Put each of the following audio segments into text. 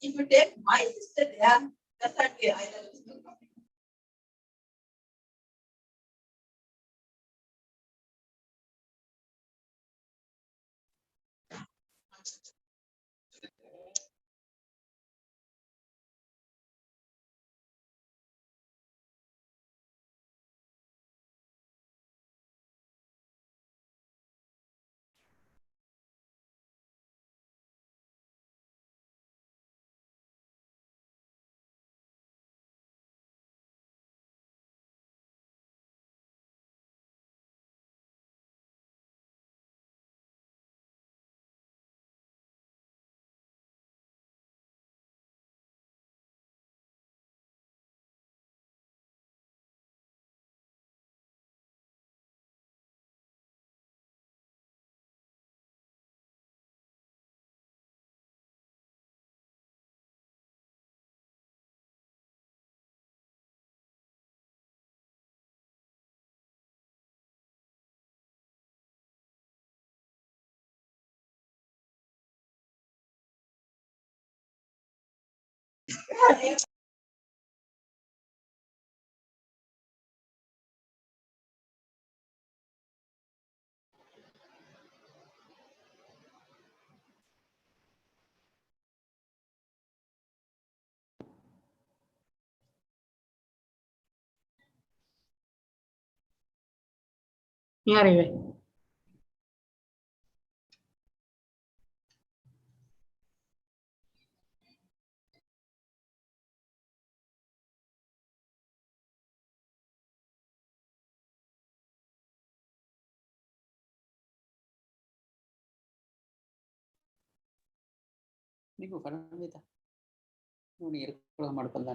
If you take my sister there, definitely I will. ಯಾರಿವೆ నీకు పరమిత నువ్వు ನೀರು ಮಾಡ್ಕೊಂಡ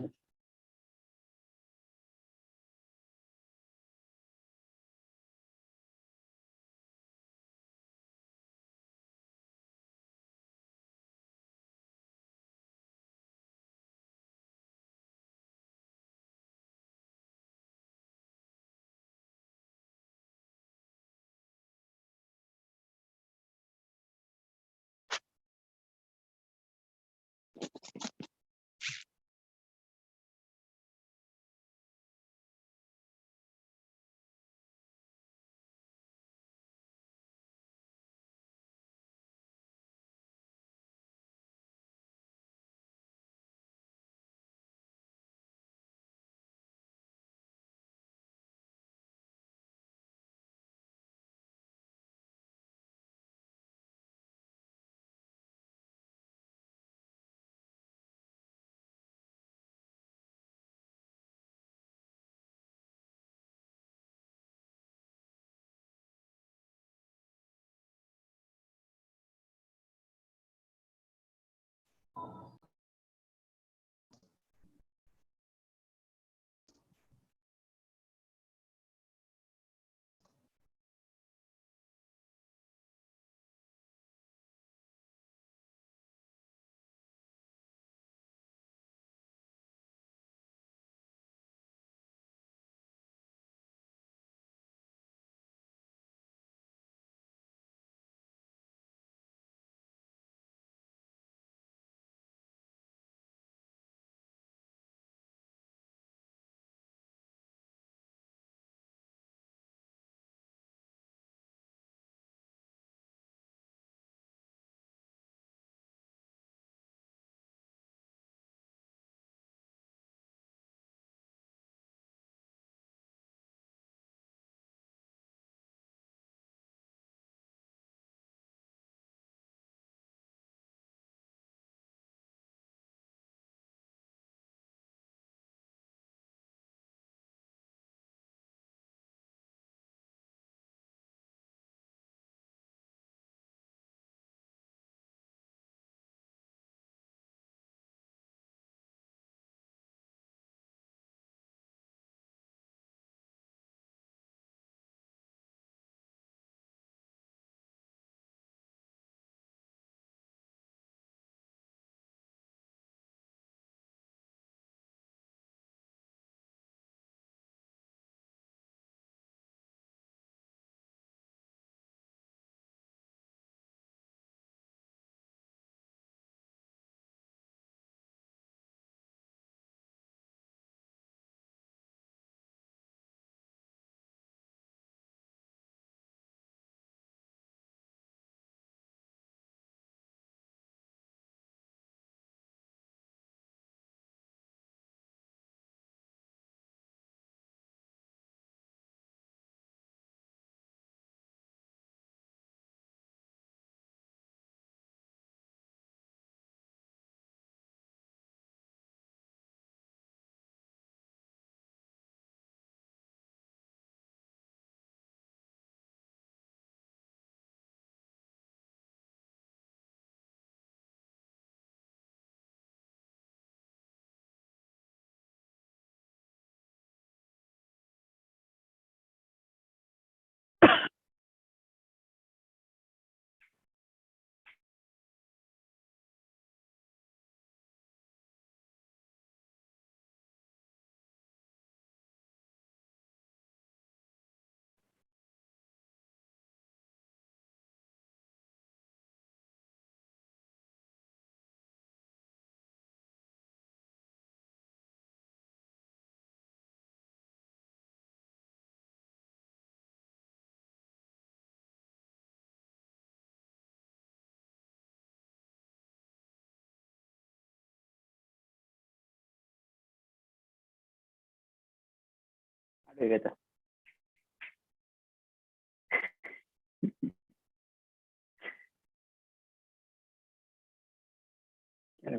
Ada kata.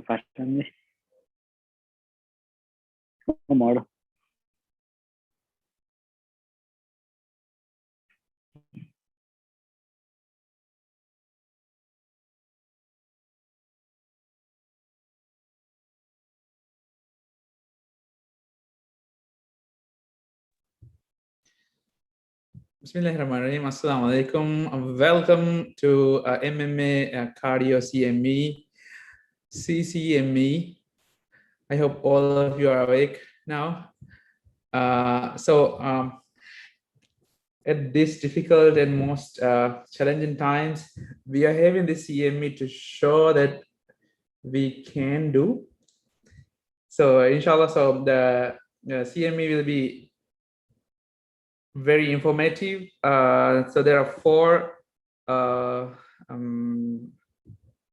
First time ni. Model. Bismillahirrahmanirrahim. Assalamualaikum. Welcome to MMA Cardio CME, CCME. I hope all of you are awake now. At this difficult and most challenging times, we are having this CME to show that we can do. So inshallah, so the CME will be very informative. So there are four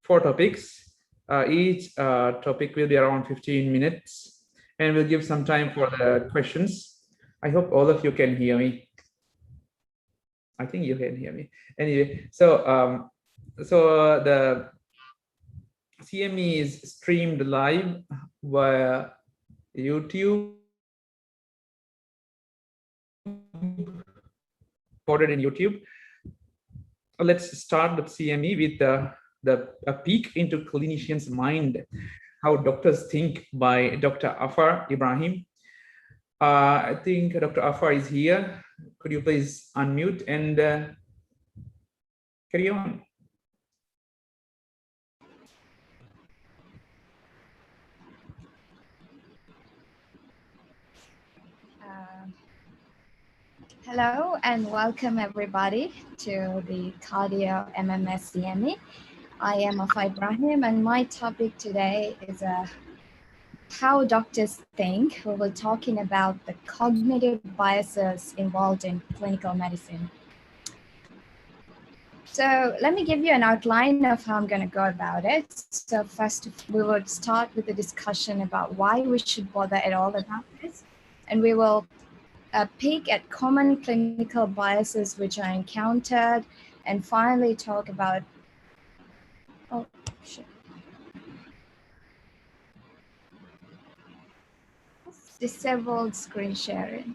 topics. Each topic will be around 15 minutes, and we'll give some time for the questions. I hope all of you can hear me. I think you can hear me. Anyway, so the CME is streamed live via YouTube, recorded in YouTube. Let's start the CME with a peek into clinician's mind, how doctors think, by Dr. Afar Ibrahim. I think Dr. Afar is here. Could you please unmute and carry on? Hello and welcome everybody to the Cardio MMA CME. I am Afar Ibrahim and my topic today is how doctors think. We were talking about the cognitive biases involved in clinical medicine. So let me give you an outline of how I'm going to go about it. So first, we will start with a discussion about why we should bother at all about this. And we will peek at common clinical biases which are encountered, and finally talk about, oh, shit. Disabled screen sharing.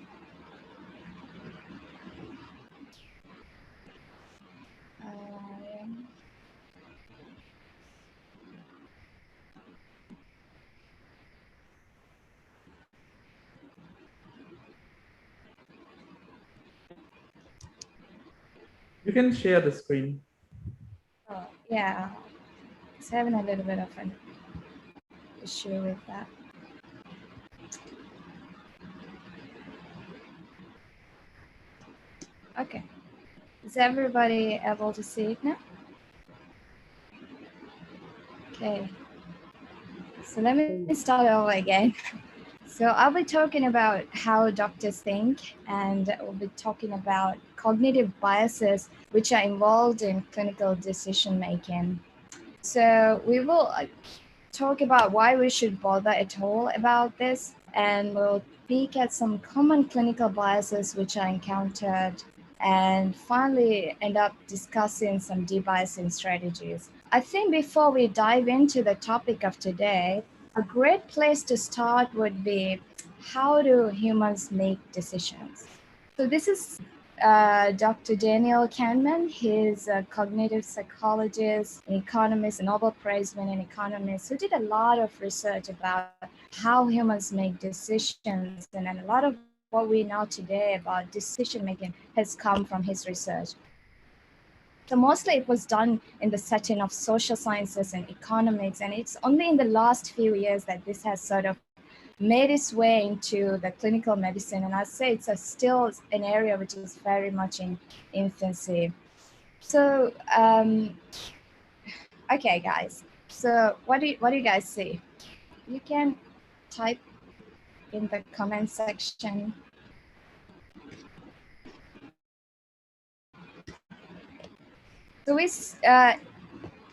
You can share the screen. Oh, yeah, it's having a little bit of an issue with that. Okay, is everybody able to see it now? Okay, so let me start over again. So I'll be talking about how doctors think, and we'll be talking about cognitive biases which are involved in clinical decision making. So we will talk about why we should bother at all about this, and we'll peek at some common clinical biases which are encountered, and finally end up discussing some debiasing strategies. I think before we dive into the topic of today, a great place to start would be, how do humans make decisions? So this is Dr. Daniel Kahneman. He's a cognitive psychologist, an economist, a Nobel Prize winning economist who did a lot of research about how humans make decisions. And a lot of what we know today about decision making has come from his research. So mostly it was done in the setting of social sciences and economics, and it's only in the last few years that this has sort of made its way into the clinical medicine. And I'd say it's still an area which is very much in infancy. So, okay, guys. So what do you guys see? You can type in the comment section. So it's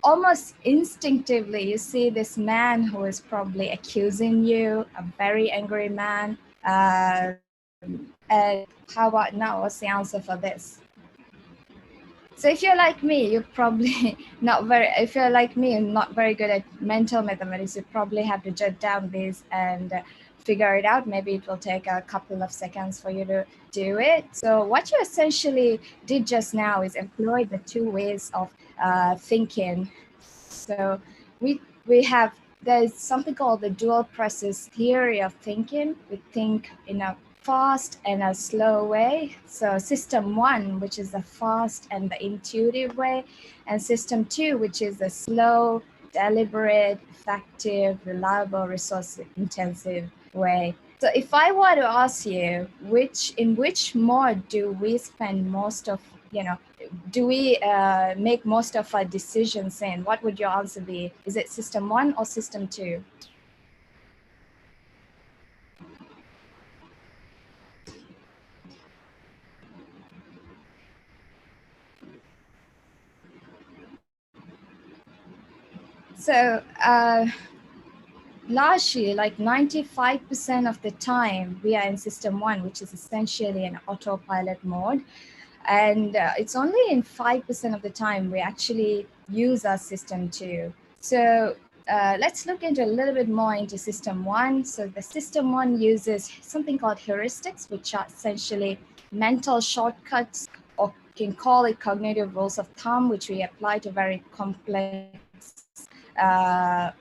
almost instinctively, you see this man who is probably accusing you, a very angry man, And how about now? What's the answer for this? So if you're like me, you're probably if you're like me and not very good at mental mathematics, you probably have to jot down this and figure it out. Maybe it will take a couple of seconds for you to do it. So what you essentially did just now is employ the two ways of thinking. So there's something called the dual process theory of thinking. We think in a fast and a slow way. So system 1, which is the fast and the intuitive way, and system 2, which is the slow, deliberate, effective, reliable, resource intensive way. So if I were to ask you in which mode do we spend most of, do we make most of our decisions in, what would your answer be? Is it system 1 or system 2? So largely, like 95% of the time, we are in system 1, which is essentially an autopilot mode. And it's only in 5% of the time we actually use our system 2. So let's look into a little bit more into system 1. So the system 1 uses something called heuristics, which are essentially mental shortcuts, or you can call it cognitive rules of thumb, which we apply to very complex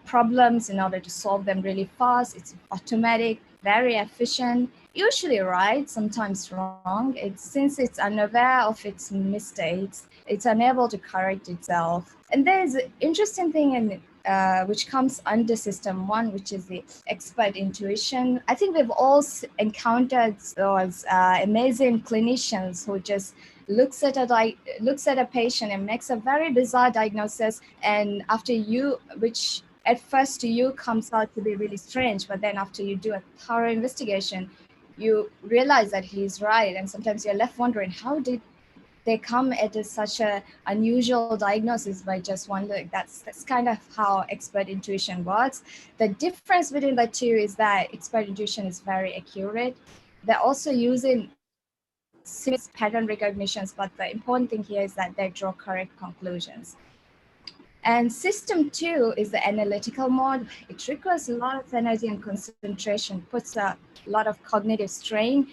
problems in order to solve them really fast. It's automatic, very efficient, usually right, sometimes wrong. Since it's unaware of its mistakes, it's unable to correct itself. And there's an interesting thing which comes under system 1, which is the expert intuition. I think we've all encountered those amazing clinicians who just looks at a patient and makes a very bizarre diagnosis, and which at first to you comes out to be really strange, but then after you do a thorough investigation, you realize that he's right. And sometimes you're left wondering, how did they come at such a unusual diagnosis by just one look? That's kind of how expert intuition works. The difference between the two is that expert intuition is very accurate. They're also using pattern recognitions, but the important thing here is that they draw correct conclusions. And system 2 is the analytical mode. It requires a lot of energy and concentration, puts a lot of cognitive strain.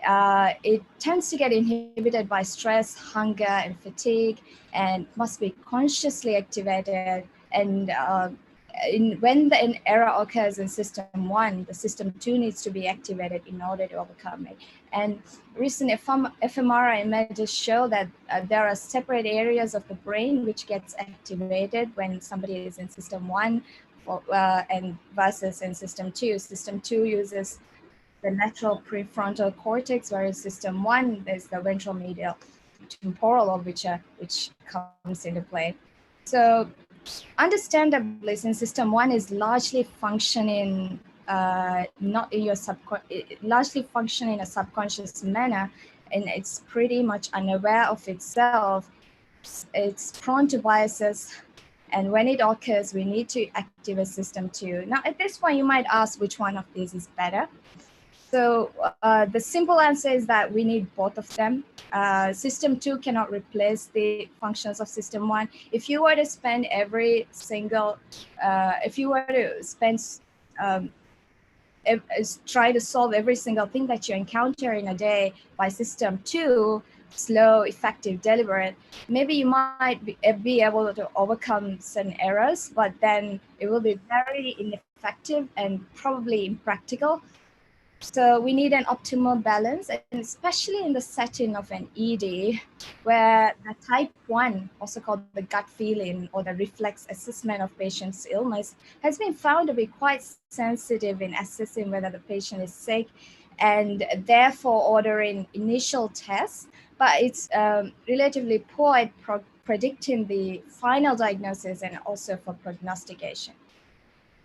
It tends to get inhibited by stress, hunger, and fatigue, and must be consciously activated. And when an error occurs in system 1, the system 2 needs to be activated in order to overcome it. And recent fMRI images show that there are separate areas of the brain which gets activated when somebody is in system 1 and versus in system 2. System 2 uses the lateral prefrontal cortex, whereas system 1 is the ventral medial temporal lobe, which comes into play. So understandably, since system 1 is largely functioning largely functioning in a subconscious manner, and it's pretty much unaware of itself, it's prone to biases. And when it occurs, we need to activate system 2. Now, at this point, you might ask which one of these is better. So the simple answer is that we need both of them. System 2 cannot replace the functions of system 1. If you were to spend try to solve every single thing that you encounter in a day by system 2, slow, effective, deliberate, maybe you might be able to overcome certain errors, but then it will be very ineffective and probably impractical. So we need an optimal balance, and especially in the setting of an ED, where the type 1, also called the gut feeling or the reflex assessment of patient's illness, has been found to be quite sensitive in assessing whether the patient is sick, and therefore ordering initial tests, but it's relatively poor at predicting the final diagnosis and also for prognostication.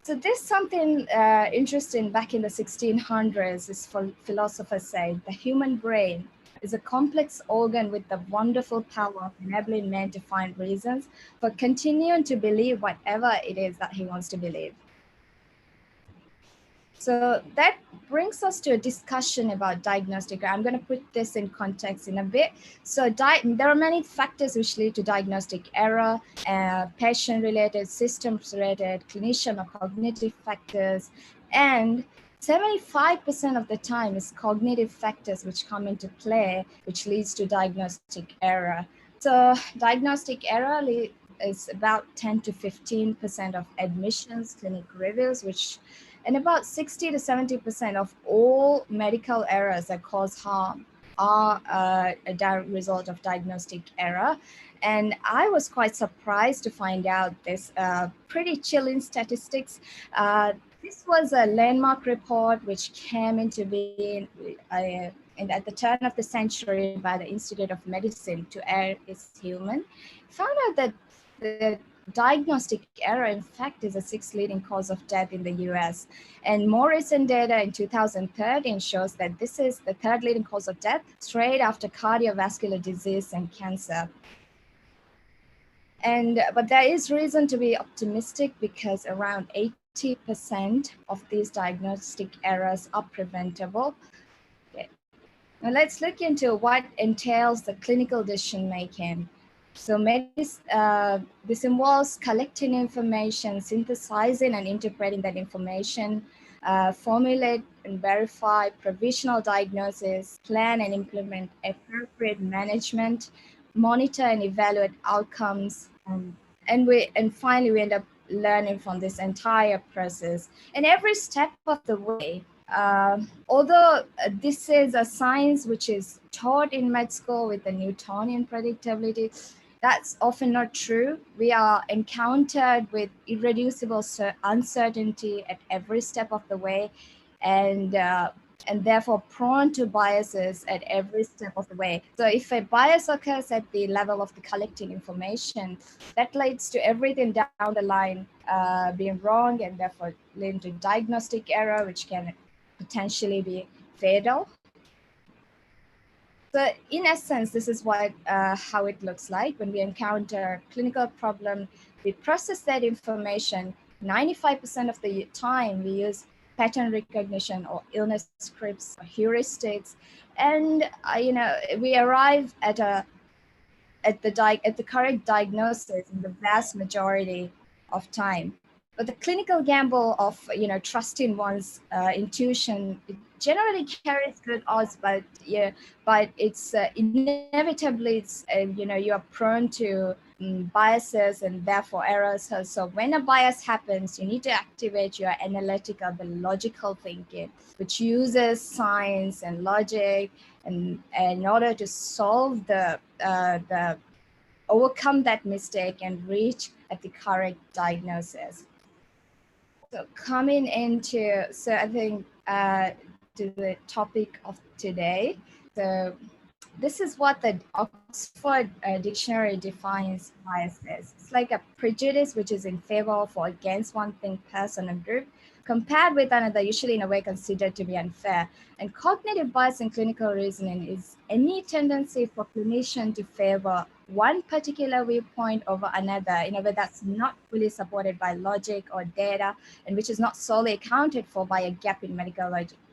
So there's something interesting back in the 1600s, as philosophers say, the human brain is a complex organ with the wonderful power of enabling man to find reasons for continuing to believe whatever it is that he wants to believe. So that brings us to a discussion about diagnostic. I'm going to put this in context in a bit. So there are many factors which lead to diagnostic error, patient-related, systems-related, clinician or cognitive factors, and 75% of the time is cognitive factors which come into play, which leads to diagnostic error. So diagnostic error is about 10 to 15% of admissions, clinic reviews, and about 60 to 70% of all medical errors that cause harm are a direct result of diagnostic error. And I was quite surprised to find out this pretty chilling statistics. This was a landmark report which came into being at the turn of the century by the Institute of Medicine to Err is Human. Found out that the diagnostic error, in fact, is a sixth leading cause of death in the US. And more recent data in 2013 shows that this is the third leading cause of death, straight after cardiovascular disease and cancer. But there is reason to be optimistic because around 80% of these diagnostic errors are preventable. Okay. Now let's look into what entails the clinical decision making. So this involves collecting information, synthesizing and interpreting that information, formulate and verify provisional diagnosis, plan and implement appropriate management, monitor and evaluate outcomes, and finally we end up learning from this entire process. And every step of the way, although this is a science which is taught in med school with the Newtonian predictability, that's often not true. We are encountered with irreducible uncertainty at every step of the way, and therefore prone to biases at every step of the way. So if a bias occurs at the level of the collecting information, that leads to everything down the line being wrong, and therefore leading to diagnostic error, which can potentially be fatal. So in essence, this is how it looks like when we encounter clinical problem. We process that information. 95% of the time, we use pattern recognition or illness scripts or heuristics, and we arrive at the correct diagnosis in the vast majority of time. But the clinical gamble of trusting one's intuition, it generally carries good odds, but it's inevitably you are prone to biases and therefore errors. So when a bias happens, you need to activate your analytical, the logical thinking, which uses science and logic, and in order to solve overcome that mistake and reach at the correct diagnosis. So coming into, I think to the topic of today. So this is what the Oxford Dictionary defines bias as. It's like a prejudice which is in favor of or against one thing, person, or group, compared with another, usually in a way considered to be unfair. And cognitive bias in clinical reasoning is any tendency for clinician to favor one particular viewpoint over another in a way that's not fully supported by logic or data, and which is not solely accounted for by a gap in medical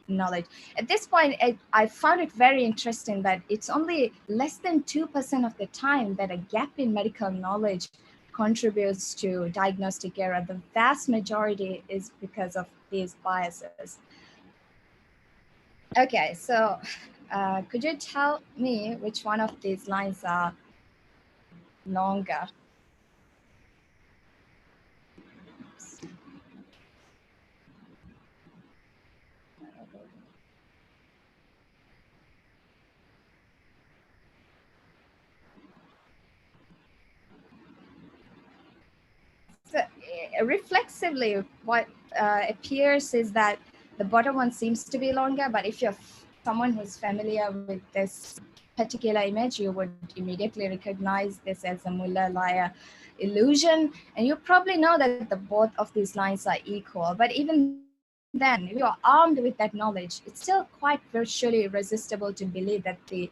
knowledge. At this point, I found it very interesting that it's only less than 2% of the time that a gap in medical knowledge contributes to diagnostic error. The vast majority is because of these biases. Okay, so could you tell me which one of these lines are longer? So, reflexively, what appears is that the bottom one seems to be longer, but if you're someone who's familiar with this particular image, you would immediately recognize this as a Muller-Lyer illusion, and you probably know that both of these lines are equal. But even then, if you are armed with that knowledge, it's still quite virtually irresistible to believe that the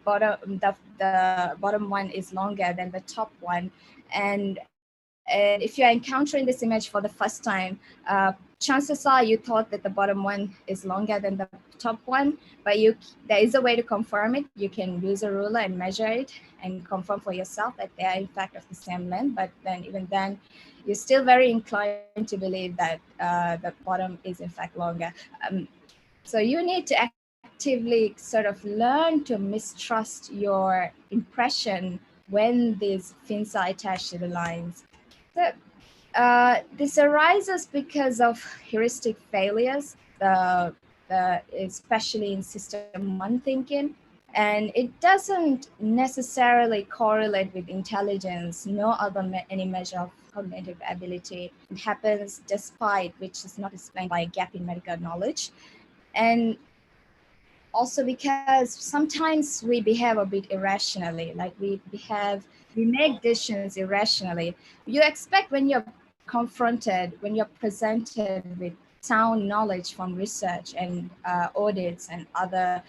bottom one is longer than the top one. And if you're encountering this image for the first time, chances are you thought that the bottom one is longer than the top one, but there is a way to confirm it. You can use a ruler and measure it and confirm for yourself that they are in fact of the same length. But then even then, you're still very inclined to believe that the bottom is in fact longer. So you need to actively sort of learn to mistrust your impression when these fins are attached to the lines. So this arises because of heuristic failures, especially in system one thinking, and it doesn't necessarily correlate with intelligence, no other any measure of cognitive ability. It happens despite, which is not explained by a gap in medical knowledge. And also because sometimes we behave a bit irrationally, like we make decisions irrationally. You expect when you're presented with sound knowledge from research and audits and other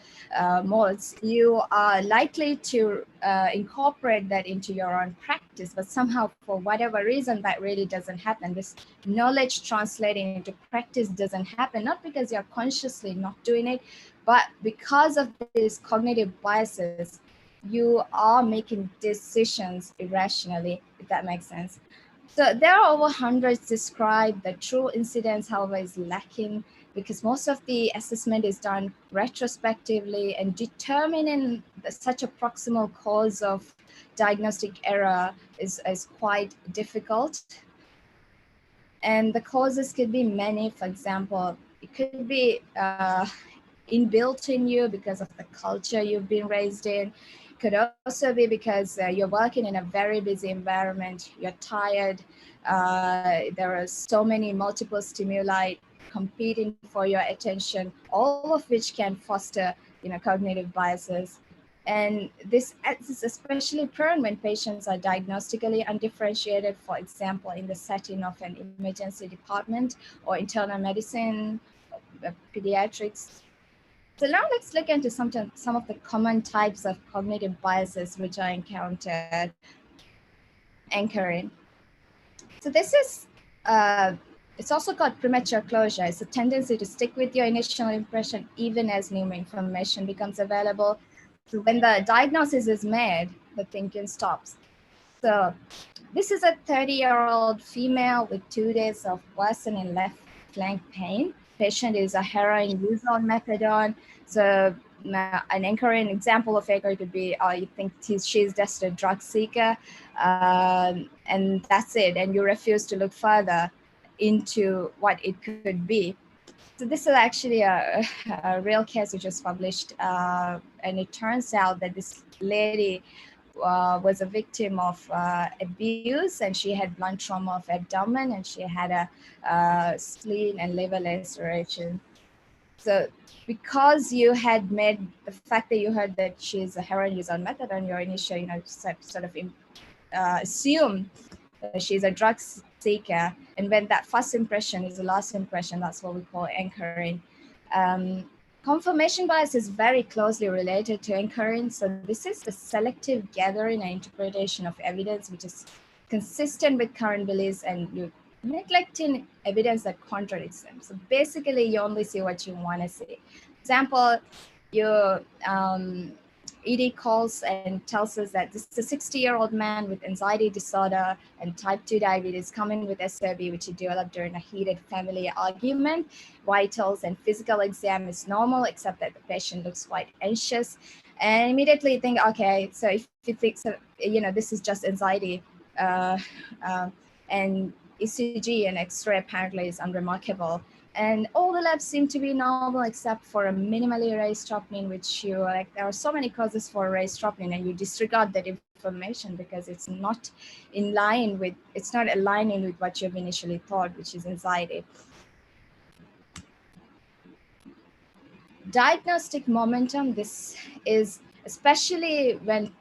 modes, you are likely to incorporate that into your own practice, but somehow for whatever reason that really doesn't happen. This knowledge translating into practice doesn't happen, not because you're consciously not doing it, but because of these cognitive biases, you are making decisions irrationally, if that makes sense. So there are over hundreds described. The true incidence, however, is lacking because most of the assessment is done retrospectively, and determining such a proximal cause of diagnostic error is quite difficult. And the causes could be many. For example, it could be inbuilt in you because of the culture you've been raised in. Could also be because you're working in a very busy environment, you're tired, there are so many multiple stimuli competing for your attention, all of which can foster, cognitive biases. And this is especially prone when patients are diagnostically undifferentiated, for example, in the setting of an emergency department or internal medicine, pediatrics. So now let's look into some of the common types of cognitive biases which are encountered. Anchoring. So this is, it's also called premature closure. It's a tendency to stick with your initial impression even as new information becomes available. So when the diagnosis is made, the thinking stops. So this is a 30-year-old female with 2 days of worsening left flank pain. Patient is a heroin user on methadone. So an anchoring example of anchoring could be, you think she's just a drug seeker, and that's it. And you refuse to look further into what it could be. So this is actually a real case which was published, and it turns out that this lady was a victim of abuse, and she had blunt trauma of abdomen, and she had a spleen and liver laceration. So because you had made the fact that you heard that she's a heroin user on methadone, your initial, sort of assume that she's a drug seeker. And when that first impression is the last impression, that's what we call anchoring. Confirmation bias is very closely related to anchoring. So this is the selective gathering and interpretation of evidence, which is consistent with current beliefs, and you neglecting evidence that contradicts them. So basically, you only see what you want to see. Example, your ED calls and tells us that this is a 60-year-old man with anxiety disorder and type 2 diabetes coming with SOB, which he developed during a heated family argument. Vitals and physical exam is normal, except that the patient looks quite anxious. And immediately think, okay, so if you think, so, this is just anxiety. And ECG and X-ray apparently is unremarkable. And all the labs seem to be normal except for a minimally raised troponin, which there are so many causes for raised troponin, and you disregard that information because it's not aligning with what you've initially thought, which is anxiety. Diagnostic momentum, this is especially when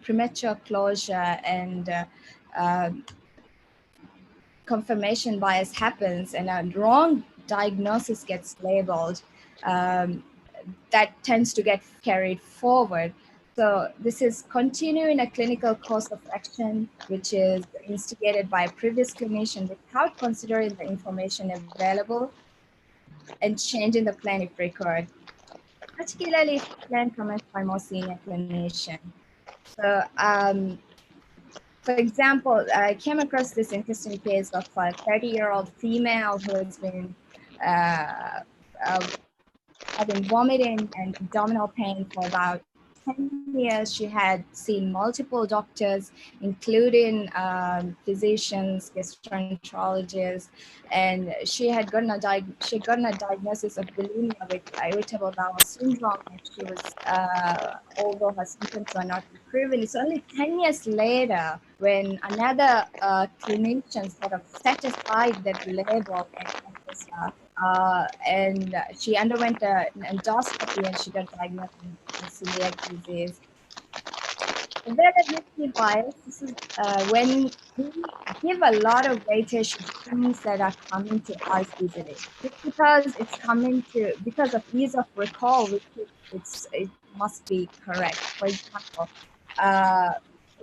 premature closure and confirmation bias happens and a wrong diagnosis gets labeled, that tends to get carried forward. So this is continuing a clinical course of action, which is instigated by a previous clinician without considering the information available and changing the plan if required, particularly if the plan comments by more senior clinician. So, for example, I came across this interesting case of a 30-year-old female who has been uh, having vomiting and abdominal pain for about 10 years. She had seen multiple doctors, including physicians, gastroenterologists, and she had gotten a diagnosis of bulimia with irritable bowel syndrome. And she was, although her symptoms were not improving, it's only 10 years later when another clinician sort of set aside that label and assessed her. And she underwent an endoscopy and she got diagnosed with celiac disease. Availability bias, this is when we give a lot of weightage to things that are coming to us easily. Just because it's coming to, because of ease of recall, it must be correct. For example,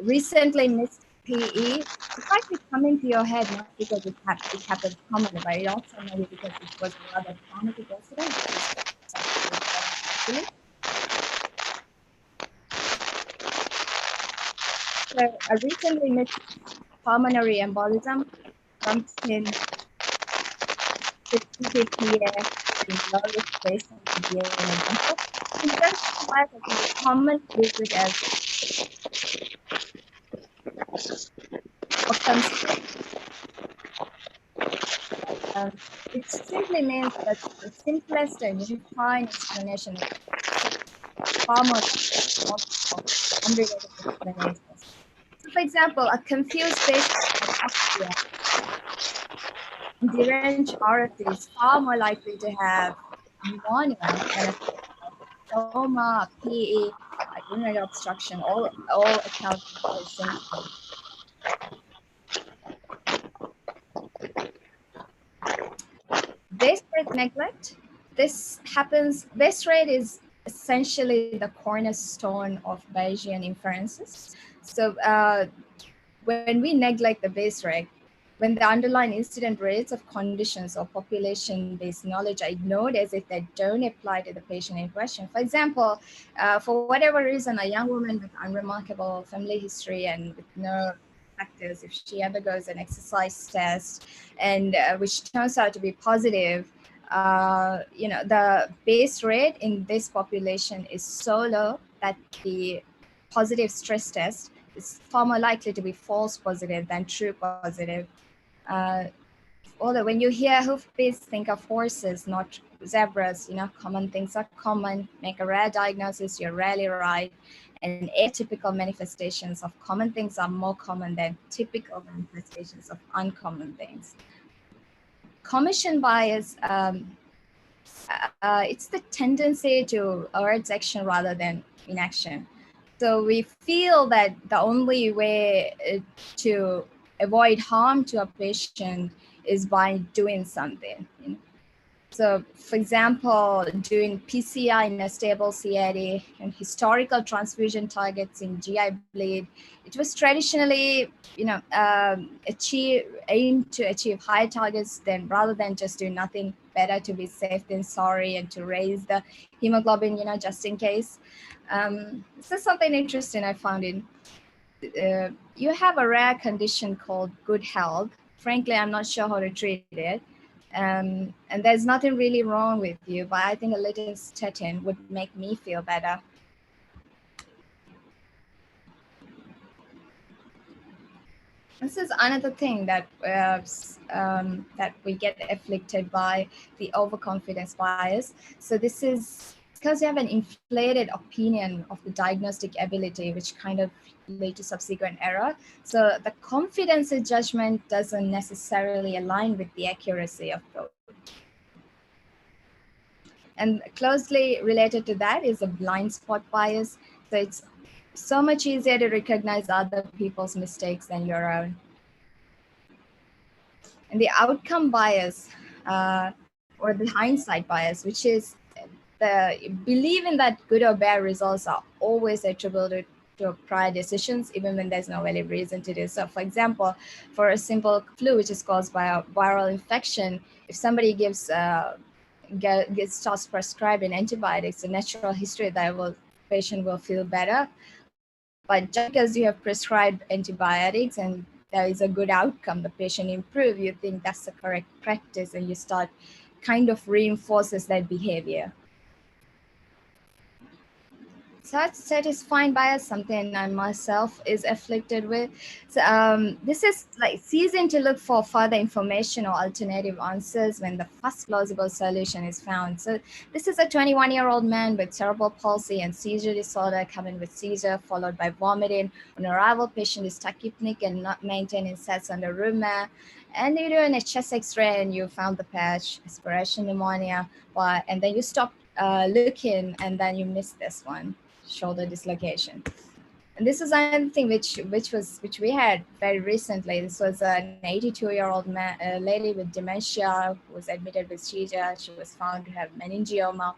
recently missed PE, it might be coming to your head not because it happens commonly, but it also maybe because it was a rather traumatic incident. So a recently missed pulmonary embolism prompting 50 PA in low risk patients to be an example. Intensified as a common visit as it simply means that the simplest and unifying explanation is far more multiple unrelated explanations. So for example, a confused patient with deranged RFC is far more likely to have pneumonia than a stoma, PE, urinary obstruction, all account for the symptoms. Base rate neglect. This happens, base rate is essentially the cornerstone of Bayesian inferences. So when we neglect the base rate, when the underlying incident rates of conditions or population-based knowledge are ignored as if they don't apply to the patient in question. For example, for whatever reason, a young woman with unremarkable family history and with no factors, if she undergoes an exercise test and which turns out to be positive, the base rate in this population is so low that the positive stress test is far more likely to be false positive than true positive. Although when you hear hoofbeats, think of horses, not zebras. Common things are common. Make a rare diagnosis, you're rarely right. And atypical manifestations of common things are more common than typical manifestations of uncommon things. Commission bias, it's the tendency to urge action rather than inaction. So we feel that the only way to avoid harm to a patient is by doing something. So, for example, doing PCI in a stable CAD and historical transfusion targets in GI bleed, it was traditionally, aim to achieve high targets rather than just do nothing. Better to be safe than sorry, and to raise the hemoglobin, just in case. This is something interesting I found in. You have a rare condition called good health. Frankly, I'm not sure how to treat it. And there's nothing really wrong with you, but I think a little statin would make me feel better. This is another thing that that we get afflicted by, the overconfidence bias. So this is because you have an inflated opinion of the diagnostic ability, which kind of lead to subsequent error. So the confidence in judgment doesn't necessarily align with the accuracy of those. And closely related to that is a blind spot bias. So it's so much easier to recognize other people's mistakes than your own. And the outcome bias, or the hindsight bias, which is the believing that good or bad results are always attributed to prior decisions, even when there's no valid reason to do so. For example, for a simple flu, which is caused by a viral infection, if somebody starts prescribing antibiotics, the natural history that patient will feel better. But just because you have prescribed antibiotics and there is a good outcome, the patient improve, you think that's the correct practice, and you start kind of reinforces that behavior. Such satisfying bias, something I myself is afflicted with. So this is like ceasing to look for further information or alternative answers when the first plausible solution is found. So this is a 21-year-old man with cerebral palsy and seizure disorder, coming with seizure followed by vomiting. On arrival, patient is tachypnic and not maintaining sets on the room mat. And you do a chest X-ray and you found the patch, aspiration pneumonia, and then you stop looking and then you miss this one. Shoulder dislocation. And this is another thing which we had very recently. This was an 82-year-old lady with dementia who was admitted with seizure. She was found to have meningioma.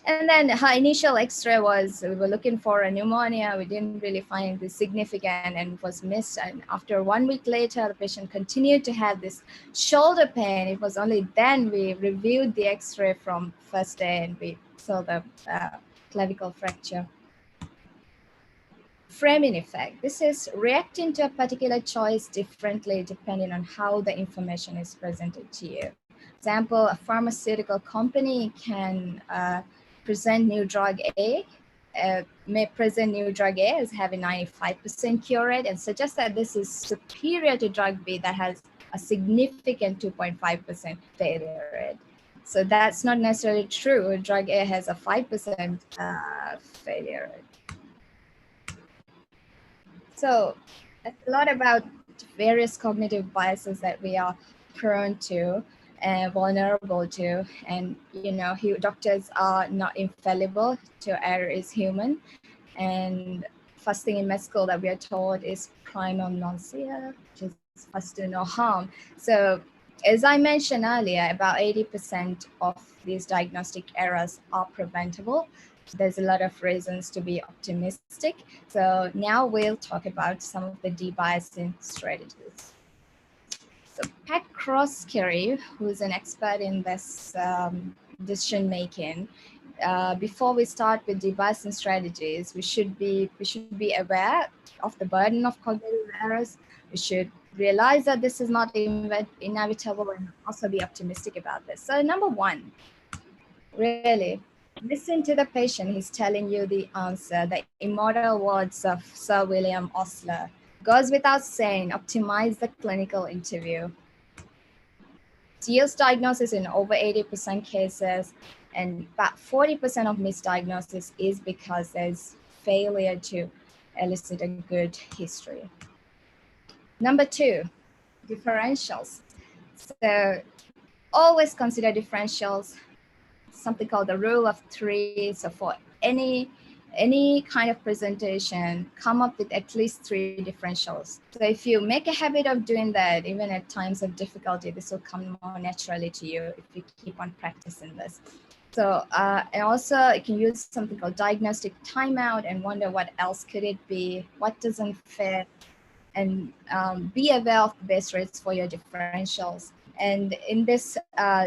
And then her initial X-ray was, we were looking for a pneumonia. We didn't really find this significant and was missed. And after 1 week later, the patient continued to have this shoulder pain. It was only then we reviewed the X-ray from first day and we saw the clavicle fracture. Framing effect. This is reacting to a particular choice differently depending on how the information is presented to you. Example, a pharmaceutical company can present new drug A, may present new drug A as having 95% cure rate and suggest that this is superior to drug B that has a significant 2.5% failure rate. So that's not necessarily true. Drug A has a 5% failure rate. So it's a lot about various cognitive biases that we are prone to and vulnerable to. And, doctors are not infallible. To err is human. And first thing in med school that we are told is primum non sia, which is first do no harm. So as I mentioned earlier, about 80% of these diagnostic errors are preventable. There's a lot of reasons to be optimistic. So now we'll talk about some of the debiasing strategies. So Pat Crosscarry, who's an expert in this decision making, before we start with debiasing strategies, we should be aware of the burden of cognitive errors. We should realize that this is not inevitable and also be optimistic about this. So number one, really, listen to the patient. He's telling you the answer. The immortal words of Sir William Osler. Goes without saying, optimize the clinical interview. Yields diagnosis in over 80% cases, and about 40% of misdiagnosis is because there's failure to elicit a good history. Number two, differentials. So always consider differentials. Something called the rule of three. So for any kind of presentation, come up with at least 3 differentials. So if you make a habit of doing that, even at times of difficulty, this will come more naturally to you if you keep on practicing this. So, and also you can use something called diagnostic timeout and wonder what else could it be, what doesn't fit, and be aware of the base rates for your differentials. And in this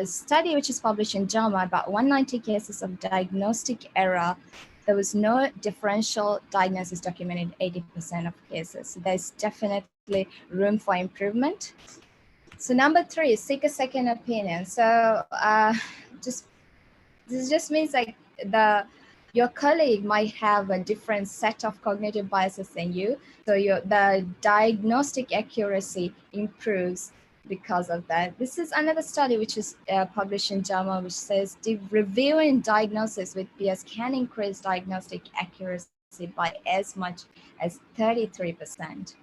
study, which is published in JAMA, about 190 cases of diagnostic error, there was no differential diagnosis documented in 80% of cases. So there's definitely room for improvement. So number 3, seek a second opinion. So this just means like your colleague might have a different set of cognitive biases than you. So the diagnostic accuracy improves because of that. This is another study which is published in JAMA, which says reviewing diagnosis with peers can increase diagnostic accuracy by as much as 33%.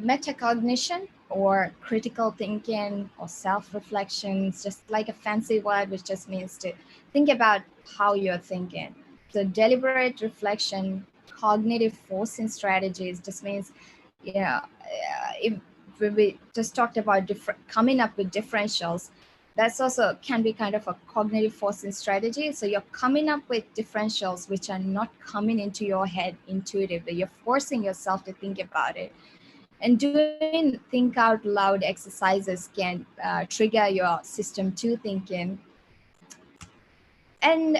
Metacognition, or critical thinking, or self-reflection, is just like a fancy word which just means to think about how you're thinking. So deliberate reflection, cognitive forcing strategies just means, if we just talked about coming up with differentials, that's also can be kind of a cognitive forcing strategy. So you're coming up with differentials which are not coming into your head intuitively. You're forcing yourself to think about it. And doing think out loud exercises can trigger your system 2 thinking. And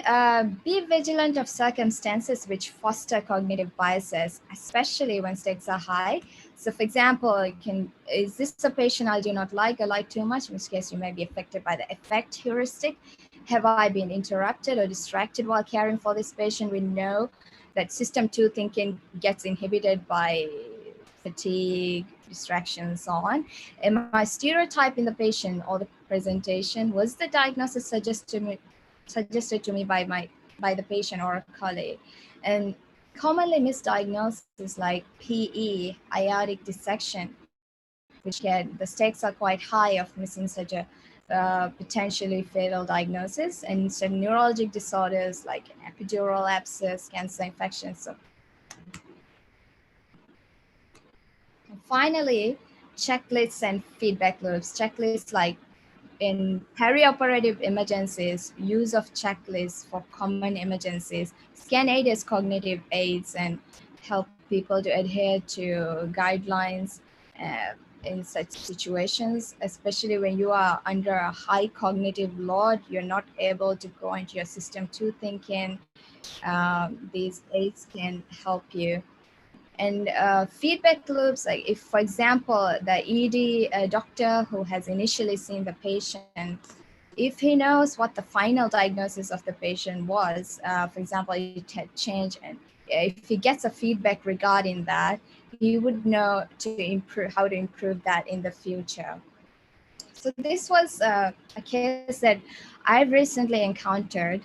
be vigilant of circumstances which foster cognitive biases, especially when stakes are high. So for example, is this a patient I do not like or like too much, in which case you may be affected by the effect heuristic. Have I been interrupted or distracted while caring for this patient? We know that system 2 thinking gets inhibited by fatigue, distraction, and so on. Am I stereotyping the patient or the presentation? Was the diagnosis suggested to me by the patient or a colleague? And commonly misdiagnosed is like PE, aortic dissection, which the stakes are quite high of missing such a potentially fatal diagnosis, and some neurologic disorders like epidural abscess, cancer infections. So finally, checklists and feedback loops. Checklists like in perioperative emergencies, use of checklists for common emergencies can aid as cognitive aids and help people to adhere to guidelines in such situations, especially when you are under a high cognitive load. You're not able to go into your system 2 thinking. These aids can help you. And feedback loops, like if, for example, the ED doctor who has initially seen the patient, if he knows what the final diagnosis of the patient was, for example, it had changed, and if he gets a feedback regarding that, he would know to improve how to improve that in the future. So this was a case that I've recently encountered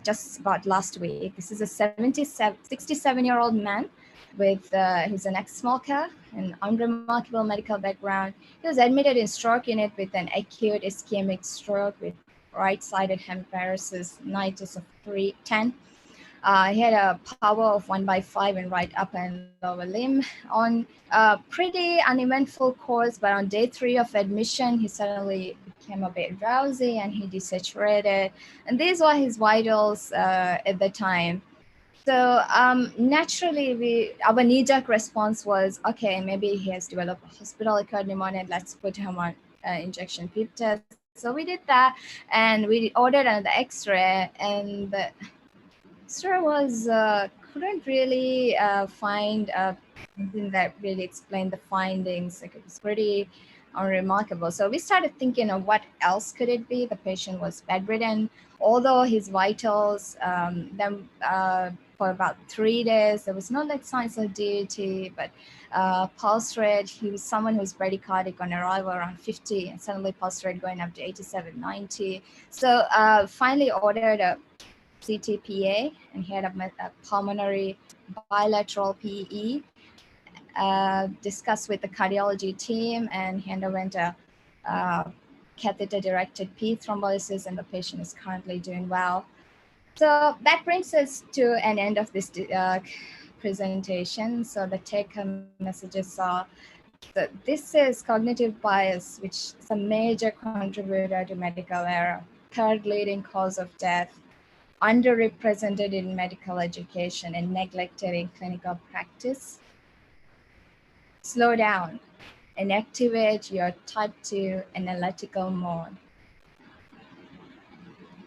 just about last week. This is a 67-year-old man with he's an ex-smoker, an unremarkable medical background. He was admitted in stroke unit with an acute ischemic stroke with right-sided hemiparesis, nidus of 310. He had a power of 1/5 in right upper and lower limb. On a pretty uneventful course, but on day 3 of admission, he suddenly became a bit drowsy and he desaturated. And these were his vitals at the time. So naturally, our knee-jerk response was, okay, maybe he has developed a hospital-acquired pneumonia. Let's put him on injection PEEP test. So we did that, and we ordered another X-ray, and the X-ray was couldn't really find something that really explained the findings. Like, it was pretty unremarkable. So we started thinking of what else could it be. The patient was bedridden, although his vitals for about 3 days there was no like signs of DET, but pulse rate, he was someone who was bradycardic on arrival around 50, and suddenly pulse rate going up to 87, 90. So finally ordered a CTPA, and he had a pulmonary bilateral PE. Discussed with the cardiology team, and he underwent a catheter-directed P thrombolysis, and the patient is currently doing well. So that brings us to an end of this presentation. So the take-home messages are that this is cognitive bias, which is a major contributor to medical error, third leading cause of death, underrepresented in medical education and neglected in clinical practice. Slow down and activate your type 2 analytical mode.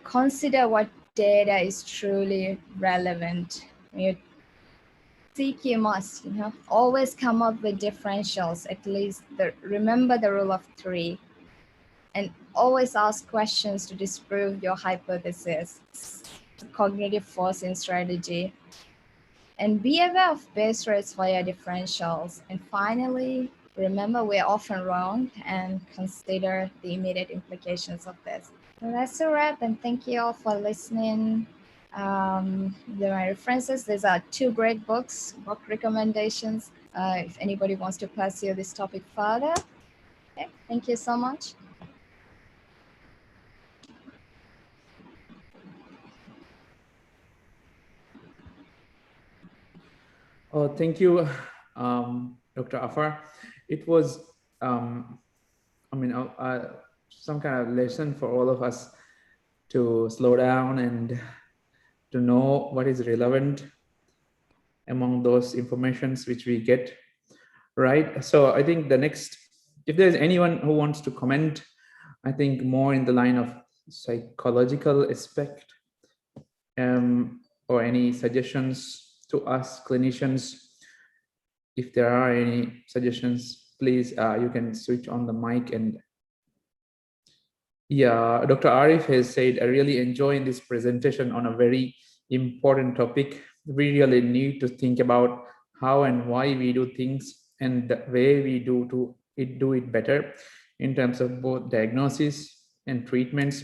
Consider what data is truly relevant. You seek, you must, always come up with differentials, at least remember the rule of 3, and always ask questions to disprove your hypothesis. Cognitive forcing strategy. And be aware of base rates for your differentials. And finally, remember we're often wrong, and consider the immediate implications of this. So that's a wrap, and thank you all for listening. There are my references. These are 2 great books, book recommendations, if anybody wants to pursue this topic further. Okay, thank you so much. Oh, thank you, Dr. Afar. It was, some kind of lesson for all of us to slow down and to know what is relevant among those informations which we get, right? So I think the next, if there's anyone who wants to comment, I think more in the line of psychological aspect, or any suggestions to us clinicians, if there are any suggestions, please, you can switch on the mic. And yeah, Dr. Arif has said, I really enjoyed this presentation on a very important topic. We really need to think about how and why we do things and the way we do it better in terms of both diagnosis and treatments.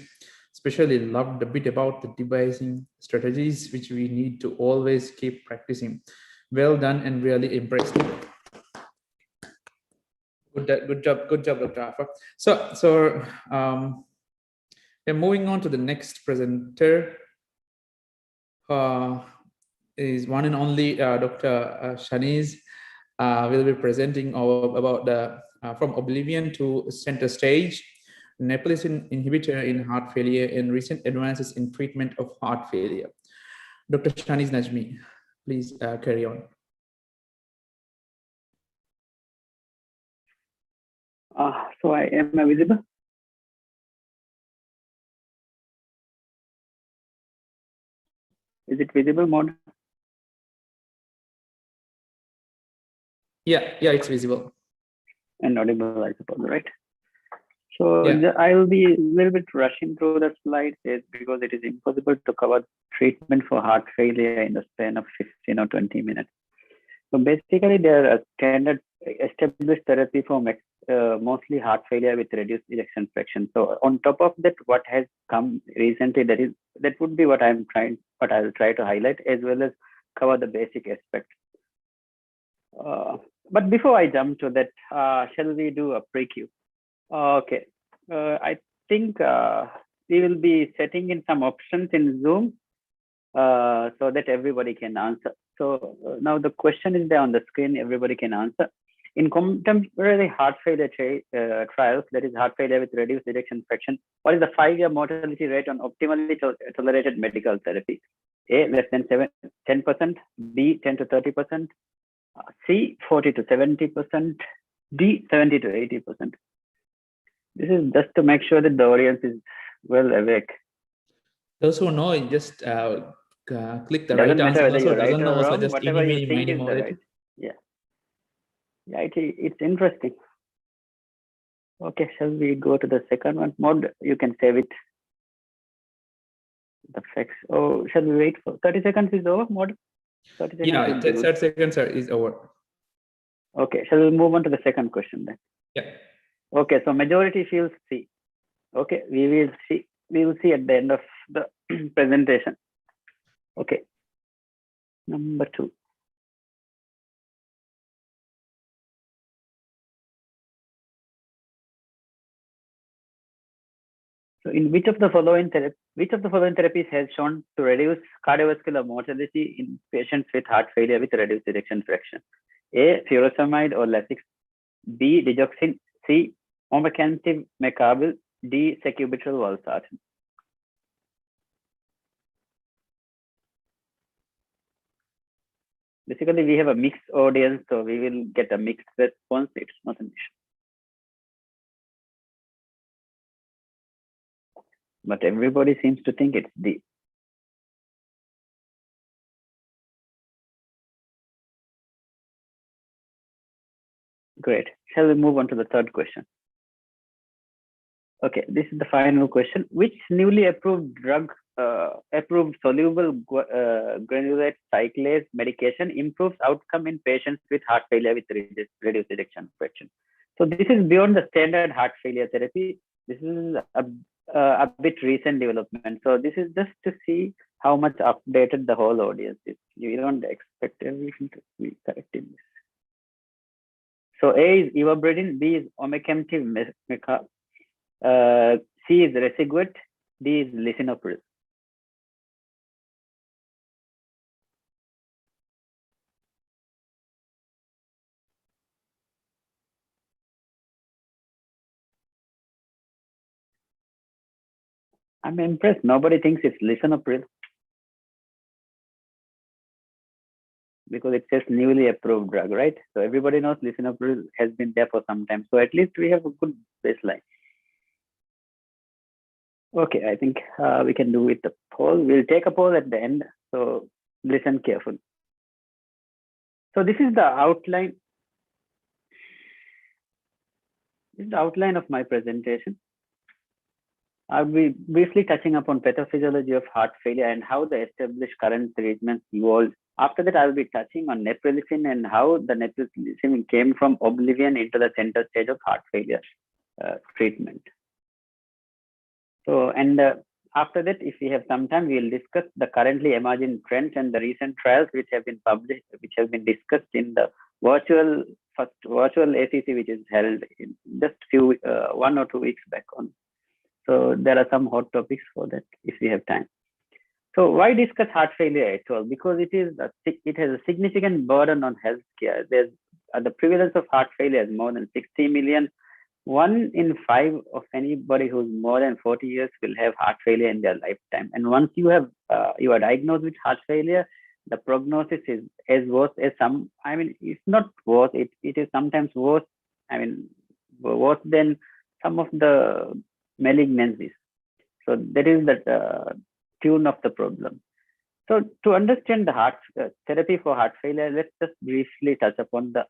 Especially loved a bit about the devising strategies which we need to always keep practicing. Well done and really impressed. Good job, Dr. Afar. So we're moving on to the next presenter. Is one and only Dr. Shaniz will be presenting about the from oblivion to center stage, Neprilysin inhibitor in heart failure and recent advances in treatment of heart failure. Dr. Shaniz Najmi, please carry on. So am I visible? Is it visible mode? Yeah, it's visible. And audible, I suppose, right? So Yeah. I will be a little bit rushing through the slides because it is impossible to cover treatment for heart failure in the span of 15 or 20 minutes. So basically, there are standard established therapy for mostly heart failure with reduced ejection fraction. So on top of that, what has come recently, that would be what I will try to highlight, as well as cover the basic aspects. But before I jump to that, shall we do a preview? Okay, I think we will be setting in some options in Zoom so that everybody can answer. So now the question is there on the screen, everybody can answer. In contemporary heart failure trials, that is heart failure with reduced ejection fraction, what is the 5-year mortality rate on optimally tolerated medical therapy? A, less than 10%, B, 10 to 30%, C, 40 to 70%, D, 70 to 80%. This is just to make sure that the audience is well awake. Those who know, just click the Doesn't right matter answer. whether Those you're who right doesn't or know also wrong, just whatever eeny, you meeny, think miny, is the moe. right. Yeah, it's interesting. Okay, shall we go to the second one? Mod, you can save it. The facts. Oh, shall we wait for 30 seconds is over? Mod, 30 seconds. Yeah, 30 seconds is over. Okay, shall we move on to the second question then? Yeah. Okay, so majority feels C. Okay, we will see at the end of the presentation. Okay, number 2. So in which of the following therapies has shown to reduce cardiovascular mortality in patients with heart failure with reduced ejection fraction? A, furosemide or Lasix, B, digoxin, C, omecamtiv mecarbil, D, sacubitril valsartan. Basically, we have a mixed audience, so we will get a mixed response. It's not an issue. But everybody seems to think it's D. Great. Shall we move on to the third question? Okay, this is the final question. Which newly approved drug, approved soluble granulate cyclase medication improves outcome in patients with heart failure with reduced ejection fraction? So this is beyond the standard heart failure therapy. This is a bit recent development. So this is just to see how much updated the whole audience is. You don't expect everything to be correct in this. So A is ivabradine, B is omecamtiv mecarbil, C is Resiguet, D is lisinopril. I'm impressed. Nobody thinks it's lisinopril because it says newly approved drug, right? So everybody knows lisinopril has been there for some time. So at least we have a good baseline. Okay, I think we can do with the poll. We'll take a poll at the end. So listen carefully. So this is the outline. This is the outline of my presentation. I'll be briefly touching upon pathophysiology of heart failure and how the established current treatments evolved. After that, I'll be touching on neprilysin and how the neprilysin came from oblivion into the center stage of heart failure treatment. So, and after that, if we have some time, we will discuss the currently emerging trends and the recent trials which have been published, which have been discussed in the virtual ACC, which is held in just 1 or 2 weeks back on. So there are some hot topics for that if we have time. So why discuss heart failure at all? Because it has a significant burden on healthcare. There's the prevalence of heart failure is more than 60 million. 1 in 5 of anybody who's more than 40 years will have heart failure in their lifetime. And once you are diagnosed with heart failure, the prognosis is as worse as some. I mean, it's not worse. It is sometimes worse. I mean, worse than some of the malignancies. So that is the tune of the problem. So to understand the heart therapy for heart failure, let's just briefly touch upon the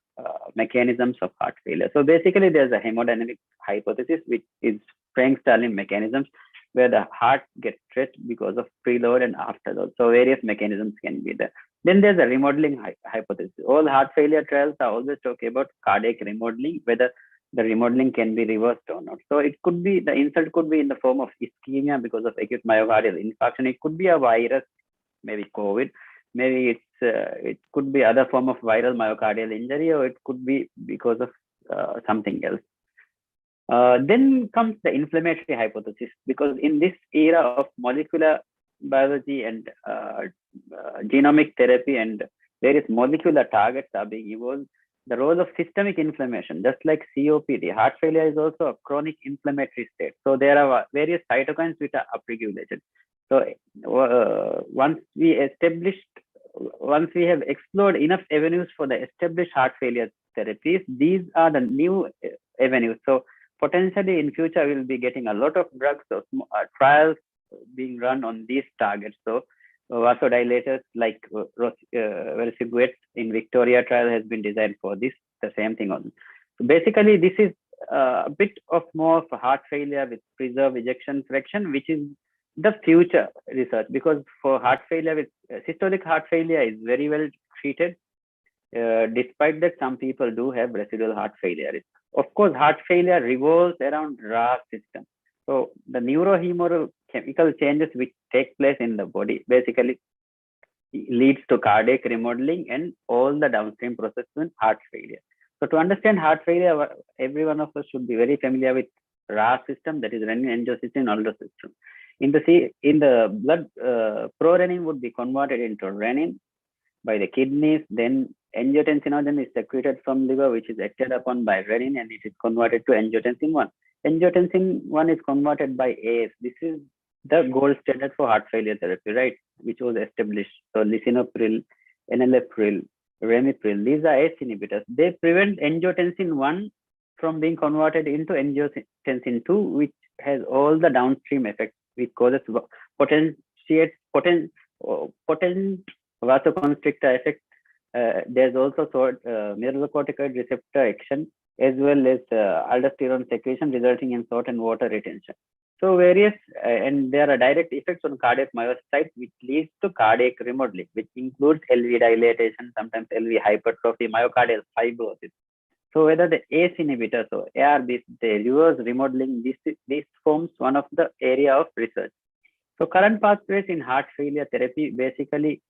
mechanisms of heart failure. So basically, there's a hemodynamic hypothesis, which is Frank-Starling mechanisms, where the heart gets stressed because of preload and afterload. So various mechanisms can be there. Then there's a remodeling hypothesis. All heart failure trials are always talking about cardiac remodeling, whether the remodeling can be reversed or not. So it could be, the insult could be in the form of ischemia because of acute myocardial infarction. It could be a virus, maybe COVID, maybe it could be other form of viral myocardial injury, or it could be because of something else. Then comes the inflammatory hypothesis, because in this era of molecular biology and genomic therapy and various molecular targets are being evolved, the role of systemic inflammation, just like COPD, heart failure is also a chronic inflammatory state. So there are various cytokines which are upregulated. So once we have explored enough avenues for the established heart failure therapies, these are the new avenues. So potentially in future, we'll be getting a lot of drugs or trials being run on these targets. So vasodilators like versigouet in Victoria trial has been designed for this, the same thing on. So basically, this is a bit of more of a heart failure with preserved ejection fraction, which is the future research, because for heart failure with systolic heart failure is very well treated. Despite that, some people do have residual heart failure. Of course, heart failure revolves around RAS system. So the neurochemical changes which take place in the body basically leads to cardiac remodeling and all the downstream processes in heart failure. So to understand heart failure, every one of us should be very familiar with RAS system, that is renin-angiotensin-aldosterone system. In the blood, prorenin would be converted into renin by the kidneys. Then angiotensinogen is secreted from liver, which is acted upon by renin, and it is converted to angiotensin 1. Angiotensin 1 is converted by ACE. This is the gold standard for heart failure therapy, right? Which was established. So lisinopril, enalapril, ramipril, these are ACE inhibitors. They prevent angiotensin 1 from being converted into angiotensin 2, which has all the downstream effects, which causes potent vasoconstrictor effect. There's also mineralocorticoid receptor action, as well as aldosterone secretion, resulting in salt and water retention. So various, and there are direct effects on cardiac myocytes, which leads to cardiac remodeling, which includes LV dilatation, sometimes LV hypertrophy, myocardial fibrosis. So whether the ACE inhibitors or ARBs, they reverse remodeling, this forms one of the area of research. So current pathways in heart failure therapy basically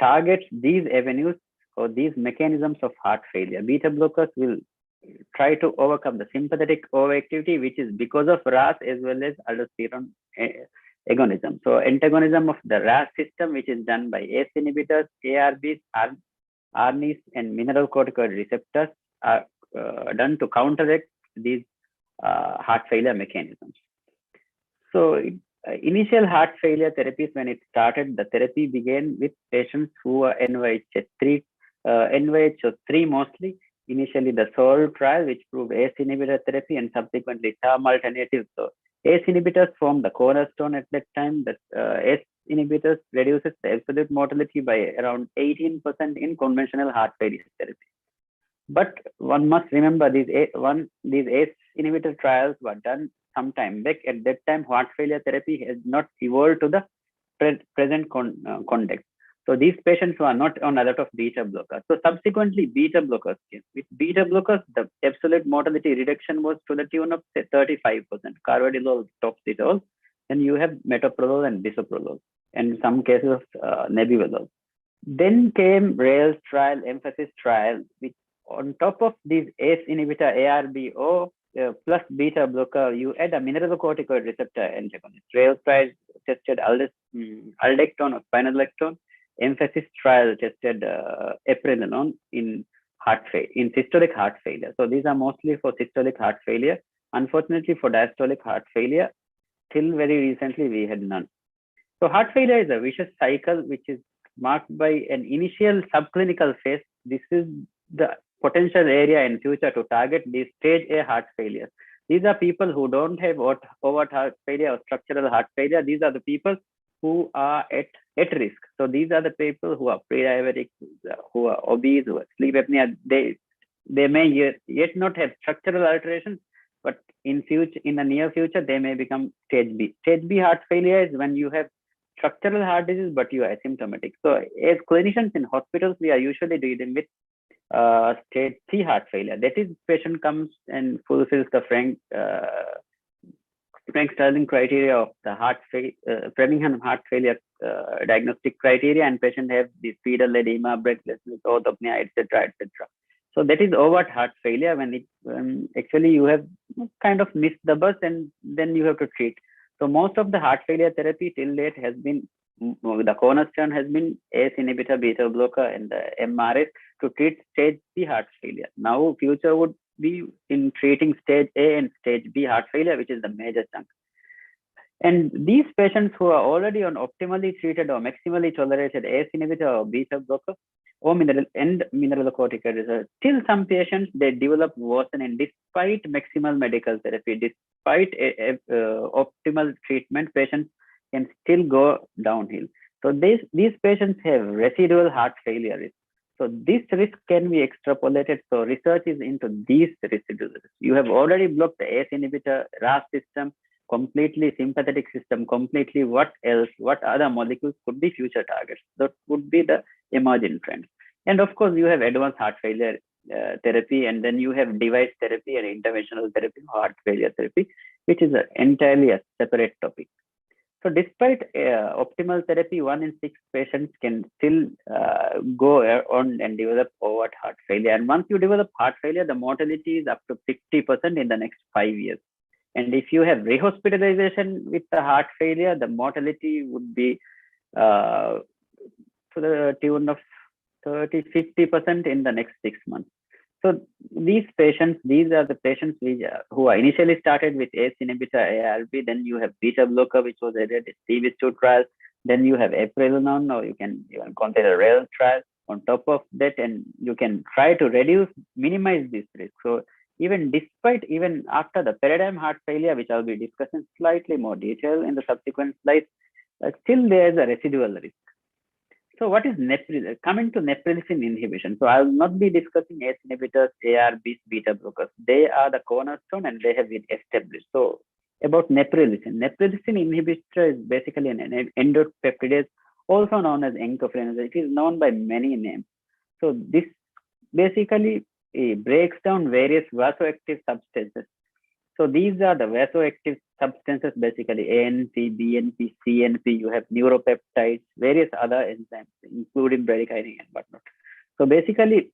targets these avenues or these mechanisms of heart failure. Beta blockers will try to overcome the sympathetic overactivity, which is because of RAS as well as aldosterone agonism. So antagonism of the RAS system, which is done by ACE inhibitors, ARBs, ARNIs, and mineralocorticoid receptors, are done to counteract these heart failure mechanisms. So initial heart failure therapies, when it started, the therapy began with patients who are NYHO3 mostly. Initially, the SOUL trial, which proved ACE inhibitor therapy, and subsequently TAM alternatives. So ACE inhibitors formed the cornerstone at that time. That ACE inhibitors reduces the absolute mortality by around 18% in conventional heart failure therapy. But one must remember these ACE inhibitor trials were done some time back. At that time, heart failure therapy has not evolved to the present context. So these patients who are not on a lot of beta blockers. So subsequently, beta blockers came. With beta blockers, the absolute mortality reduction was to the tune of say 35%. Carvedilol tops it all. Then you have metoprolol and bisoprolol, and some cases of nebivolol. Then came RAILS trial, emphasis trial, which on top of these ACE inhibitor ARBO plus beta blocker, you add a mineralocorticoid receptor antagonist. RAILS trial tested aldactone or spironolactone. Emphasis trial tested eplerenone in systolic heart failure. So these are mostly for systolic heart failure. Unfortunately, for diastolic heart failure, till very recently we had none. So heart failure is a vicious cycle which is marked by an initial subclinical phase. This is the potential area in future to target these stage A heart failures. These are people who don't have overt heart failure or structural heart failure. These are the people who are at risk. So these are the people who are pre-diabetic, who are obese, who are sleep apnea. They may yet not have structural alterations, but in the near future, they may become stage B. Stage B heart failure is when you have structural heart disease, but you are asymptomatic. So as clinicians in hospitals, we are usually dealing with stage C heart failure. That is, patient comes and fulfills the Frank-Starling criteria of the Framingham heart failure diagnostic criteria, and patient have the fetal edema, breathlessness, orthopnea, etc., etc. So that is overt heart failure when actually you have kind of missed the bus and then you have to treat. So most of the heart failure therapy till date has been, the cornerstone has been ACE inhibitor, beta blocker, and the MRS to treat stage C heart failure. Now future would be in treating stage A and stage B heart failure, which is the major chunk. And these patients who are already on optimally treated or maximally tolerated ACE inhibitor or beta blocker or mineralocorticoid research, still some patients, they develop worsening despite maximal medical therapy, despite optimal treatment, patients can still go downhill. So these patients have residual heart failure risk. So this risk can be extrapolated. So research is into these residual risks. You have already blocked the ACE inhibitor, RAS system, completely sympathetic system, completely what else, what other molecules could be future targets. That would be the emerging trend. And of course, you have advanced heart failure therapy, and then you have device therapy and interventional therapy, heart failure therapy, which is entirely a separate topic. So despite optimal therapy, 1 in 6 patients can still go on and develop overt heart failure. And once you develop heart failure, the mortality is up to 50% in the next 5 years. And if you have rehospitalization with the heart failure, the mortality would be to the tune of 30-50% in the next 6 months. So these are the patients who are initially started with ACE inhibitor, ARB. Then you have beta blocker, which was added in CVS2 trials. Then you have eplerenone, or you can even consider RAILS trial on top of that, and you can try to minimize this risk. So even after the paradigm heart failure, which I'll be discussing slightly more detail in the subsequent slides, still there is a residual risk. So what is neprilysin? Coming to neprilysin inhibition. So I will not be discussing ACE inhibitors, ARBs, beta blockers. They are the cornerstone and they have been established. So about neprilysin. Neprilysin inhibitor is basically an endopeptidase, also known as encapsulinase. It is known by many names. So this basically breaks down various vasoactive substances. So these are the vasoactive substances, basically ANP, BNP, CNP. You have neuropeptides, various other enzymes, including bradykinin and whatnot. So basically,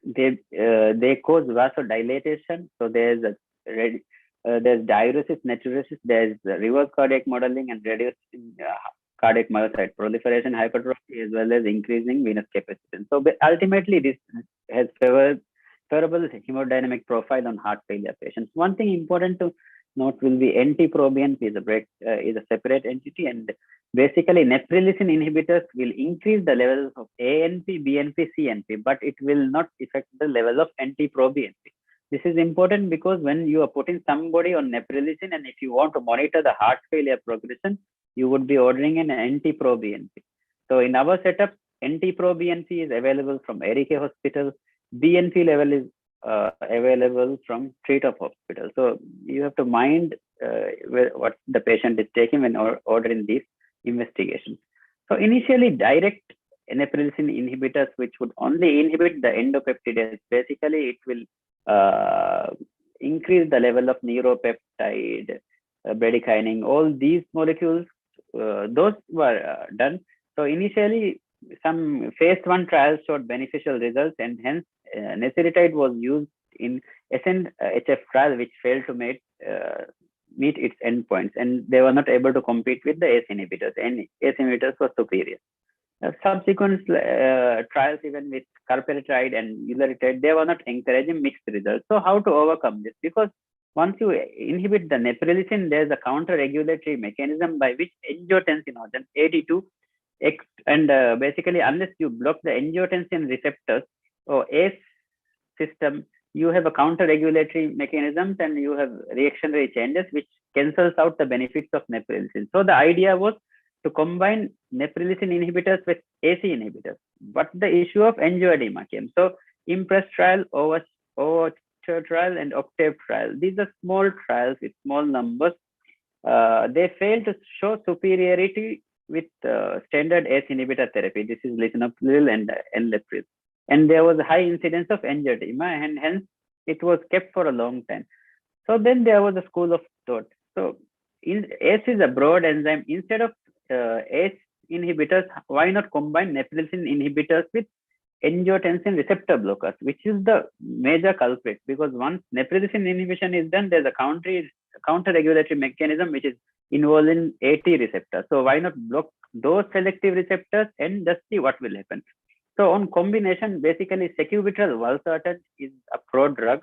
they cause vasodilatation. So there's diuresis, natriuresis, there's reverse cardiac modeling and reduced cardiac myocyte proliferation, hypertrophy, as well as increasing venous capacitance. So ultimately, this has favorable hemodynamic profile on heart failure patients. One thing important to Note will be NT-proBNP is a separate entity, and basically neprilysin inhibitors will increase the levels of ANP, BNP, CNP, but it will not affect the level of NT-proBNP. This is important because when you are putting somebody on neprilysin, and if you want to monitor the heart failure progression, you would be ordering an NT-proBNP. So in our setup, NT-proBNP is available from Erike Hospital. BNP level is available from Treatop Hospital. So you have to mind what the patient is taking when ordering these investigations. So initially, direct neprilysin inhibitors, which would only inhibit the endopeptidase, basically it will increase the level of neuropeptide, bradykinin, all these molecules, those were done. So initially, some phase 1 trials showed beneficial results, and hence nesiritide was used in SN-HF trial, which failed to meet its endpoints, and they were not able to compete with the ACE inhibitors. And ACE inhibitors were superior. Subsequent trials, even with carpelitide and ularitide, they were not encouraging mixed results. So how to overcome this? Because once you inhibit the neprilysin, there's a counter-regulatory mechanism by which angiotensinogen 82 and basically, unless you block the angiotensin receptors or ACE system, you have a counter-regulatory mechanisms and you have reactionary changes which cancels out the benefits of neprilysin. So the idea was to combine neprilysin inhibitors with AC inhibitors, but the issue of angioedema came. So IMPRESS trial, Overture trial, and Octave trial. These are small trials with small numbers. They failed to show superiority with standard ACE inhibitor therapy. This is lisinopril and enalapril. And there was a high incidence of angioedema, and hence it was kept for a long time. So then there was a school of thought. So ACE is a broad enzyme. Instead of ACE inhibitors, why not combine neprilysin inhibitors with angiotensin receptor blockers, which is the major culprit? Because once neprilysin inhibition is done, there's a counter-regulatory mechanism which is involved in AT receptor. So why not block those selective receptors and just see what will happen? So on combination, basically sacubitril valsartan is a prodrug.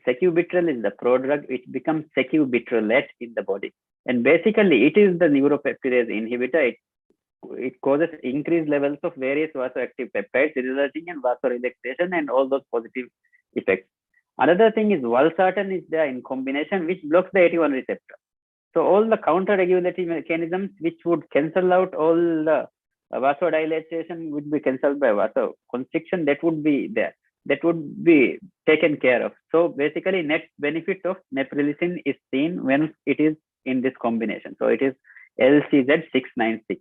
Sacubitril is the prodrug, which becomes sacubitrolate in the body. And basically it is the neuropeptidase inhibitor. It causes increased levels of various vasoactive peptides, resulting in vasorelaxation and all those positive effects. Another thing is valsartan is there in combination, which blocks the AT1 receptor. So all the counter-regulatory mechanisms which would cancel out all the vasodilation would be cancelled by vasoconstriction, that would be there. That would be taken care of. So basically net benefit of neprilysin is seen when it is in this combination. So it is LCZ696.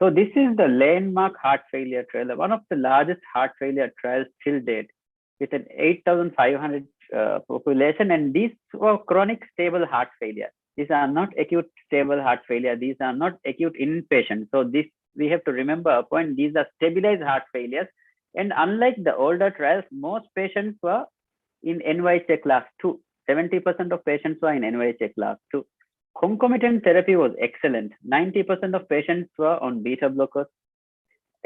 So this is the landmark heart failure trial, one of the largest heart failure trials till date, with an 8,500 population, and these were chronic stable heart failure. These are not acute stable heart failure. These are not acute inpatient. So this, we have to remember a point, these are stabilized heart failures. And unlike the older trials, most patients were in NYHA class 2. 70% of patients were in NYHA class 2. Concomitant therapy was excellent. 90% of patients were on beta blockers,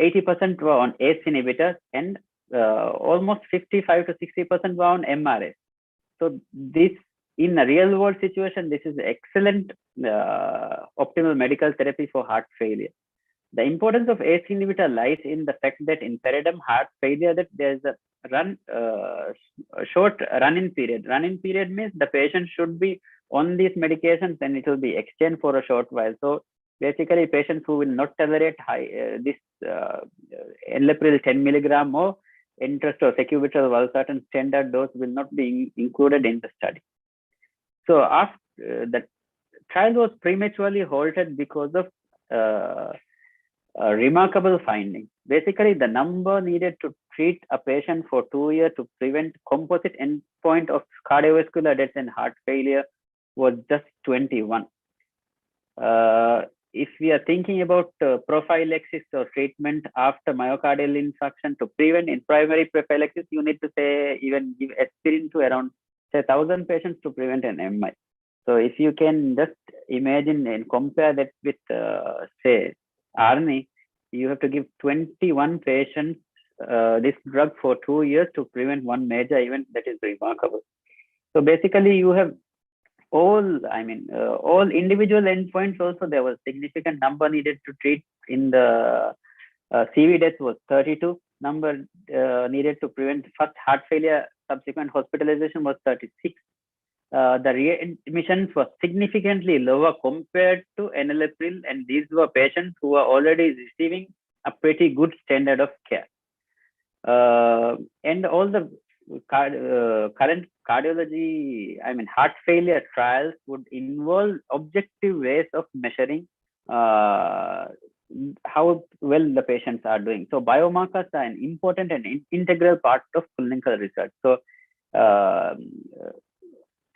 80% were on ACE inhibitors, and almost 55 to 60% were on MRS. So this, in a real world situation, this is excellent optimal medical therapy for heart failure. The importance of ACE inhibitor lies in the fact that in paradigm heart failure, that there's a short run-in period. Run-in period means the patient should be on these medications and it will be exchanged for a short while. So basically, patients who will not tolerate this enalapril 10 milligram or interest or sacubitril valsartan standard dose will not be included in the study. So after the trial was prematurely halted because of a remarkable finding. Basically, the number needed to treat a patient for 2 years to prevent composite endpoint of cardiovascular death and heart failure was just 21. If we are thinking about prophylaxis or treatment after myocardial infarction to prevent in primary prophylaxis, you need to say even give aspirin to around 1,000 patients to prevent an MI. So if you can just imagine and compare that with say ARNI, you have to give 21 patients this drug for 2 years to prevent one major event. That is remarkable. So basically, you have all individual endpoints also, there was significant number needed to treat. In the CV death was 32, number needed to prevent first heart failure, subsequent hospitalization was 36. The readmissions were significantly lower compared to enalapril, and these were patients who were already receiving a pretty good standard of care. And all the current cardiology, heart failure trials would involve objective ways of measuring how well the patients are doing. So biomarkers are an important and integral part of clinical research. So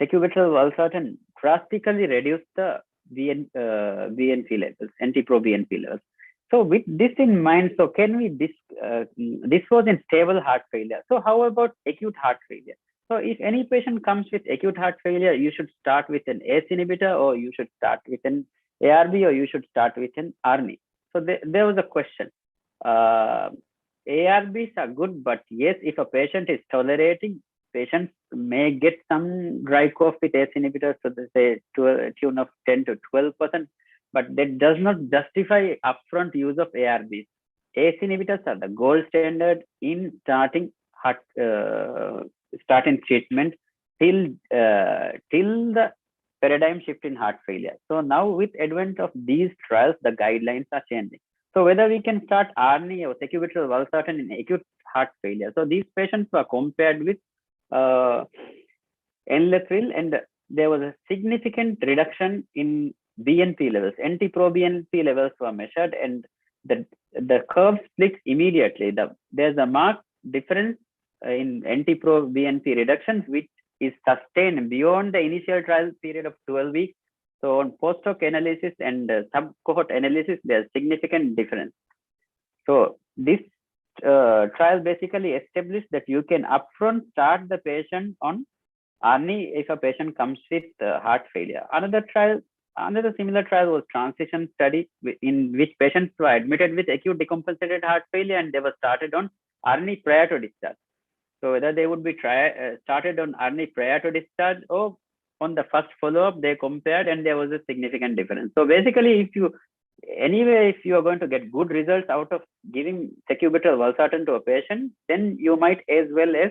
sacubitril valsartan drastically reduced the BNP levels, NT-proBNP levels. So with this in mind, so can we this was in stable heart failure. So how about acute heart failure? So if any patient comes with acute heart failure, you should start with an ACE inhibitor, or you should start with an ARB, or you should start with an ARNI. So there was a question. ARBs are good, but yes, if a patient is tolerating, patients may get some dry cough with ACE inhibitors, so they say to a tune of 10 to 12%, but that does not justify upfront use of ARBs. ACE inhibitors are the gold standard in starting treatment till the paradigm shift in heart failure. So now with advent of these trials, the guidelines are changing. So whether we can start ARNI or sacubitril valsartan in acute heart failure. So these patients were compared with enalapril, and there was a significant reduction in BNP levels. NT-proBNP levels were measured, and the curve splits immediately. There's a marked difference in NT-proBNP reduction, which is sustained beyond the initial trial period of 12 weeks. So on post-hoc analysis and sub-cohort analysis, there's significant difference. So this trial basically established that you can upfront start the patient on ARNI if a patient comes with heart failure. Another similar trial was transition study, in which patients were admitted with acute decompensated heart failure, and they were started on ARNI prior to discharge. So whether they would be started on ARNI prior to discharge or on the first follow-up, they compared, and there was a significant difference. So basically, if you are going to get good results out of giving sacubitril valsartan to a patient, then you might as well as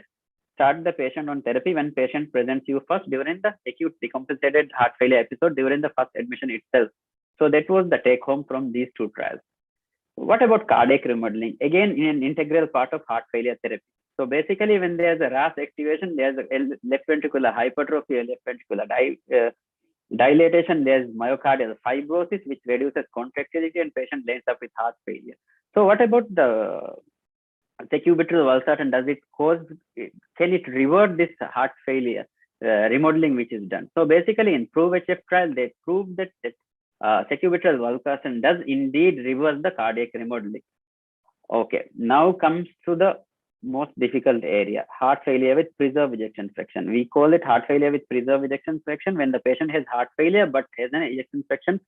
start the patient on therapy when patient presents you first during the acute decompensated heart failure episode during the first admission itself. So that was the take home from these two trials. What about cardiac remodeling? Again, an integral part of heart failure therapy. So basically, when there's a RAS activation, there's a left ventricular hypertrophy, a left ventricular dilatation, there's myocardial fibrosis, which reduces contractility, and patient ends up with heart failure. So what about the sacubitril valsartan? Can it revert this heart failure remodeling which is done? So basically, in PROVE-HF trial, they proved that sacubitril valsartan does indeed reverse the cardiac remodeling. Okay, now comes to the most difficult area, heart failure with preserved ejection fraction. We call it heart failure with preserved ejection fraction when the patient has heart failure but has an ejection fraction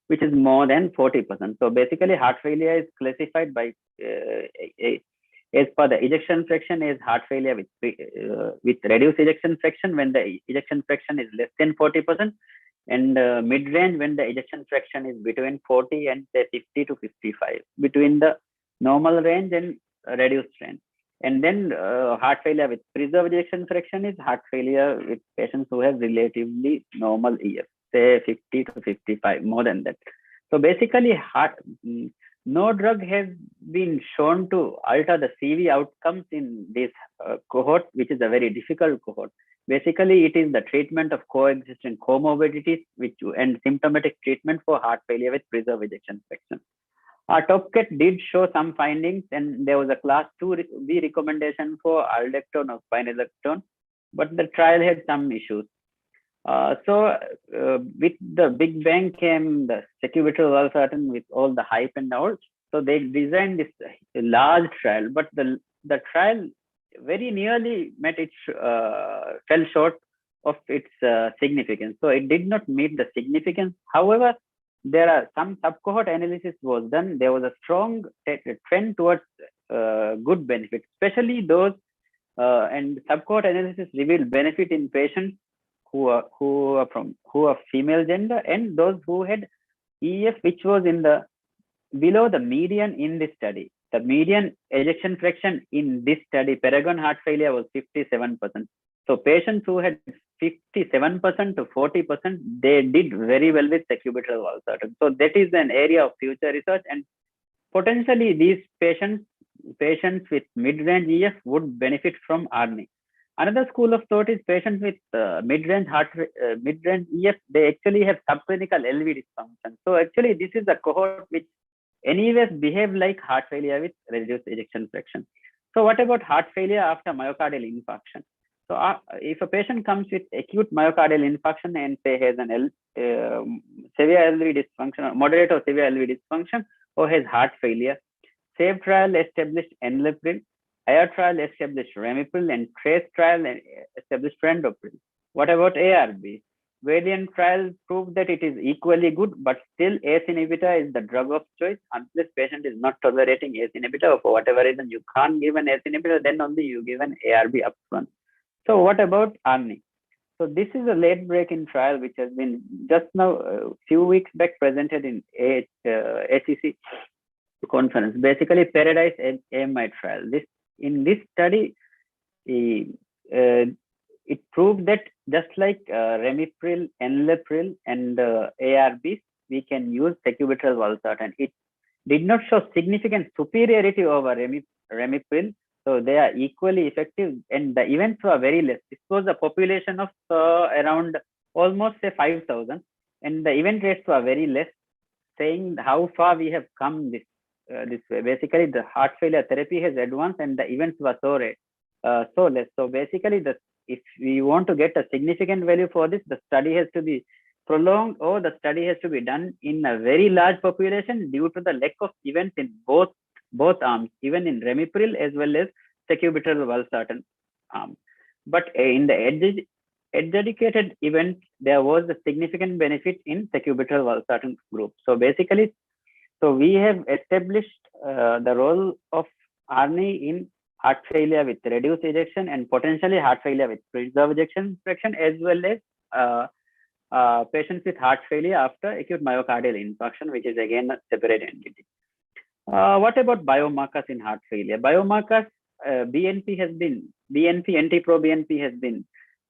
which is more than 40%. So basically, heart failure is classified by as per the ejection fraction as heart failure with reduced ejection fraction when the ejection fraction is less than 40%, and mid-range when the ejection fraction is between 40 and say 50 to 55, between the normal range and reduced range. And then heart failure with preserved ejection fraction is heart failure with patients who have relatively normal EF, say 50 to 55, more than that. So basically, no drug has been shown to alter the CV outcomes in this cohort, which is a very difficult cohort. Basically, it is the treatment of coexisting comorbidities and symptomatic treatment for heart failure with preserved ejection fraction. Our TOPCAT did show some findings, and there was a class 2B recommendation for aldactone or spironolactone, but the trial had some issues. So with the big bang came the sacubitril valsartan with all the hype and all. So they designed this large trial, but the trial very nearly met its fell short of its significance. So it did not meet the significance. However, there are some subcohort analysis was done. There was a strong trend towards good benefit, especially those and subcohort analysis revealed benefit in patients who are female gender, and those who had EF which was in the below the median in this study. The median ejection fraction in this study, Paragon heart failure, was 57%. So patients who had 57% to 40%, they did very well with sacubitril valsartan. So that is an area of future research, and potentially these patients with mid-range EF would benefit from ARNI. Another school of thought is patients with mid-range EF, they actually have subclinical LV dysfunction. So actually this is a cohort which anyways behave like heart failure with reduced ejection fraction. So what about heart failure after myocardial infarction? So if a patient comes with acute myocardial infarction and say has an severe LV dysfunction, or moderate or severe LV dysfunction, or has heart failure, SAVE trial established enalapril, AIR trial established ramipril, and TRACE trial established prandopril. What about ARB? Valiant trial proved that it is equally good, but still ACE inhibitor is the drug of choice. Unless patient is not tolerating ACE inhibitor, or for whatever reason you can't give an ACE inhibitor, then only you give an ARB upfront. So what about ARNI? So this is a late breaking trial which has been just now a few weeks back presented in ACC conference. Basically, Paradise AMI trial. In this study, it proved that just like ramipril, enalapril, and ARBs, we can use sacubitril valsartan. It did not show significant superiority over ramipril, so they are equally effective, and the events were very less. This was a population of around almost say 5,000, and the event rates were very less, saying how far we have come this way. Basically, the heart failure therapy has advanced, and the events were so less. So basically, if we want to get a significant value for this, the study has to be prolonged, or the study has to be done in a very large population due to the lack of events in both arms, even in ramipril as well as sacubitril valsartan arm. But in the adjudicated event, there was a significant benefit in sacubitril valsartan group. So basically, we have established the role of ARNI in heart failure with reduced ejection and potentially heart failure with preserved ejection fraction, as well as patients with heart failure after acute myocardial infarction, which is again a separate entity. What about biomarkers in heart failure? Biomarkers, BNP, NT-proBNP has been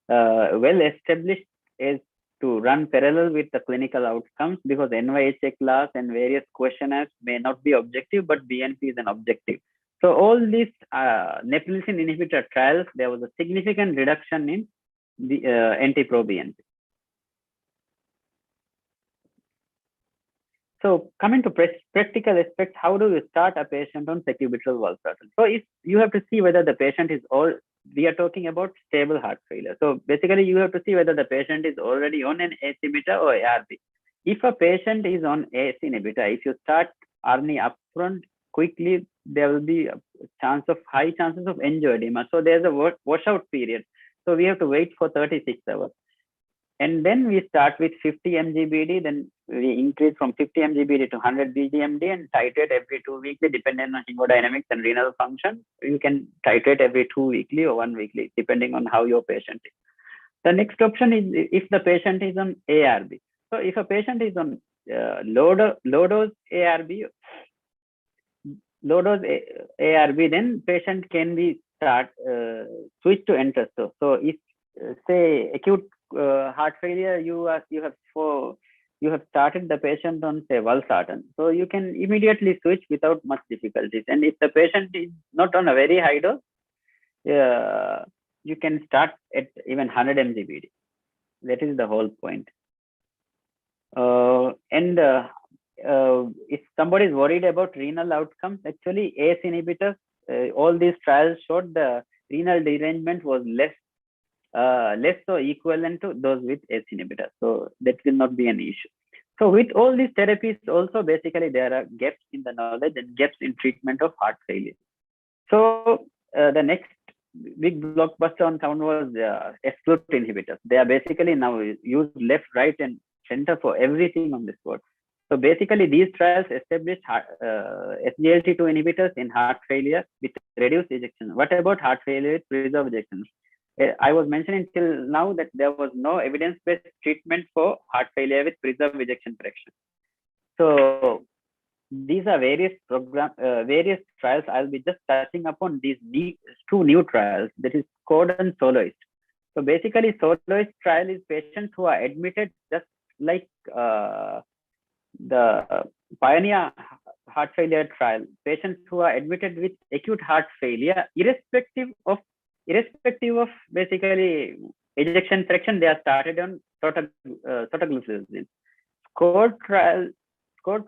well established as to run parallel with the clinical outcomes, because NYHA class and various questionnaires may not be objective, but BNP is an objective. So all these neprilysin inhibitor trials, there was a significant reduction in the NT-proBNP. So coming to practical aspects, how do you start a patient on sacubitril valsartan? So if you have to see whether the patient is we are talking about stable heart failure. So basically you have to see whether the patient is already on an ACE inhibitor or ARB. If a patient is on ACE inhibitor, if you start ARNI upfront quickly, there will be a high chances of angioedema. So there's a washout period. So we have to wait for 36 hours. And then we start with 50 mg/BD, then we increase from 50 mg/BD to 100 mg/MD and titrate every 2 weekly, depending on hemodynamics and renal function. You can titrate every 2 weekly or 1 weekly, depending on how your patient is. The next option is if the patient is on ARB. So if a patient is on low dose ARB, then patient can be switch to Entresto. So if say acute heart failure, you have started the patient on say valsartan, so you can immediately switch without much difficulties. And if the patient is not on a very high dose, you can start at even 100 mg/BD. That is the whole point. If somebody is worried about renal outcomes, actually ACE inhibitors, all these trials showed the renal derangement was less or equivalent to those with ACE inhibitors. So that will not be an issue. So with all these therapies also, basically there are gaps in the knowledge and gaps in treatment of heart failure. So the next big blockbuster on count was FLT inhibitors. They are basically now used left, right, and center for everything on this board. So basically these trials established SGLT2 inhibitors in heart failure with reduced ejection. What about heart failure with preserved ejection? I was mentioning till now that there was no evidence-based treatment for heart failure with preserved ejection fraction. So these are various trials. I'll be just touching upon these two new trials, that is CODE and SOLOIST. So basically, SOLOIST trial is patients who are admitted just like the Pioneer heart failure trial, patients who are admitted with acute heart failure, irrespective of basically ejection fraction, they are started on sotagliflozin. CODE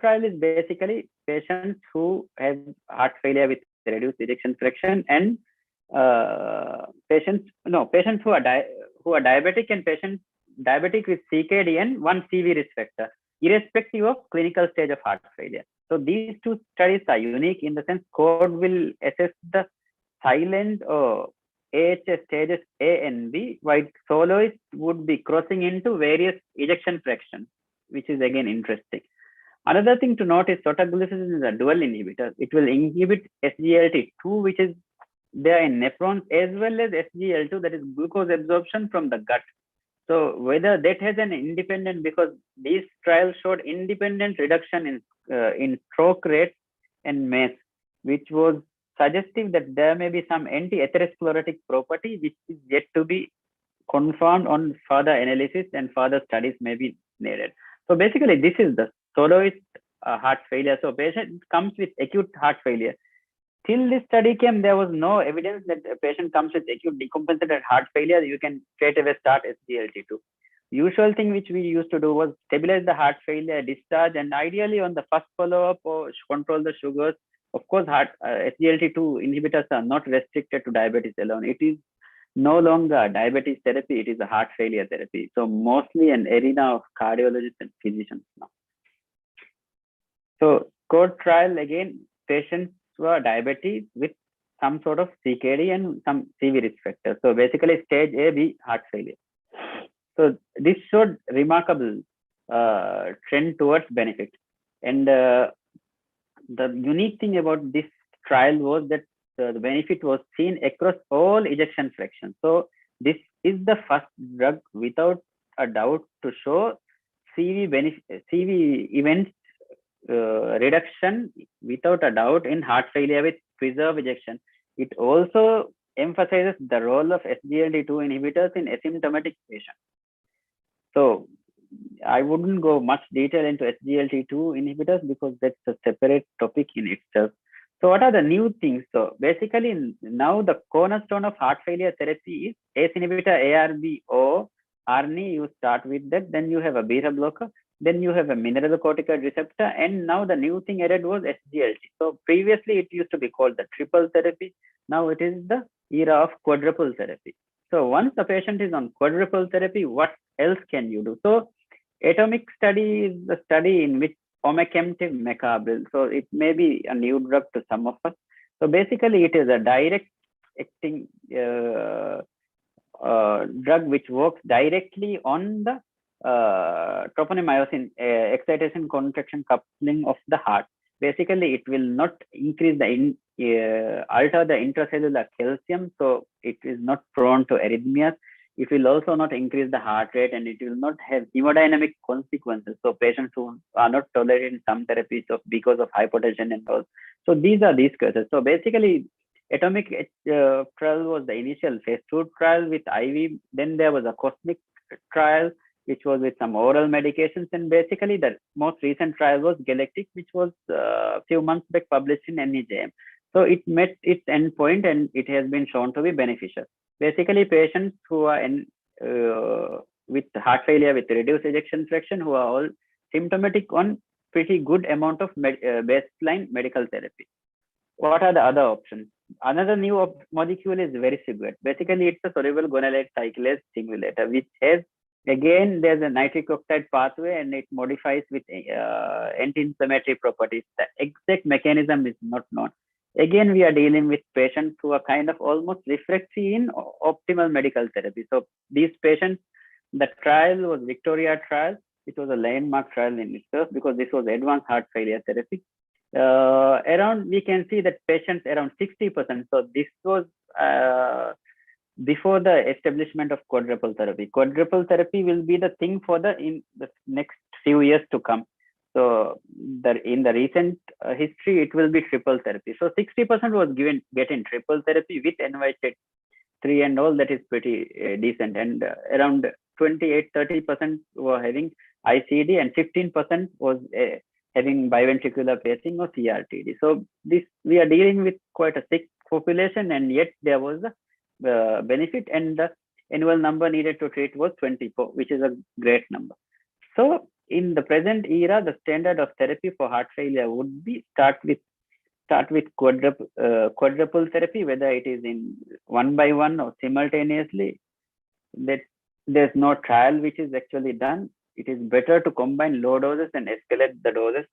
trial is basically patients who have heart failure with reduced ejection fraction and patients who are diabetic and patients diabetic with CKD and one CV risk factor, irrespective of clinical stage of heart failure. So these two studies are unique in the sense CODE will assess the silent AHS stages A and B, while SOLOIST would be crossing into various ejection fractions, which is again interesting. Another thing to note is sotagliflozin is a dual inhibitor. It will inhibit SGLT2, which is there in nephrons, as well as SGL2, that is glucose absorption from the gut. So whether that has an independent, because these trials showed independent reduction in stroke rate and MACE, which was suggestive that there may be some anti-atherosclerotic property, which is yet to be confirmed on further analysis and further studies may be needed. So basically, this is the SOLOIST heart failure. So patient comes with acute heart failure. Till this study came, there was no evidence that a patient comes with acute decompensated heart failure. You can straight away start SGLT2. Usual thing which we used to do was stabilize the heart failure, discharge, and ideally on the first follow-up or control the sugars. Of course, SGLT2 inhibitors are not restricted to diabetes alone. It is no longer diabetes therapy, it is a heart failure therapy. So mostly an arena of cardiologists and physicians now. So CODE trial, again, patients who are diabetes with some sort of CKD and some CV risk factors. So basically stage A, B, heart failure. So this showed remarkable trend towards benefit. And the unique thing about this trial was that the benefit was seen across all ejection fractions. So this is the first drug without a doubt to show CV events reduction without a doubt in heart failure with preserved ejection. It also emphasizes the role of SGLT2 inhibitors in asymptomatic patients. So I wouldn't go much detail into SGLT2 inhibitors because that's a separate topic in itself. So what are the new things? So basically now the cornerstone of heart failure therapy is ACE inhibitor, ARB or ARNI. You start with that, then you have a beta blocker, then you have a mineralocorticoid receptor, and now the new thing added was SGLT. So previously it used to be called the triple therapy. Now it is the era of quadruple therapy. So once the patient is on quadruple therapy, what else can you do? So atomic study is the study in which omecamtiv mecarbil. So it may be a new drug to some of us. So basically it is a direct acting drug which works directly on the troponin-myosin excitation contraction coupling of the heart. Basically, it will not increase alter the intracellular calcium, so it is not prone to arrhythmias. It will also not increase the heart rate, and it will not have hemodynamic consequences. So patients who are not tolerating some therapies because of hypotension and all. So these are these cases. So basically, atomic trial was the initial phase 2 trial with IV. Then there was a cosmic trial, which was with some oral medications. And basically the most recent trial was Galactic, which was a few months back published in NEJM. So it met its endpoint and it has been shown to be beneficial. Basically patients who are with heart failure with reduced ejection fraction, who are all symptomatic on pretty good amount of baseline medical therapy. What are the other options? Another new molecule is vericiguat. Basically, it's a soluble guanylate cyclase stimulator, which has, again, there's a nitric oxide pathway and it modifies with anti-inflammatory properties. The exact mechanism is not known. Again, we are dealing with patients who are kind of almost refractory in optimal medical therapy. So these patients, the trial was Victoria trial. It was a landmark trial in itself because this was advanced heart failure therapy. We can see that patients around 60%. So this was before the establishment of quadruple therapy. Quadruple therapy will be the thing for in the next few years to come. So in the recent history, it will be triple therapy. So 60% was getting triple therapy with NYZ3 and all. That is pretty decent. And around 28-30% were having ICD, and 15% was having biventricular pacing or CRTD. So we are dealing with quite a sick population, and yet there was a benefit, and the annual number needed to treat was 24, which is a great number. So in the present era, the standard of therapy for heart failure would be start with quadruple therapy, whether it is in one by one or simultaneously. That there's no trial which is actually done. It is better to combine low doses and escalate the doses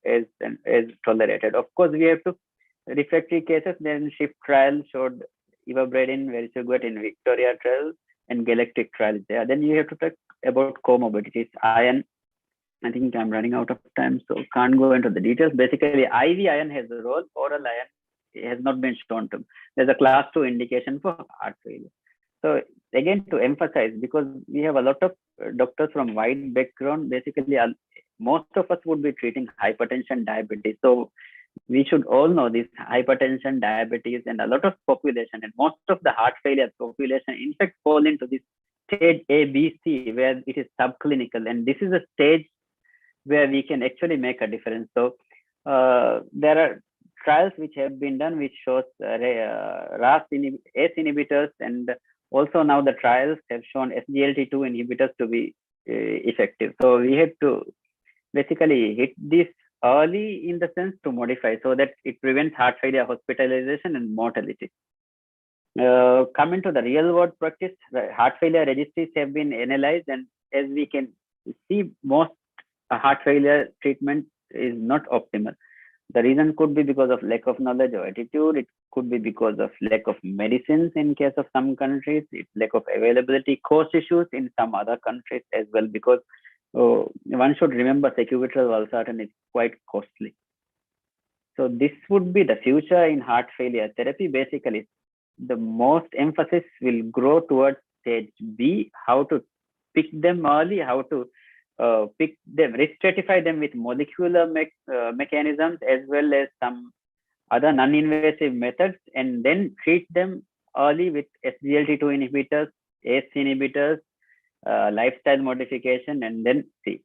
as tolerated. Of course, we have to refractory cases. Then SHIFT trial showed ivabradine, vericiguat in Victoria trial, and Galactic trial is there. Then you have to talk about comorbidities. Iron, I think I'm running out of time, so can't go into the details. Basically, IV iron has a role. Oral iron has not been shown to. There's a class 2 indication for heart failure. So again, to emphasize, because we have a lot of doctors from wide background, basically most of us would be treating hypertension, diabetes. So we should all know this hypertension, diabetes, and a lot of population, and most of the heart failure population, in fact, fall into this stage A, B, C, where it is subclinical. And this is a stage where we can actually make a difference. So there are trials which have been done which shows ACE inhibitors, and also now the trials have shown SGLT2 inhibitors to be effective. So we have to basically hit this early in the sense to modify, so that it prevents heart failure hospitalization and mortality. Coming to the real world practice, heart failure registries have been analyzed, and as we can see, most heart failure treatment is not optimal. The reason could be because of lack of knowledge or attitude. It could be because of lack of medicines in case of some countries. It's lack of availability, cost issues in some other countries as well, because one should remember sacubitril valsartan is quite costly. So this would be the future in heart failure therapy. Basically, the most emphasis will grow towards stage B, how to pick them early, how to pick them, re-stratify them with molecular mechanisms as well as some other non-invasive methods, and then treat them early with SGLT2 inhibitors, ACE inhibitors, lifestyle modification, and then see.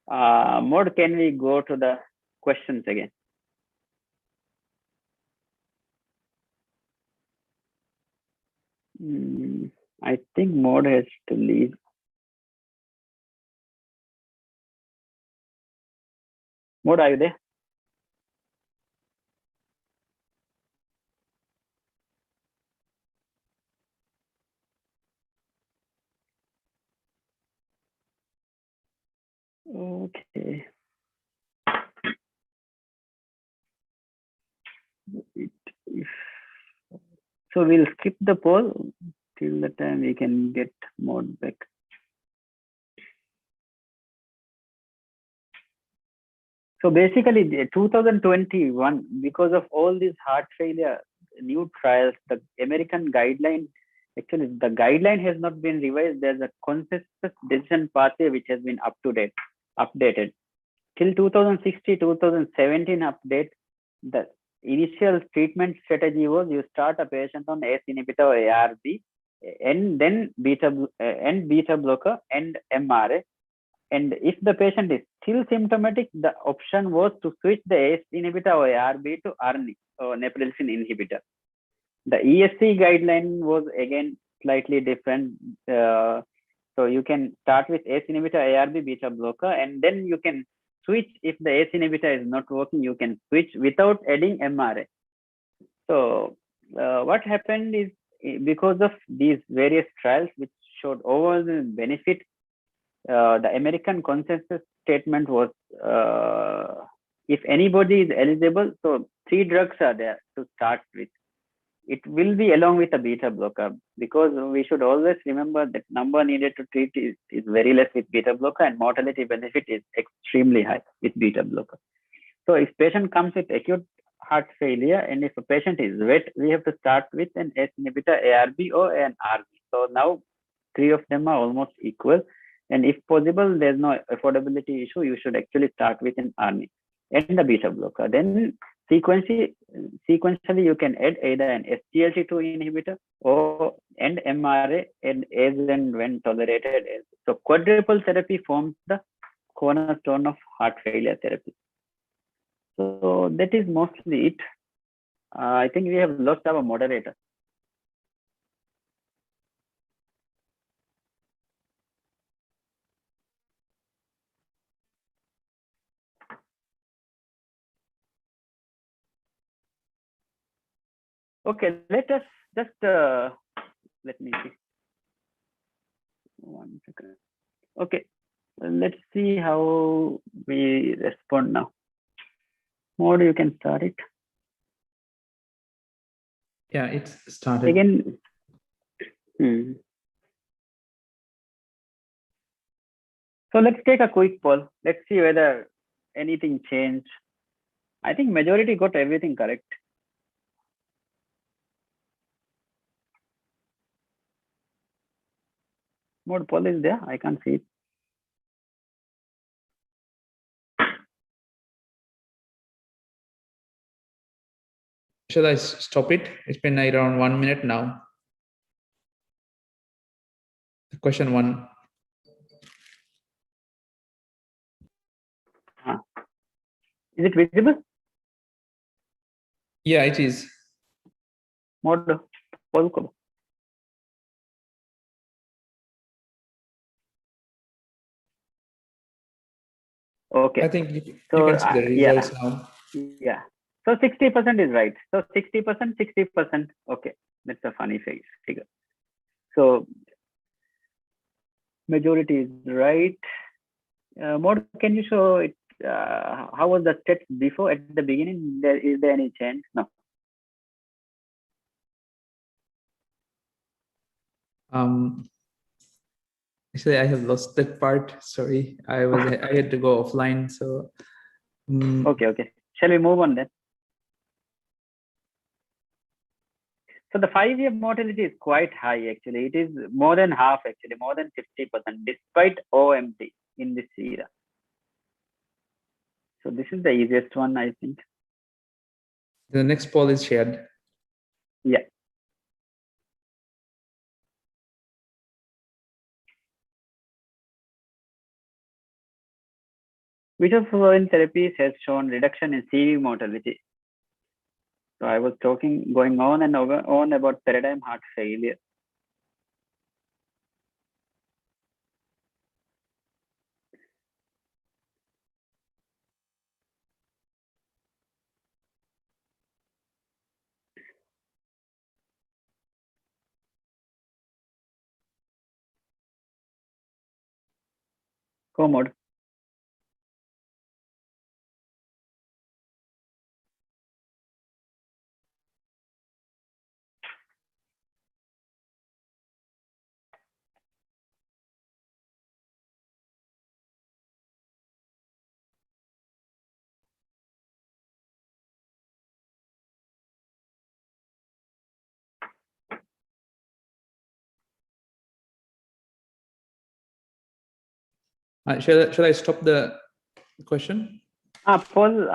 Mod, can we go to the questions again? I think Mod has to leave. Mod, are you there? Okay. So we'll skip the poll till the time we can get Mod back. So basically, 2021, because of all these heart failure new trials, the American guideline, actually the guideline has not been revised. There's a consensus decision pathway which has been updated. Till 2016, 2017 update, the initial treatment strategy was you start a patient on ACE inhibitor or ARB, and then beta blocker and MRA. And if the patient is still symptomatic, the option was to switch the ACE inhibitor or ARB to ARNI or neprilysin inhibitor. The ESC guideline was again slightly different. So you can start with ACE inhibitor, ARB, beta blocker, and then you can switch if the ACE inhibitor is not working. You can switch without adding MRA. So what happened is, because of these various trials which showed overall benefit, the American consensus statement was, if anybody is eligible, so 3 drugs are there to start with. It will be along with a beta blocker, because we should always remember that number needed to treat is very less with beta blocker, and mortality benefit is extremely high with beta blocker. So if patient comes with acute heart failure, and if a patient is wet, we have to start with an ACE inhibitor, ARB or an RB. So now 3 of them are almost equal. And if possible, there's no affordability issue, you should actually start with an ARNI and the beta blocker. Then sequentially you can add either an SGLT2 inhibitor or and MRA and as and when tolerated. So quadruple therapy forms the cornerstone of heart failure therapy. So that is mostly it. I think we have lost our moderator. Okay, let us just let me see. 1 second. Okay, let's see how we respond now. Mode, you can start it Yeah, it's started. again. So let's take a quick poll. Let's see whether anything changed. I think majority got everything correct. Mode poll is there. I can't see it. Shall I stop it? It's been around 1 minute now. Question 1. Is it visible? Yeah, it is. Mode poll ko. Okay. I think you So, can see the results now. Yeah. So 60% is right. So 60%, 60%. Okay. That's a funny figure. So majority is right. Mode, can you show it? How was the stats before at the beginning? Is there any change? No. Actually, I have lost that part. Sorry, I had to go offline. So Okay. Shall we move on then? So the 5-year mortality is quite high actually. It is more than half actually, more than 50%, despite OMT in this era. So this is the easiest one, I think. The next poll is shared. Yeah. Which of following therapies has shown reduction in CV mortality? So I was going on and on about paradigm heart failure. Comod. Shall I stop the question? Paul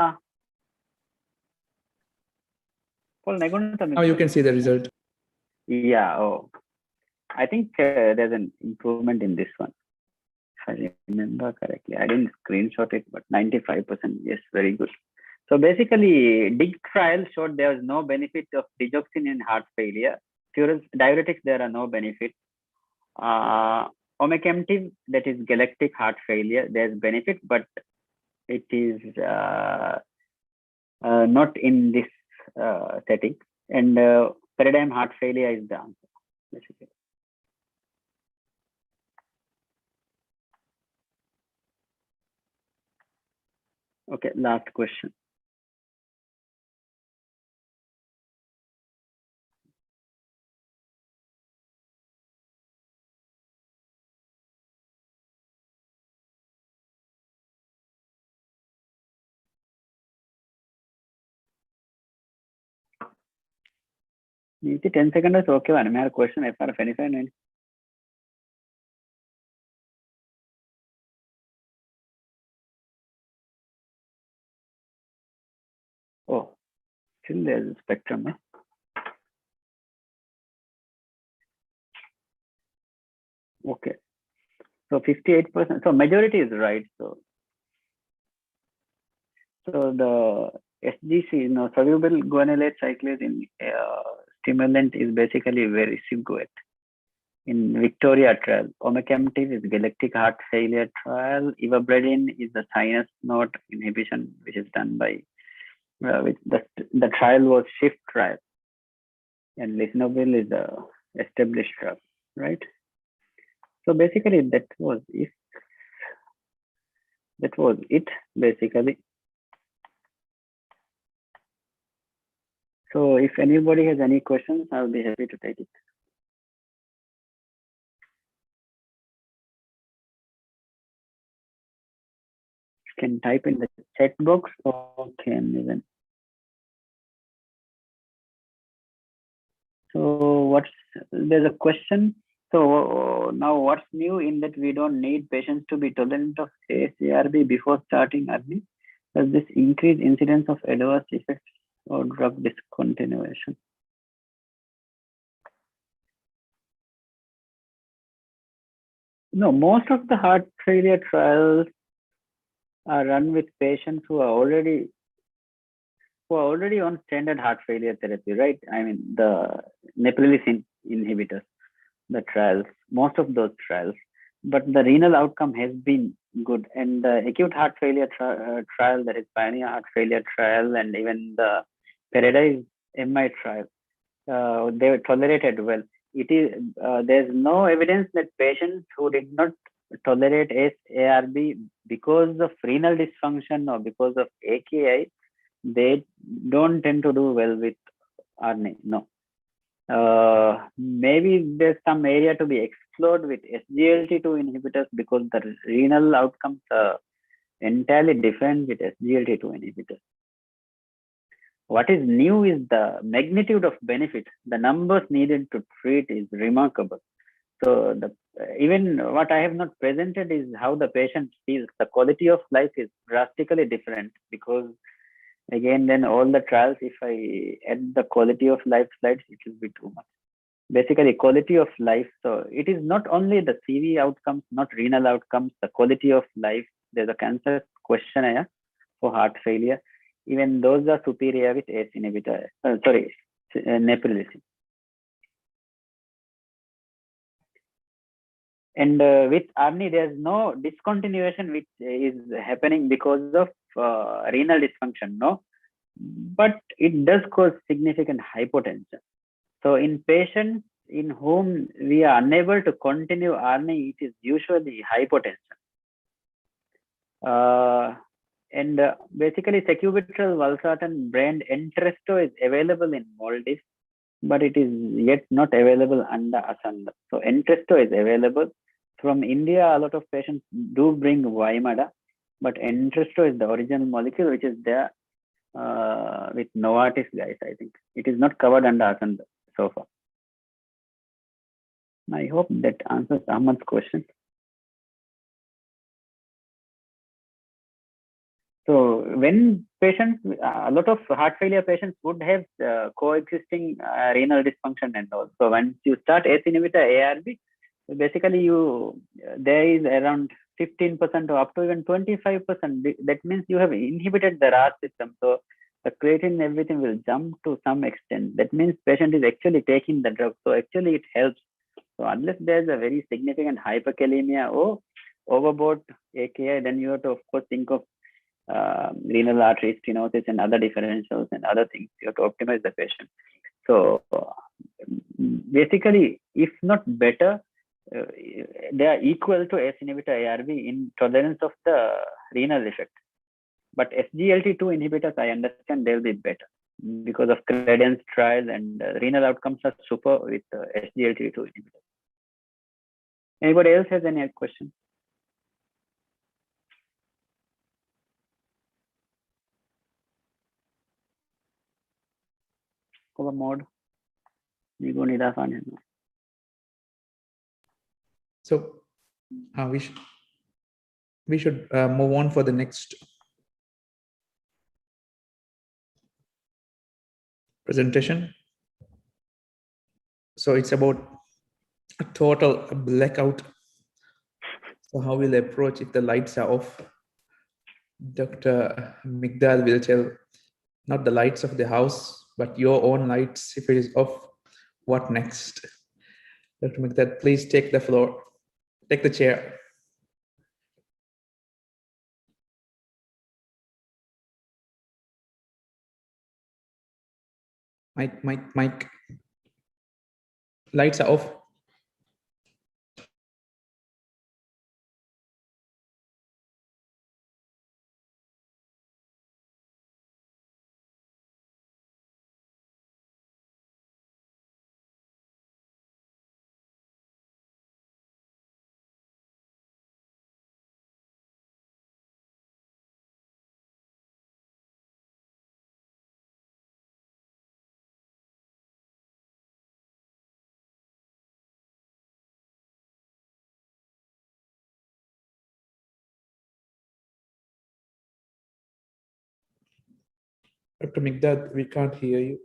Now you can see the result. Yeah. Oh, I think there's an improvement in this one. If I remember correctly, I didn't screenshot it, but 95%. Yes, very good. So basically, DIG trial showed there was no benefit of digoxin in heart failure. Diuretics, there are no benefits. Omecamtiv, that is galactic heart failure, there's benefit, but it is not in this setting. And paradigm heart failure is the answer, basically. Okay, last question. Neeti 10 seconds is okay one. I have a question. FR 25. Oh, still there's a spectrum. Okay. So 58%. So majority is right. So the SGC, soluble guanylate cyclase in stimulant is basically very cigarette. In Victoria trial, omecamtiv is galactic heart failure trial. Ivabradine is the sinus node inhibition, which is done by which the trial was shift trial, and lisinopril is the established trial, right? So basically, that was it. That was it basically. So if anybody has any questions, I'll be happy to take it. Can type in the chat box or can even. So there's a question. So now what's new in that we don't need patients to be tolerant of ACRB before starting early? Does this increase incidence of adverse effects or drug discontinuation? No, most of the heart failure trials are run with patients who are already on standard heart failure therapy, right? I mean, the neprilysin inhibitors, the trials, most of those trials, but the renal outcome has been good. And the acute heart failure trial, that is Pioneer Heart Failure trial, and even the Paradise MI trial, they were tolerated well. There's no evidence that patients who did not tolerate ARB because of renal dysfunction or because of AKI, they don't tend to do well with RNA. No. Maybe there's some area to be explored with SGLT2 inhibitors because the renal outcomes are entirely different with SGLT2 inhibitors. What is new is the magnitude of benefit. The numbers needed to treat is remarkable. So even what I have not presented is how the patient feels. The quality of life is drastically different because again, then all the trials, if I add the quality of life slides, it will be too much. Basically, quality of life. So it is not only the CV outcomes, not renal outcomes, the quality of life. There's a cancer questionnaire for heart failure. Even those are superior with ACE inhibitor, neprilysin. And with ARNI, there's no discontinuation which is happening because of renal dysfunction, no? But it does cause significant hypotension. So in patients in whom we are unable to continue ARNI, it is usually hypotension. And basically, sacubitril valsartan brand Entresto is available in Maldives, but it is yet not available under Asanda. So Entresto is available. From India, a lot of patients do bring Vimada, but Entresto is the original molecule which is there with Novartis guys, I think. It is not covered under Asanda so far. I hope that answers Ahmad's question. So when patients, a lot of heart failure patients would have coexisting renal dysfunction and all. So once you start ACE inhibitor ARB, basically there is around 15% or up to even 25%. That means you have inhibited the RAS system. So the creatine, everything will jump to some extent. That means patient is actually taking the drug. So actually it helps. So unless there's a very significant hyperkalemia or overboard AKI, then you have to of course think of renal artery stenosis and other differentials and other things. You have to optimize the patient. So basically, if not better, they are equal to ACE inhibitor ARB in tolerance of the renal effect. But SGLT2 inhibitors, I understand they'll be better because of Credence trials and renal outcomes are super with SGLT2 inhibitors. Anybody else has any question? Cover mode. So we should move on for the next presentation. So it's about a total blackout. So how we'll approach if the lights are off. Dr. Migdal will tell not the lights of the house, but your own lights. If it is off, what next? Dr. Migdal, please take the floor. Take the chair. Mike. Lights are off. Dr. Migdad, we can't hear you.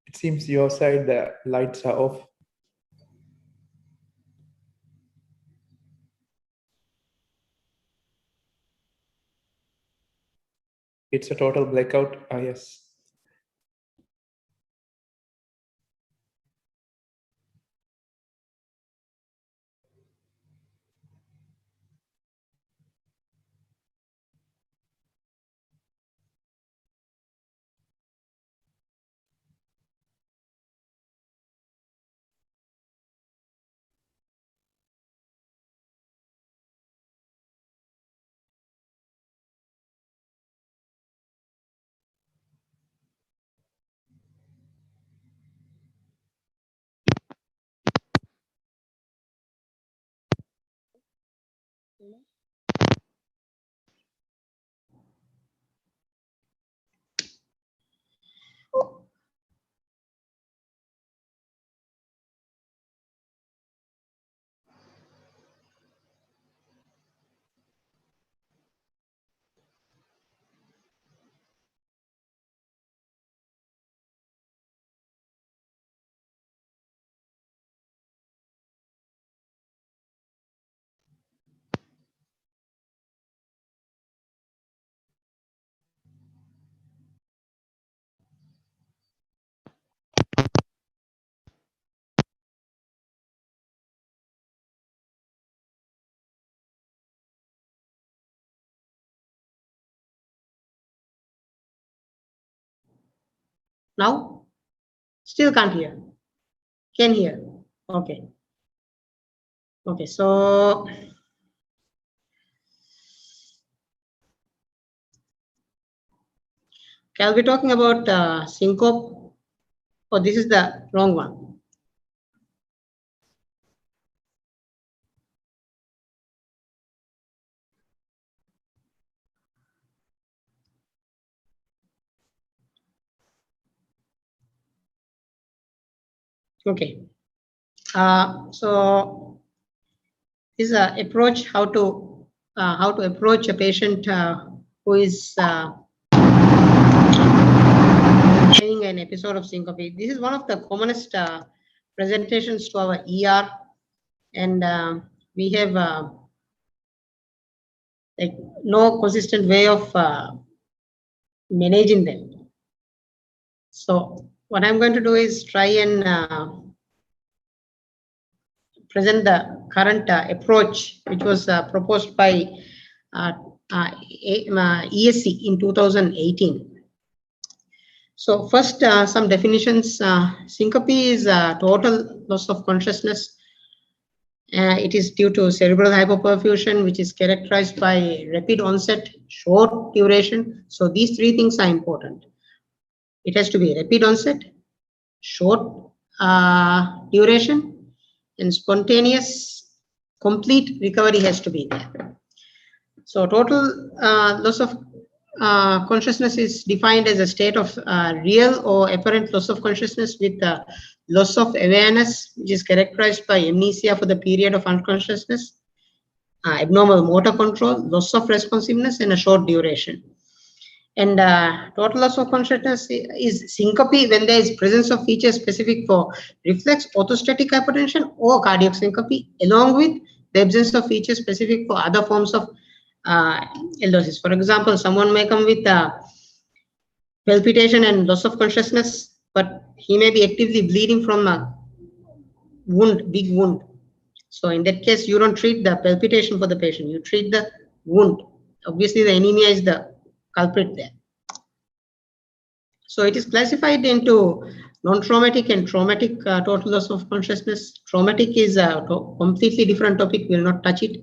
It seems your side the lights are off. It's a total blackout. Ah, yes. Now, still can't hear. Can hear. Okay. Okay, so I'll be talking about syncope. Oh, this is the wrong one. Okay. So this is an approach how to approach a patient who is having an episode of syncope. This is one of the commonest presentations to our ER, and we have like no consistent way of managing them. So what I'm going to do is try and present the current approach, which was proposed by ESC in 2018. So first, some definitions. Syncope is total loss of consciousness. It is due to cerebral hypoperfusion, which is characterized by rapid onset, short duration. So these three things are important. It has to be rapid onset, short duration, and spontaneous complete recovery has to be there. So total loss of consciousness is defined as a state of real or apparent loss of consciousness with loss of awareness, which is characterized by amnesia for the period of unconsciousness, abnormal motor control, loss of responsiveness, and a short duration. And total loss of consciousness is syncope when there is presence of features specific for reflex, orthostatic hypotension, or cardiac syncope, along with the absence of features specific for other forms of allosis. For example, someone may come with palpitation and loss of consciousness, but he may be actively bleeding from a wound, big wound. So in that case, you don't treat the palpitation for the patient, you treat the wound. Obviously, the anemia is the culprit there. So it is classified into non-traumatic and traumatic total loss of consciousness. Traumatic is a completely different topic, we will not touch it.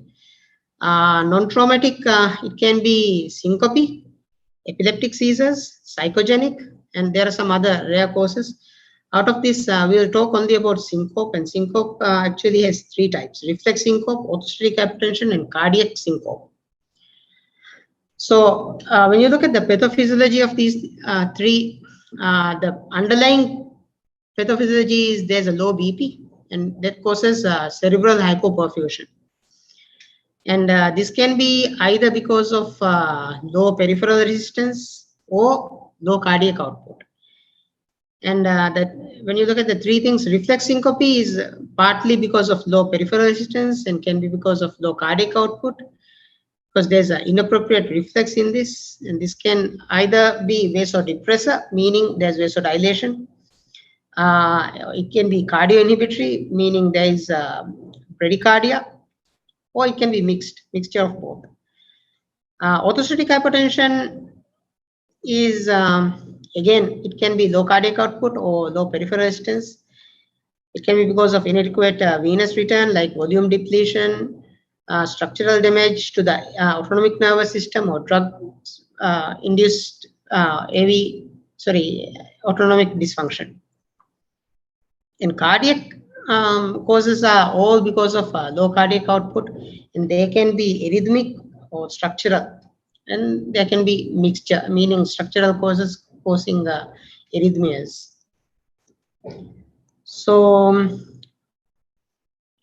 Non-traumatic, it can be syncope, epileptic seizures, psychogenic, and there are some other rare causes. Out of this, we will talk only about syncope, and syncope actually has three types: reflex syncope, orthostatic hypotension, and cardiac syncope. So when you look at the pathophysiology of these three, the underlying pathophysiology is there's a low BP, and that causes cerebral hypoperfusion. And this can be either because of low peripheral resistance or low cardiac output. And that when you look at the three things, reflex syncope is partly because of low peripheral resistance and can be because of low cardiac output, because there's an inappropriate reflex in this, and this can either be vasodepressor, meaning there's vasodilation. It can be cardioinhibitory, meaning there is bradycardia, or it can be mixture of both. Orthostatic hypotension is, again, it can be low cardiac output or low peripheral resistance. It can be because of inadequate venous return, like volume depletion, structural damage to the autonomic nervous system, or drug-induced autonomic dysfunction. And cardiac causes are all because of low cardiac output, and they can be arrhythmic or structural, and there can be mixture, meaning structural causes causing arrhythmias. So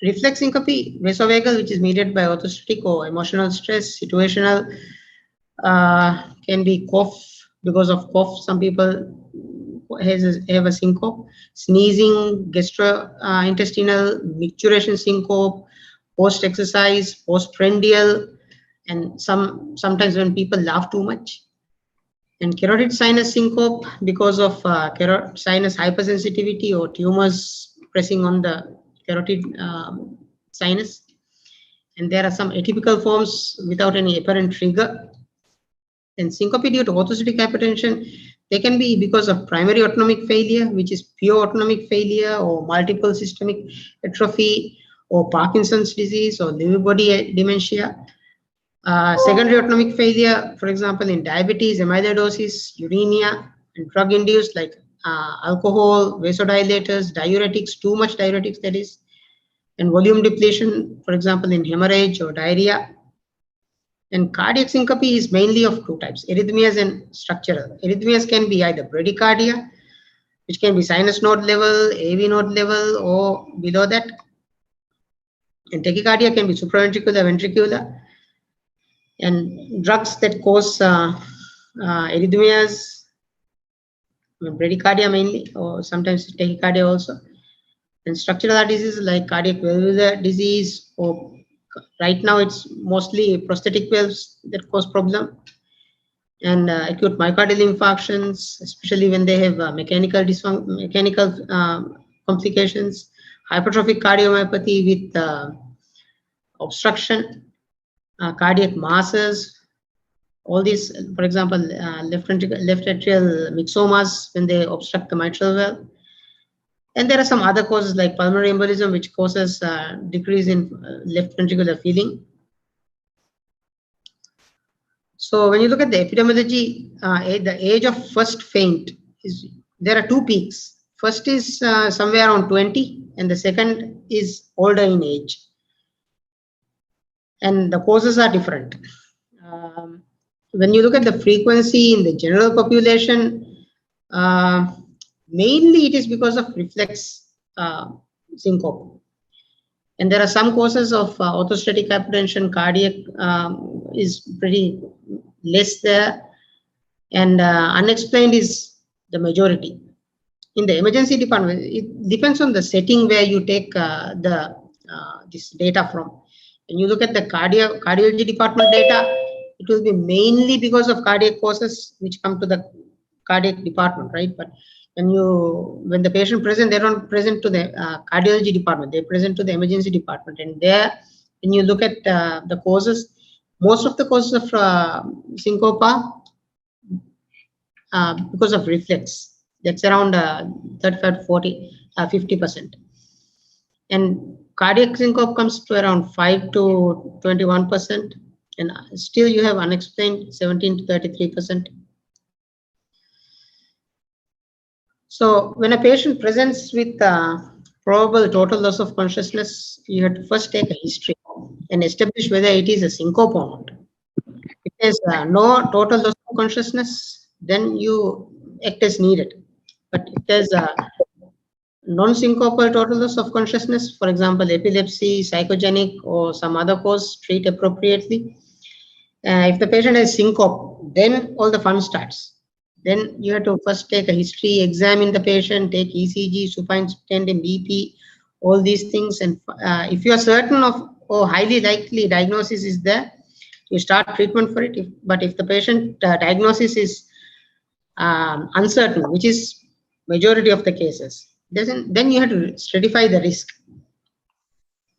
reflex syncope, vasovagal, which is mediated by orthostatic or emotional stress, situational, can be cough, because of cough. Some people have a syncope, sneezing, gastrointestinal, micturition syncope, post-exercise, postprandial, and sometimes when people laugh too much. And carotid sinus syncope because of carotid sinus hypersensitivity or tumors pressing on the carotid sinus. And there are some atypical forms without any apparent trigger. And syncope due to orthostatic hypotension, they can be because of primary autonomic failure, which is pure autonomic failure, or multiple systemic atrophy, or Parkinson's disease, or Lewy body dementia. Secondary autonomic failure, for example, in diabetes, amyloidosis, uremia, and drug-induced, like alcohol, vasodilators, diuretics, too much diuretics, that is, and volume depletion, for example, in hemorrhage or diarrhea. And cardiac syncope is mainly of two types: arrhythmias and structural. Arrhythmias can be either bradycardia, which can be sinus node level, AV node level, or below that. And tachycardia can be supraventricular, ventricular. And drugs that cause arrhythmias, bradycardia mainly, or sometimes tachycardia also. And structural heart disease like cardiac valvular disease, or right now it's mostly prosthetic valves that cause problem. And acute myocardial infarctions, especially when they have mechanical complications. Hypertrophic cardiomyopathy with obstruction. Cardiac masses, all these, for example, left atrial myxomas when they obstruct the mitral valve. And there are some other causes like pulmonary embolism, which causes decrease in left ventricular filling. So when you look at the epidemiology, the age of first faint is, there are two peaks. First is somewhere around 20, and the second is older in age. And the causes are different. When you look at the frequency in the general population, mainly it is because of reflex syncope. And there are some causes of orthostatic hypotension, cardiac is pretty less there, and unexplained is the majority. In the emergency department, it depends on the setting where you take this data from. When you look at the cardiology department data, it will be mainly because of cardiac causes which come to the cardiac department, right? But when the patient present, they don't present to the cardiology department, they present to the emergency department. And there, when you look at the causes, most of the causes of syncope are because of reflex. That's around 35, 40, 50%. And cardiac syncope comes to around 5 to 21%. And still you have unexplained 17 to 33%. So when a patient presents with probable total loss of consciousness, you have to first take a history and establish whether it is a syncope or not. If there's no total loss of consciousness, then you act as needed. But if there's a non-syncopal total loss of consciousness, for example, epilepsy, psychogenic, or some other cause, treat appropriately. If the patient has syncope, then all the fun starts. Then you have to first take a history, examine the patient, take ECG, supine tandem BP, all these things. And if you are certain of or highly likely diagnosis is there, you start treatment for it. But if the patient diagnosis is uncertain, which is majority of the cases, then you have to stratify the risk.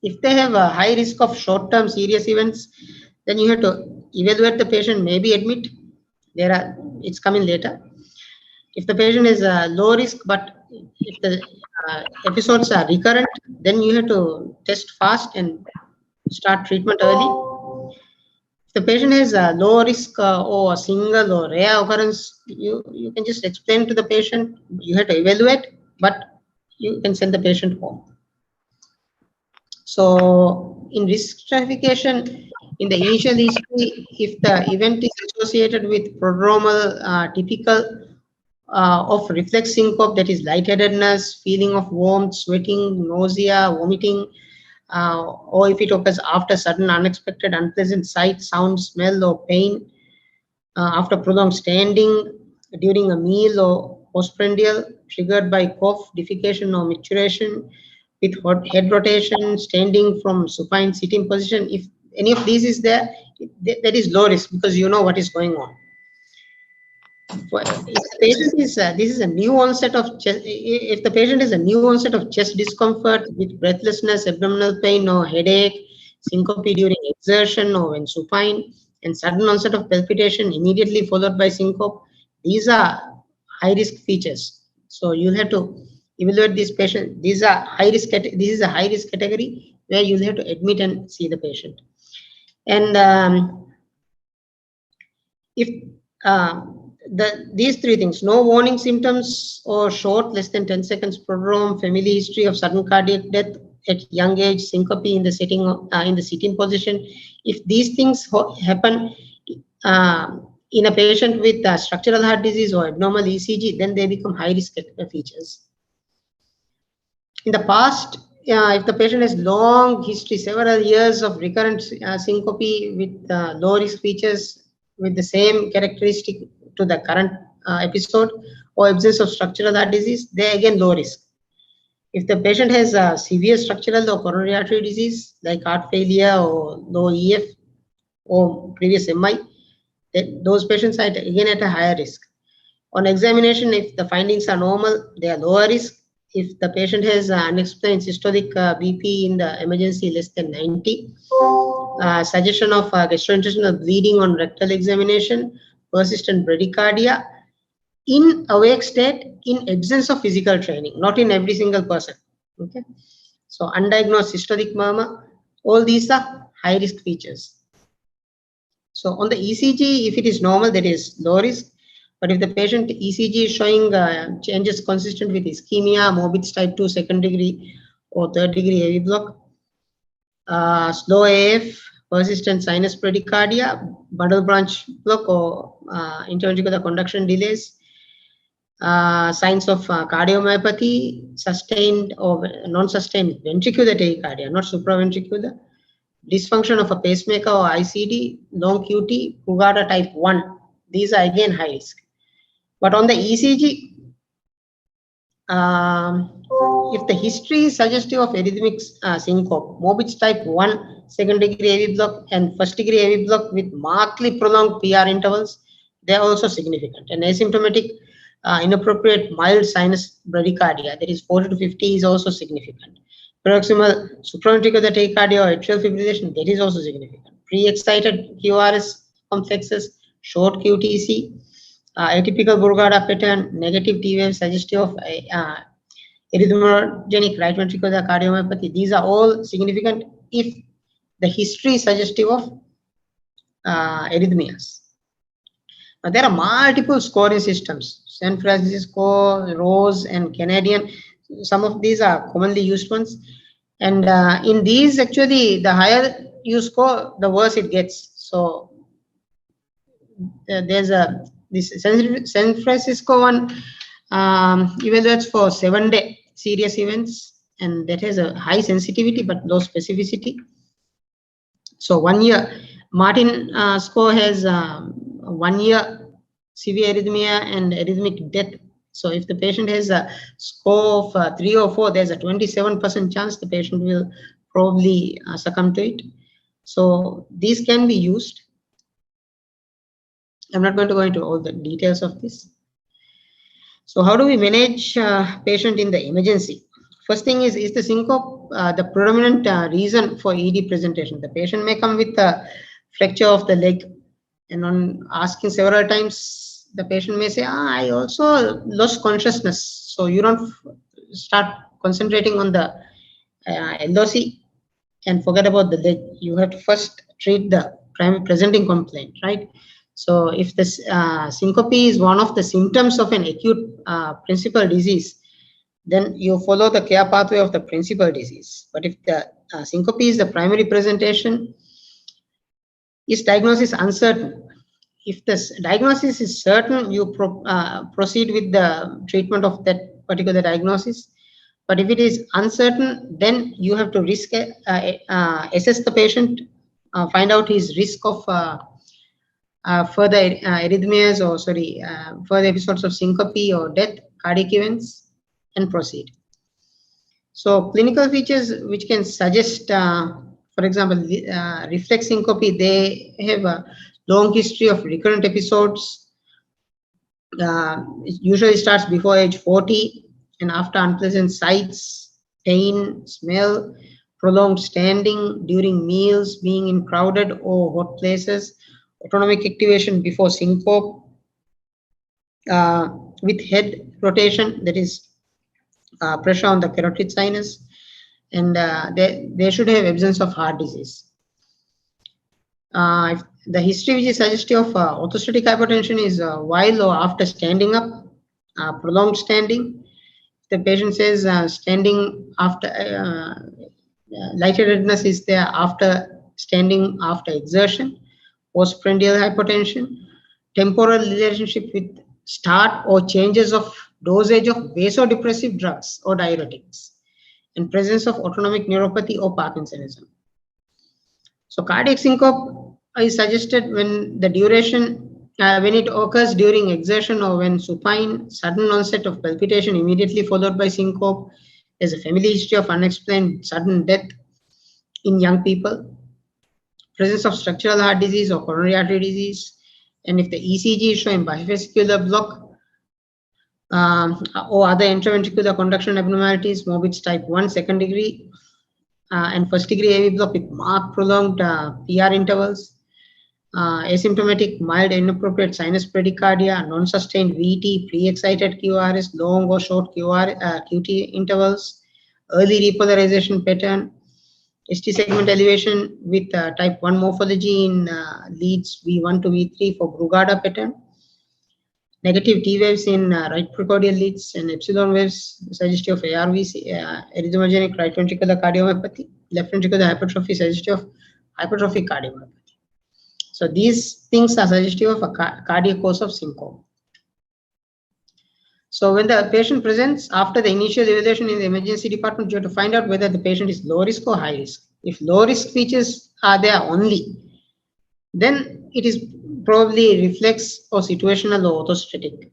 If they have a high risk of short-term serious events, then you have to evaluate the patient, maybe admit. It's coming later. If the patient is low risk, but if the episodes are recurrent, then you have to test fast and start treatment early. If the patient has a low risk or a single or rare occurrence, you can just explain to the patient. You have to evaluate, but you can send the patient home. So in risk stratification, in the initial history, if the event is associated with prodromal typical of reflex syncope, that is lightheadedness, feeling of warmth, sweating, nausea, vomiting, or if it occurs after sudden unexpected unpleasant sight, sound, smell, or pain, after prolonged standing, during a meal or postprandial, triggered by cough, defecation, or micturition, with head rotation, standing from supine sitting position. If any of these is there, that is low risk because you know what is going on. If the patient is this is a new onset of chest, if the patient is a new onset of chest discomfort with breathlessness, abdominal pain, or headache, syncope during exertion or when supine, and sudden onset of palpitation immediately followed by syncope, these are high risk features. So you have to evaluate this patient. These are high risk. This is a high risk category where you'll have to admit and see the patient. And if these three things: no warning symptoms or short, less than 10 seconds prodrome, family history of sudden cardiac death at young age, syncope in the sitting position. If these things happen in a patient with structural heart disease or abnormal ECG, then they become high risk features. In the past, if the patient has long history, several years of recurrent syncope with low risk features with the same characteristic to the current episode, or absence of structural heart disease, they again low risk. If the patient has severe structural or coronary artery disease like heart failure or low EF or previous MI, those patients are again at a higher risk. On examination, if the findings are normal, they are lower risk. If the patient has unexplained systolic BP in the emergency less than 90, suggestion of gastrointestinal bleeding on rectal examination, persistent bradycardia, in awake state, in absence of physical training, not in every single person. Okay, so undiagnosed systolic murmur, all these are high risk features. So on the ECG, if it is normal, that is low risk. But if the patient ECG is showing changes consistent with ischemia, morbid type 2 second degree or third degree AV block, slow AF, persistent sinus bradycardia, bundle branch block or interventricular conduction delays, signs of cardiomyopathy, sustained or non-sustained ventricular tachycardia, not supraventricular, dysfunction of a pacemaker or ICD, long QT, Brugada type 1. These are again high risk. But on the ECG, if the history is suggestive of arrhythmic syncope, Mobitz type 1, second degree AV block and first degree AV block with markedly prolonged PR intervals, they are also significant. And asymptomatic inappropriate mild sinus bradycardia, that is 40 to 50, is also significant. Proximal supraventricular tachycardia or atrial fibrillation, that is also significant. Pre-excited QRS complexes, short QTC, atypical Brugada pattern, negative T wave suggestive of arrhythmogenic right ventricular cardiomyopathy. These are all significant if the history is suggestive of arrhythmias. Now, there are multiple scoring systems, San Francisco, Rose, and Canadian. Some of these are commonly used ones. And in these, actually, the higher you score, the worse it gets. So there's this San Francisco one evaluates for 7-day serious events, and that has a high sensitivity but low specificity. So 1 year, Martin score has 1 year severe arrhythmia and arrhythmic death. So if the patient has a score of 3 or 4, there's a 27% chance the patient will probably succumb to it. So these can be used. I'm not going to go into all the details of this. So how do we manage patient in the emergency? First thing is the syncope the predominant reason for ED presentation? The patient may come with a fracture of the leg, and on asking several times, the patient may say, I also lost consciousness. So you don't start concentrating on the LOC and forget about the leg. You have to first treat the primary presenting complaint, right? So if the syncope is one of the symptoms of an acute principal disease, then you follow the care pathway of the principal disease. But if the syncope is the primary presentation, is diagnosis uncertain? If the diagnosis is certain, you proceed with the treatment of that particular diagnosis. But if it is uncertain, then you have to risk assess the patient, find out his risk of further arrhythmias or further episodes of syncope or death, cardiac events, and proceed. So clinical features which can suggest, for example, reflex syncope, they have a long history of recurrent episodes. It usually starts before age 40 and after unpleasant sights, pain, smell, prolonged standing during meals, being in crowded or hot places, autonomic activation before syncope, with head rotation, that is pressure on the carotid sinus, and they should have absence of heart disease. If the history which is suggestive of orthostatic hypotension is while or after standing up, prolonged standing. The patient says standing after lightheadedness is there after standing after exertion, postprandial hypotension, temporal relationship with start or changes of dosage of vasodepressive drugs or diuretics, and presence of autonomic neuropathy or Parkinsonism. So cardiac syncope is suggested when the duration, when it occurs during exertion or when supine, sudden onset of palpitation immediately followed by syncope. There's a family history of unexplained sudden death in young people, presence of structural heart disease or coronary artery disease, and if the ECG is showing bifascicular block or other intraventricular conduction abnormalities, Mobitz type 1, second degree, and first degree AV block with marked prolonged PR intervals, asymptomatic mild inappropriate sinus bradycardia, non-sustained VT, pre-excited QRS, long or short QT intervals, early repolarization pattern, ST segment elevation with type 1 morphology in leads V1 to V3 for Brugada pattern, negative T waves in right precordial leads, and epsilon waves suggestive of ARVC, arrhythmogenic right ventricular cardiomyopathy, left ventricular hypertrophy suggestive of hypertrophic cardiomyopathy. So these things are suggestive of a cardiac cause of syncope. So when the patient presents after the initial evaluation in the emergency department, you have to find out whether the patient is low risk or high risk. If low risk features are there only, then it is probably reflex or situational or orthostatic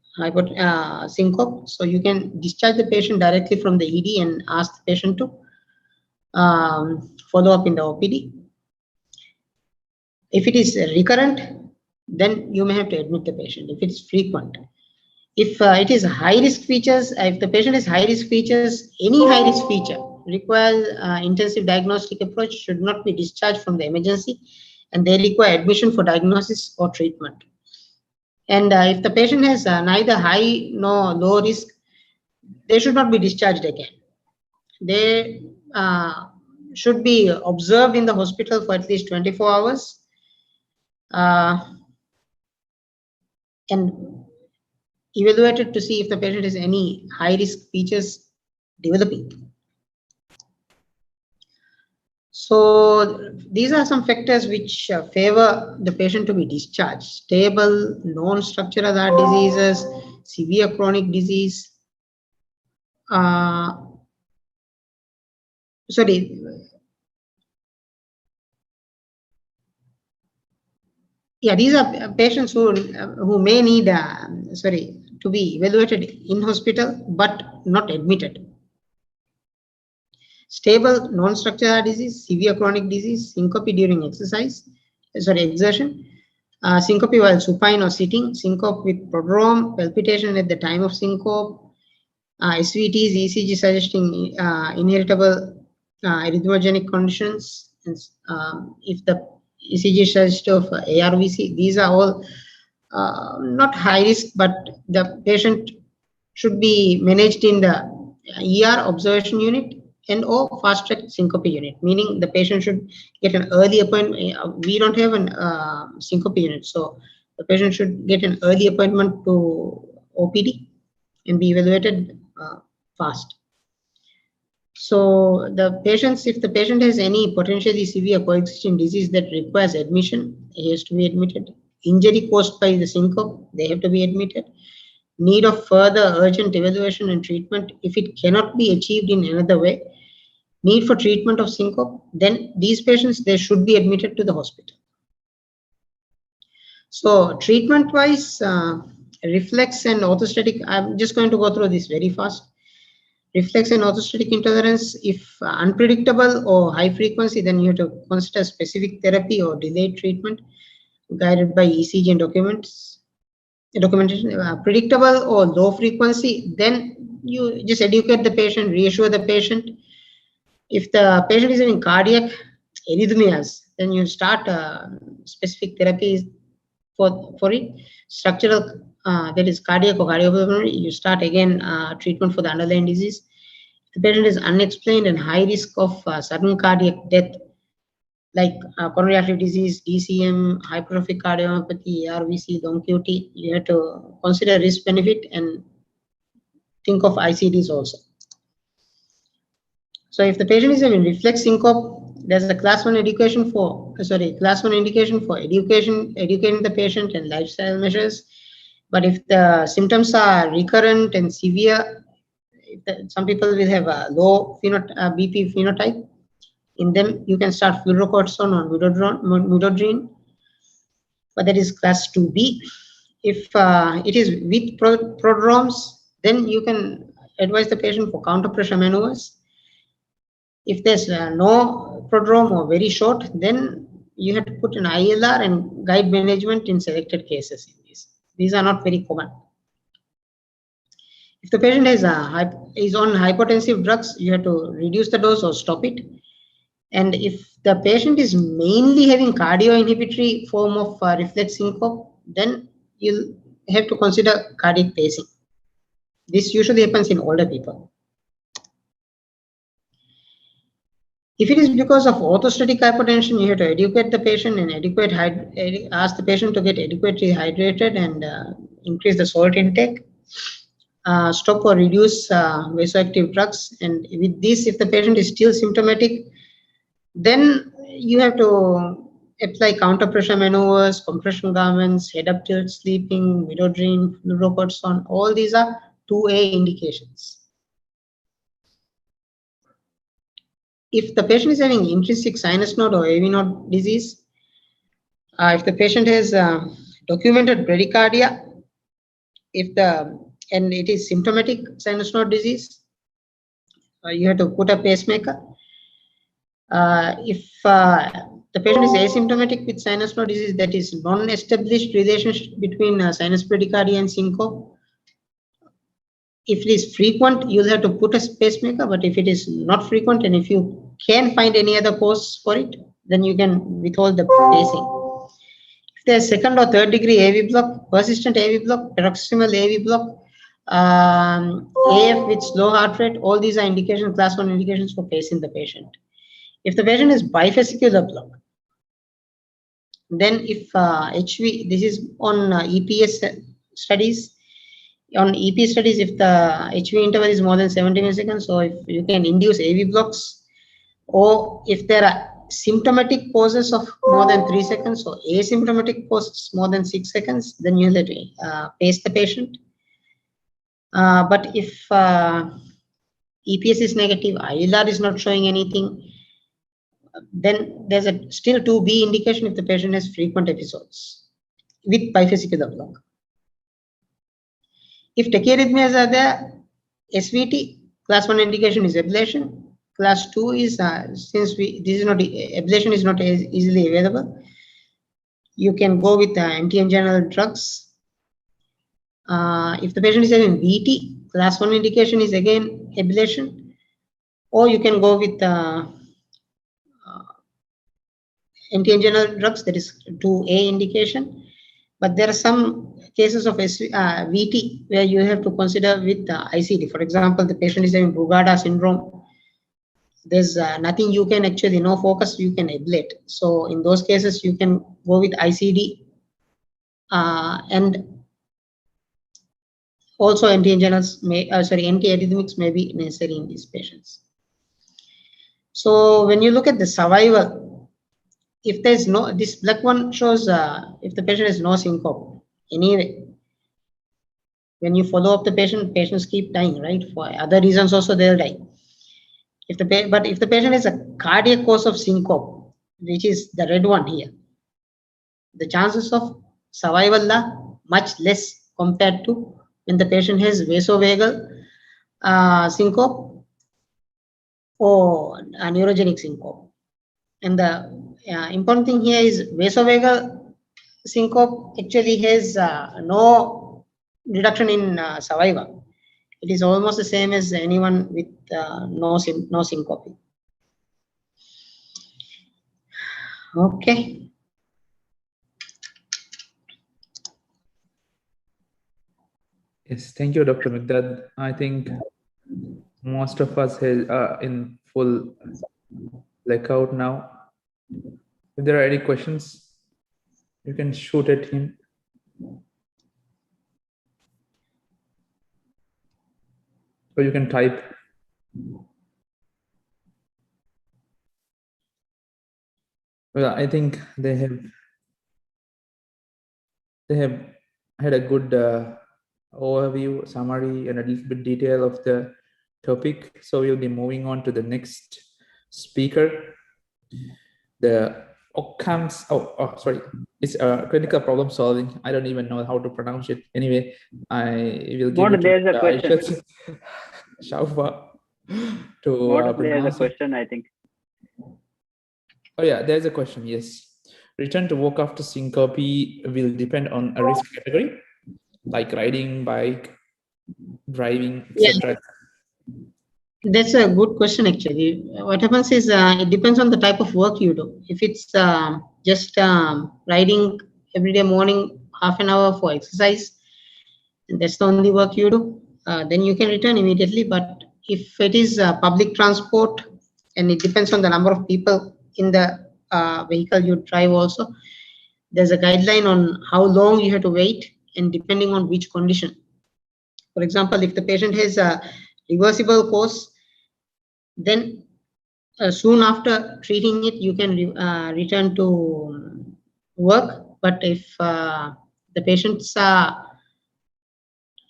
syncope. So you can discharge the patient directly from the ED and ask the patient to follow up in the OPD. If it is recurrent, then you may have to admit the patient. If it's frequent, if it is high risk features, if the patient has high risk features, any high risk feature requires intensive diagnostic approach, should not be discharged from the emergency, and they require admission for diagnosis or treatment. And if the patient has neither high nor low risk, they should not be discharged again. They should be observed in the hospital for at least 24 hours. And evaluated to see if the patient has any high risk features developing. So these are some factors which favor the patient to be discharged: stable, non-structural heart diseases, severe chronic disease. Yeah, these are patients who may need to be evaluated in hospital but not admitted. Stable non-structural heart disease, severe chronic disease, syncope during exertion, syncope while supine or sitting, syncope with prodrome, palpitation at the time of syncope, SVTs, ECG suggesting inheritable arrhythmogenic conditions. If the ECG suggestive of ARVC, these are all not high risk, but the patient should be managed in the ER observation unit and or fast track syncope unit, meaning the patient should get an early appointment. We don't have an syncope unit, so the patient should get an early appointment to OPD and be evaluated fast. So the patients, if the patient has any potentially severe coexisting disease that requires admission, he has to be admitted. Injury caused by the syncope, they have to be admitted. Need of further urgent evaluation and treatment if it cannot be achieved in another way. Need for treatment of syncope, then these patients, they should be admitted to the hospital. So treatment wise, reflex and orthostatic, I'm just going to go through this very fast. Reflex and orthostatic intolerance, if unpredictable or high frequency, then you have to consider specific therapy or delayed treatment guided by ECG and documentation. Predictable or low frequency, then you just educate the patient, reassure the patient. If the patient is having cardiac arrhythmias, then you start specific therapies for it. Structural, that is cardiac or cardiopulmonary, you start again treatment for the underlying disease. If the patient is unexplained and high risk of sudden cardiac death, like coronary artery disease, DCM, hypertrophic cardiomyopathy, ARVC, long QT, you have to consider risk benefit and think of ICDs also. So if the patient is having reflex syncope, there's a class 1 indication for educating the patient and lifestyle measures. But if the symptoms are recurrent and severe, some people will have a low BP phenotype. In them, you can start fluorocortisone or midodrine, but that is class 2B. If it is with prodromes, then you can advise the patient for counterpressure maneuvers. If there's no prodrome or very short, then you have to put an ILR and guide management in selected cases. These are not very common. If the patient is on hypotensive drugs, you have to reduce the dose or stop it. And if the patient is mainly having cardio-inhibitory form of reflex syncope, then you'll have to consider cardiac pacing. This usually happens in older people. If it is because of orthostatic hypotension, you have to educate the patient and ask the patient to get adequately hydrated and increase the salt intake. Stop or reduce vasoactive drugs. And with this, if the patient is still symptomatic, then you have to apply counter pressure maneuvers, compression garments, head up tilt, sleeping, midodrine, fluorocortisone. All these are 2A indications. If the patient is having intrinsic sinus node or AV node disease, if the patient has documented bradycardia, and it is symptomatic sinus node disease, you have to put a pacemaker. If the patient is asymptomatic with sinus node disease, that is non-established relationship between sinus bradycardia and syncope. If it is frequent, you'll have to put a pacemaker, but if it is not frequent and if you can find any other cause for it, then you can withhold the pacing. If there's second or third degree AV block, persistent AV block, paroxysmal AV block, AF with slow heart rate, all these are indication, class 1 indications for pacing the patient. If the patient is bifascicular block, then if HV, this is on EPS studies. On EP studies, if the HV interval is more than 70 milliseconds, so if you can induce AV blocks, or if there are symptomatic pauses of more than 3 seconds or asymptomatic pauses more than 6 seconds, then you let pace the patient. But if EPS is negative, ILR is not showing anything, then there's a still 2B indication if the patient has frequent episodes with bifascicular block. If tachyarrhythmias are there, SVT, class 1 indication is ablation. Class 2 is, since this is not, ablation is not easily available, you can go with anti-anginal drugs. If the patient is having VT, class 1 indication is again ablation, or you can go with anti-anginal drugs, that is 2A indication. But there are some cases of VT where you have to consider with ICD. For example, the patient is having Brugada syndrome. There's nothing you can actually, no focus, you can ablate. So in those cases, you can go with ICD and also anti-anginals anti-arrhythmics may be necessary in these patients. So when you look at the survival, if there's no, this black one shows if the patient has no syncope. Anyway, when you follow up the patient, patients keep dying, right? For other reasons also they'll die. But if the patient has a cardiac cause of syncope, which is the red one here, the chances of survival are much less compared to when the patient has vasovagal syncope or a neurogenic syncope. And the important thing here is vasovagal syncope actually has no reduction in survival. It is almost the same as anyone with no syncope. Okay. Yes, thank you, Dr. Mikdad. I think most of us are in full blackout now. If there are any questions, you can shoot at him. Or you can type. Well, I think they have had a good overview, summary, and a little bit detail of the topic. So we'll be moving on to the next speaker. The Occam's, sorry, it's clinical problem solving. I don't even know how to pronounce it. Anyway, I will give it There's a question. Shaufa to There's a question, I think. Oh yeah, there's a question. Yes. Return to work after syncope will depend on a risk category, like riding, bike, driving, etc. That's a good question, actually. What happens is it depends on the type of work you do. If it's just riding every day morning, half an hour for exercise, and that's the only work you do, then you can return immediately. But if it is public transport, and it depends on the number of people in the vehicle you drive also, there's a guideline on how long you have to wait, and depending on which condition. For example, if the patient has a reversible cause, then soon after treating it, you can return to work. But if the patients are,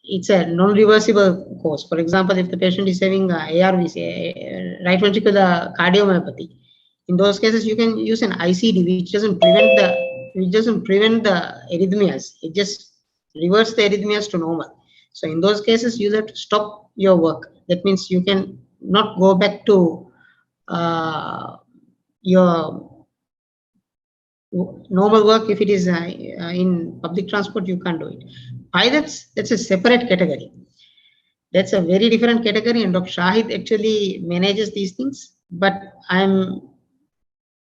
it's a non-reversible cause. For example, if the patient is having ARVs, right ventricular cardiomyopathy, in those cases you can use an ICD, which doesn't prevent the arrhythmias. It just reverts the arrhythmias to normal. So in those cases, you have to stop your work. That means you can not go back to your normal work. If it is in public transport, you can't do it. Pilots, that's a separate category. That's a very different category, and Dr. Shahid actually manages these things. But I'm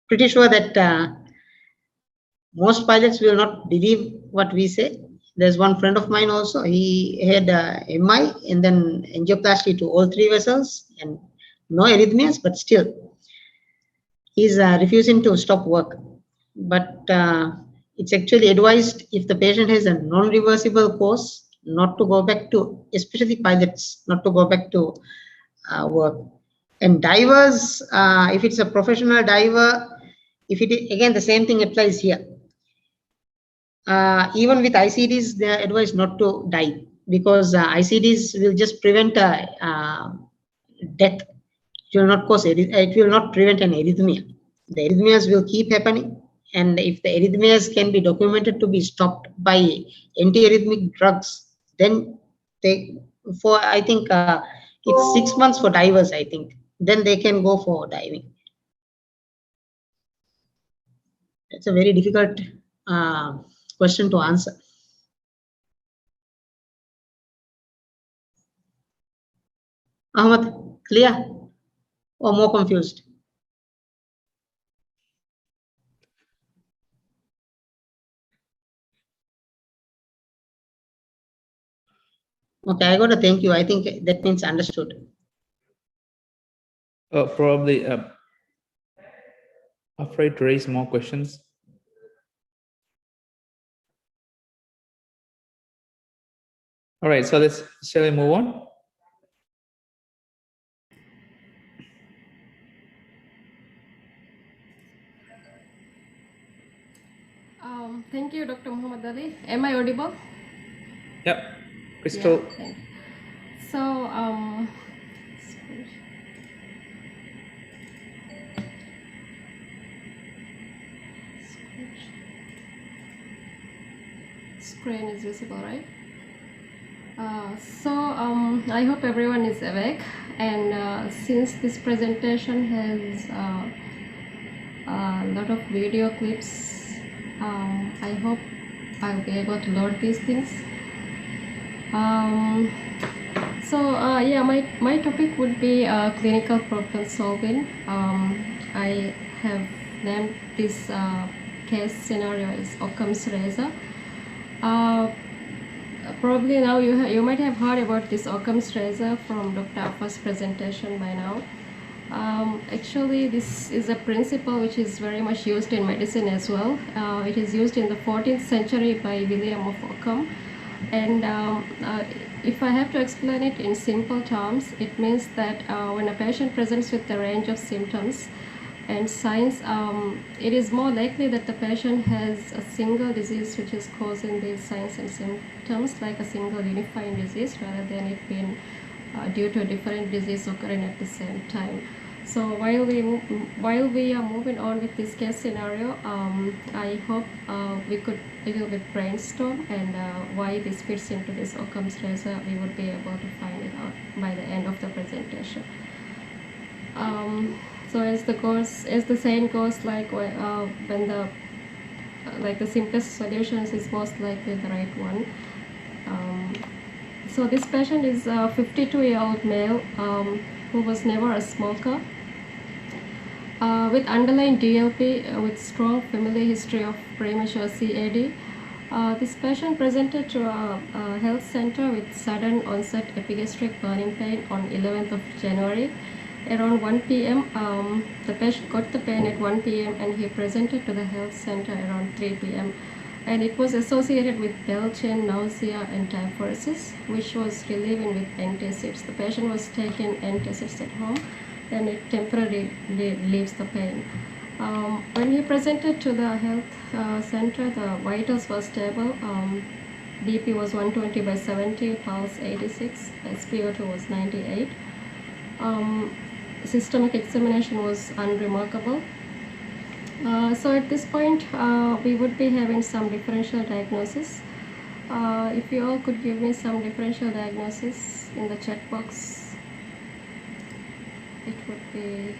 pretty sure that most pilots will not believe what we say. There's one friend of mine also. He had MI and then angioplasty to all three vessels and no arrhythmias, but still he's refusing to stop work. But it's actually advised, if the patient has a non-reversible cause, not to go back to, especially pilots, not to go back to work. And divers, if it's a professional diver, if it is, again, the same thing applies here. Even with ICDs, they are advised not to dive, because ICDs will just prevent death. It will not cause it will not prevent an arrhythmia. The arrhythmias will keep happening, and if the arrhythmias can be documented to be stopped by antiarrhythmic drugs, then I think it's 6 months for divers, I think. Then they can go for diving. It's a very difficult question to answer. Ahmad, clear or more confused? Okay, I got to thank you. I think that means understood. Probably afraid to raise more questions. All right, so shall we move on? Thank you, Dr. Muhammad Ali. Am I audible? Yep, Crystal. Yeah, thank you. So, screen is visible, right? I hope everyone is awake, and since this presentation has a lot of video clips, I hope I'll be able to load these things. Yeah, my topic would be clinical problem solving. I have named this case scenario as Occam's razor. Probably now you might have heard about this Occam's razor from Dr. Affa's presentation by now. Actually, this is a principle which is very much used in medicine as well. It is used in the 14th century by William of Occam, and if I have to explain it in simple terms, it means that when a patient presents with a range of symptoms and signs, it is more likely that the patient has a single disease which is causing these signs and symptoms, like a single unifying disease, rather than it being due to a different disease occurring at the same time. So while we are moving on with this case scenario, I hope we could a little bit brainstorm, and why this fits into this Occam's razor, we would be able to find it out by the end of the presentation. So as the saying goes, like when the simplest solutions is most likely the right one. So this patient is a 52-year-old male who was never a smoker, with underlying DLP, with strong family history of premature CAD. This patient presented to a health center with sudden onset epigastric burning pain on 11th of January. Around 1 p.m., the patient got the pain at 1 p.m. and he presented to the health center around 3 p.m. And it was associated with belching, nausea, and typhoresis, which was relieving with antacids. The patient was taking antacids at home, and it temporarily relieves the pain. When he presented to the health center, the vitals were stable. BP was 120/70, pulse 86, SpO2 was 98. Systemic examination was unremarkable. So at this point, we would be having some differential diagnosis. If you all could give me some differential diagnosis in the chat box, it would be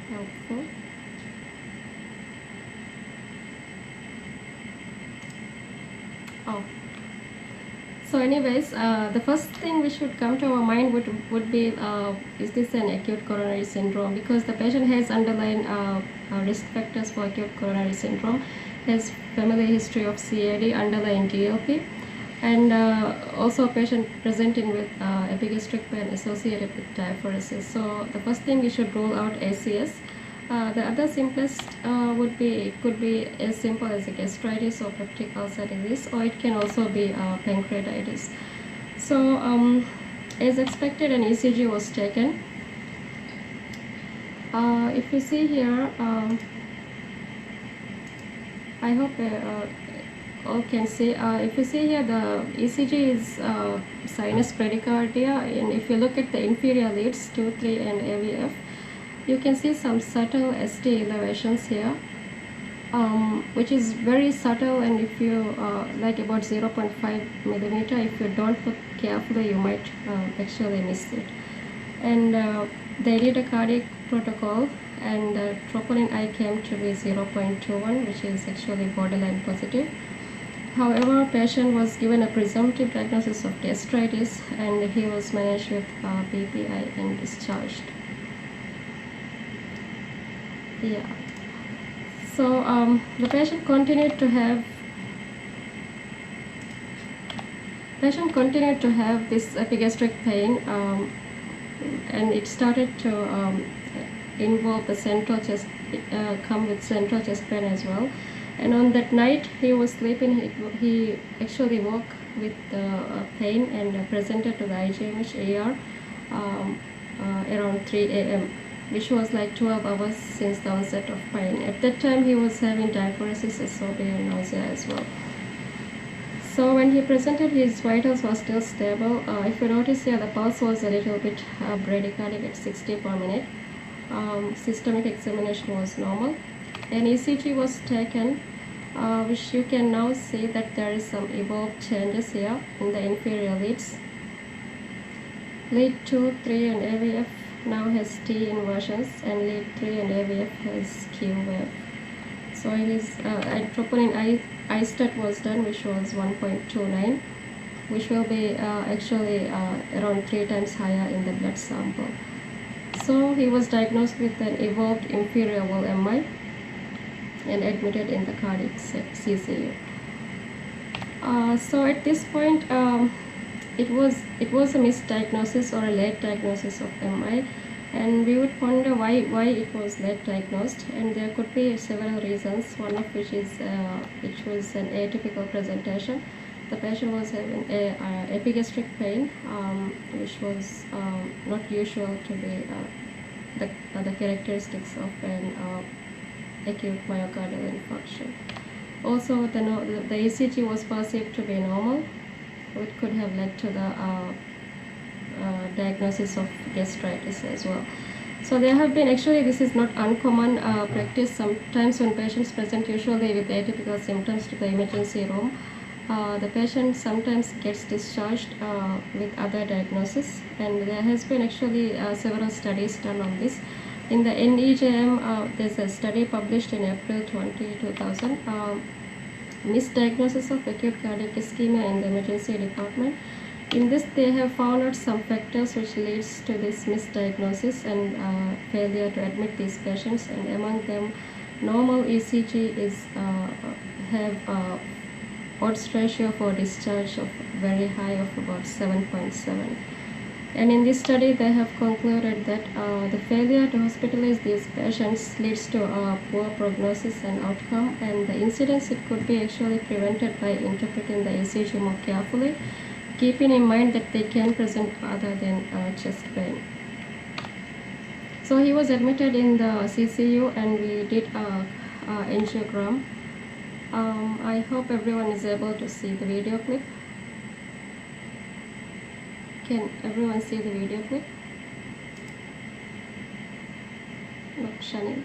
helpful. Oh. So anyways, the first thing which would come to our mind would be, is this an acute coronary syndrome? Because the patient has underlying risk factors for acute coronary syndrome, has family history of CAD, underlying DLP, and also a patient presenting with epigastric pain associated with diaphoresis. So the first thing we should rule out ACS. The other simplest could be as simple as a gastritis or peptic ulcer disease, or it can also be pancreatitis. So as expected, an ECG was taken. If you see here, I hope all can see. If you see here, the ECG is sinus bradycardia, and if you look at the inferior leads 2, 3, and AVF, you can see some subtle ST elevations here, which is very subtle, and if you like about 0.5 millimeter, if you don't look carefully, you might actually miss it. And they did a cardiac protocol, and troponin I came to be 0.21, which is actually borderline positive. However, patient was given a presumptive diagnosis of gastritis, and he was managed with BPI and discharged. Yeah. So the patient continued to have this epigastric pain, and it started to involve the central chest, come with central chest pain as well. And on that night he was sleeping, he actually woke with pain and presented to the IGMH AR around 3 a.m. which was like 12 hours since the onset of pain. At that time he was having diaphoresis, SOB, and nausea as well. So when he presented, his vitals were still stable. If you notice here, the pulse was a little bit bradycardic at 60 per minute. Systemic examination was normal. An ECG was taken, which you can now see that there is some evolved changes here in the inferior leads. Lead 2, 3, and AVF now has T inversions, and lead 3 and AVF has Q wave. So it is troponin I-stat was done, which was 1.29, which will be actually around 3 times higher in the blood sample. So he was diagnosed with an evolved inferior wall MI and admitted in the cardiac CCU. So at this point, it was a misdiagnosis or a late diagnosis of MI, and we would wonder why it was late diagnosed, and there could be several reasons. One of which is which was an atypical presentation. The patient was having epigastric pain, which was not usual to be the characteristics of an acute myocardial infarction. Also, the ECG was perceived to be normal, which could have led to the diagnosis of gastritis as well. So there have been, actually this is not uncommon practice. Sometimes when patients present usually with atypical symptoms to the emergency room, the patient sometimes gets discharged with other diagnosis, and there has been actually several studies done on this. In the NEJM, there's a study published in April 2000, misdiagnosis of acute cardiac ischemia in the emergency department. In this, they have found out some factors which leads to this misdiagnosis and failure to admit these patients, and among them, normal ECG is have odds ratio for discharge of very high of about 7.7. And in this study, they have concluded that the failure to hospitalize these patients leads to poor prognosis and outcome, and the incidence, it could be actually prevented by interpreting the ECG more carefully keeping in mind that they can present other than chest pain. So he was admitted in the CCU and we did a angiogram. I hope everyone is able to see the video clip. Can everyone see the video clip? No, Shani.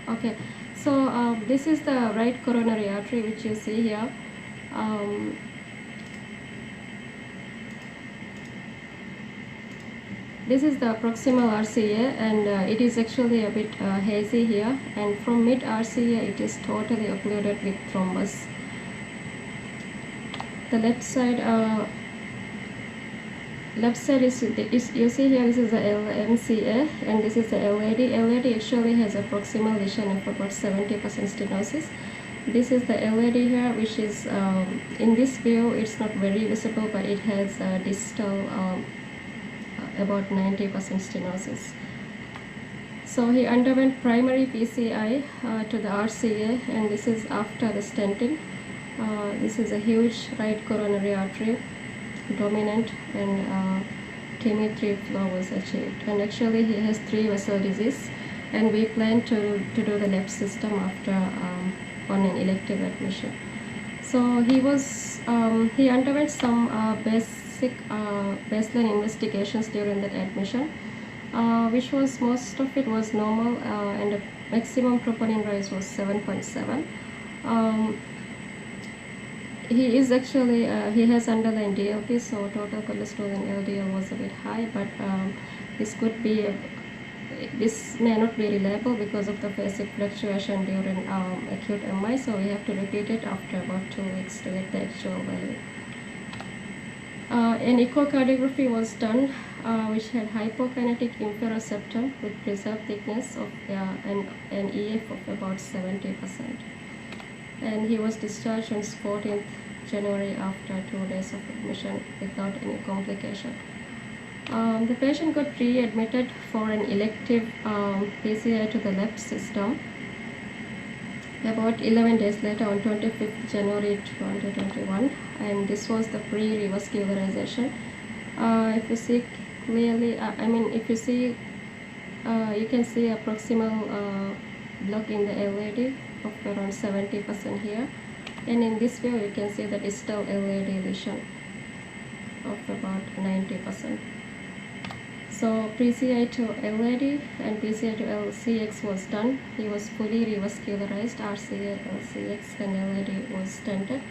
Okay, so this is the right coronary artery which you see here. This is the proximal RCA and it is actually a bit hazy here, and from mid RCA it is totally occluded with thrombus. The left side is you see here, this is the LMCA and this is the LAD. LAD actually has a proximal lesion of about 70% stenosis. This is the LAD here, which is in this view it's not very visible, but it has a distal about 90% stenosis. So he underwent primary PCI to the RCA, and this is after the stenting. This is a huge right coronary artery, dominant, and TIMI3 flow was achieved. And actually he has 3 vessel disease, and we plan to do the left system after on an elective admission. So he underwent some basic baseline investigations during that admission, which was, most of it was normal, and the maximum troponin rise was 7.7. He is actually he has underlying DLP, so total cholesterol and LDL was a bit high, but this may not be reliable because of the phasic fluctuation during acute MI, so we have to repeat it after about 2 weeks to get the actual value. An echocardiography was done, which had hypokinetic inferoseptum with preserved thickness of an EF of about 70%. And he was discharged on 14th January after 2 days of admission without any complication. The patient got readmitted for an elective PCI to the left system about 11 days later on 25th January 2021, and this was the pre-revascularization. If you see clearly, if you see, you can see a proximal block in the LAD of around 70% here, and in this view you can see the distal LAD lesion of about 90%. So PCI to LAD and PCI to LCX was done. He was fully revascularized, RCA, LCX and LAD was stented,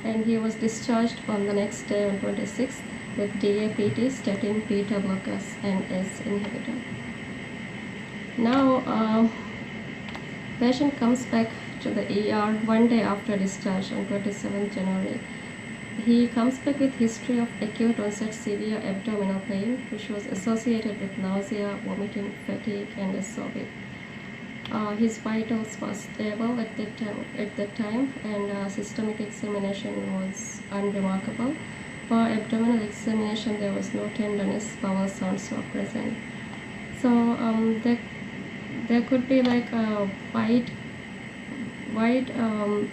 and he was discharged on the next day on 26th with DAPT, statin, beta blockers and S inhibitor. Now patient comes back to the ER 1 day after discharge on 27th January. He comes back with history of acute onset severe abdominal pain, which was associated with nausea, vomiting, fatigue, and SOB. His vitals were stable at that time, and systemic examination was unremarkable. For abdominal examination, there was no tenderness, bowel sounds were present. So there could be like a wide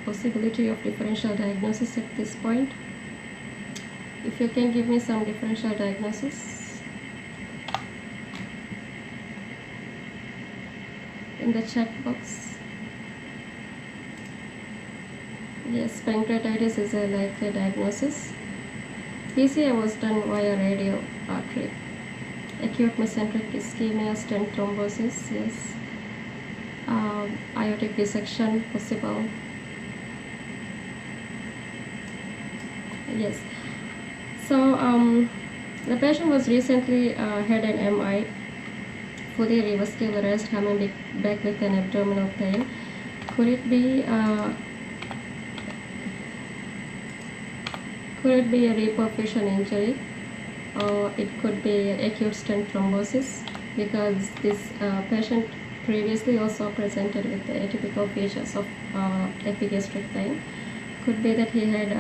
possibility of differential diagnosis at this point. If you can give me some differential diagnosis in the chat box. Yes, pancreatitis is a likely diagnosis. PCI was done via radial artery. Acute mesenteric ischemia, stent thrombosis, yes. Aortic dissection possible. Yes. So the patient was recently had an MI, fully revascularized, coming back with an abdominal pain. Could it be a reperfusion injury, or it could be acute stent thrombosis, because this patient previously also presented with the atypical features of epigastric pain. Could be that he had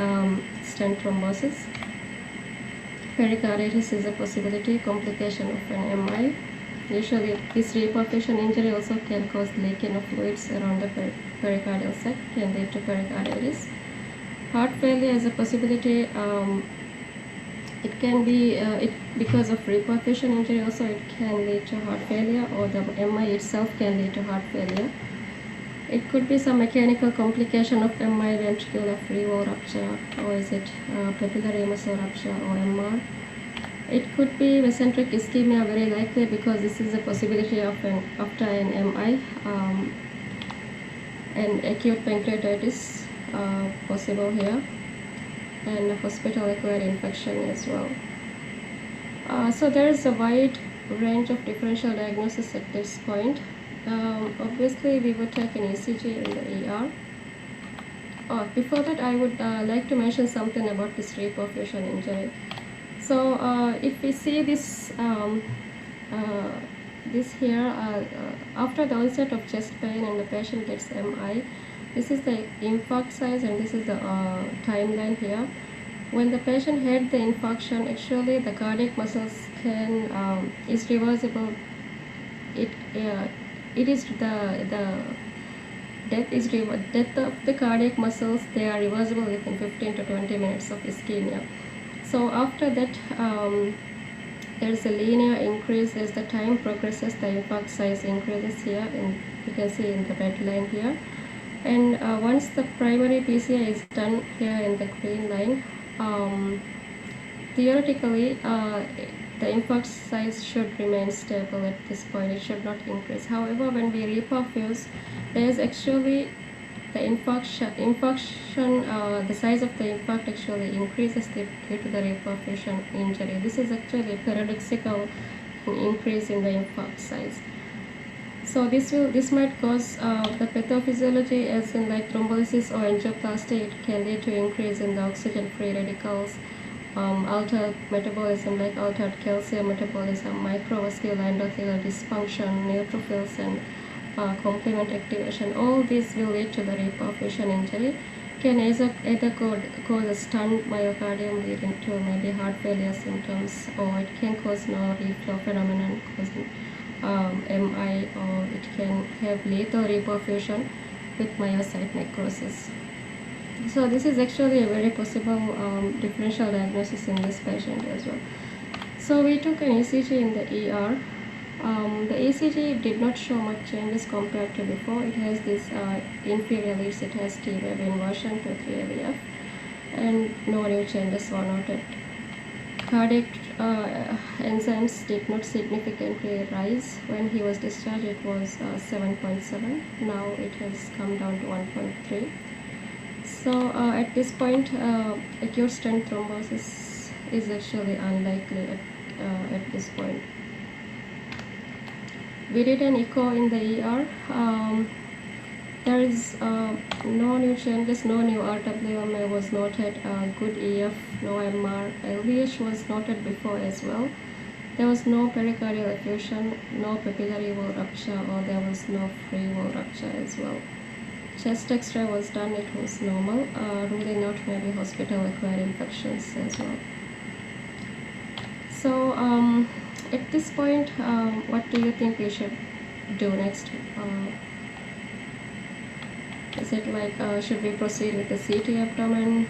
stent thrombosis. Pericarditis is a possibility, complication of an MI. Usually, this reperfusion injury also can cause leaking of fluids around the pericardial sac, can lead to pericarditis. Heart failure is a possibility. It can be because of reperfusion injury also it can lead to heart failure, or the MI itself can lead to heart failure. It could be some mechanical complication of MI, ventricular free wall rupture, or is it papillary muscle rupture, or MR. It could be mesenteric ischemia, very likely, because this is a possibility of after an MI, and acute pancreatitis possible here, and hospital-acquired infection as well. So there is a wide range of differential diagnosis at this point. Obviously, we would take an ECG in the ER. Before that, I would like to mention something about this reperfusion injury. So if we see this, this here, after the onset of chest pain and the patient gets MI, this is the infarct size and this is the timeline here. When the patient had the infarction, actually the cardiac muscles can is reversible. It is the death of the cardiac muscles. They are reversible within 15 to 20 minutes of ischemia. So after that, there is a linear increase as the time progresses. The infarct size increases here, and you can see in the red line here. And once the primary PCI is done here in the green line, theoretically, the infarct size should remain stable at this point. It should not increase. However, when we reperfuse, there is actually the infarction, the size of the infarct actually increases due to the reperfusion injury. This is actually a paradoxical increase in the infarct size. So this might cause the pathophysiology, as in like thrombolysis or angioplasty. It can lead to increase in the oxygen-free radicals, altered metabolism like altered calcium metabolism, microvascular endothelial dysfunction, neutrophils, and complement activation. All these will lead to the reperfusion injury. Can either cause a stunned myocardium leading to maybe heart failure symptoms, or it can cause no reflow phenomenon causing MI, or it can have lethal reperfusion with myocyte necrosis. So this is actually a very possible differential diagnosis in this patient as well. So we took an ECG in the ER. The ECG did not show much changes compared to before. It has this inferior leads, it has T-wave inversion to 3AVF, and no new changes were noted. Cardiac enzymes did not significantly rise. When he was discharged, it was 7.7. Now it has come down to 1.3. So at this point, acute stent thrombosis is actually unlikely at this point. We did an echo in the ER. There is no new changes, no new RWMA was noted, good EF, no MR. LVH was noted before as well. There was no pericardial effusion, no papillary wall rupture, or there was no free wall rupture as well. Chest X-ray was done, it was normal, ruling out maybe hospital-acquired infections as well. So at this point, what do you think we should do next? Is it like, should we proceed with the CT abdomen?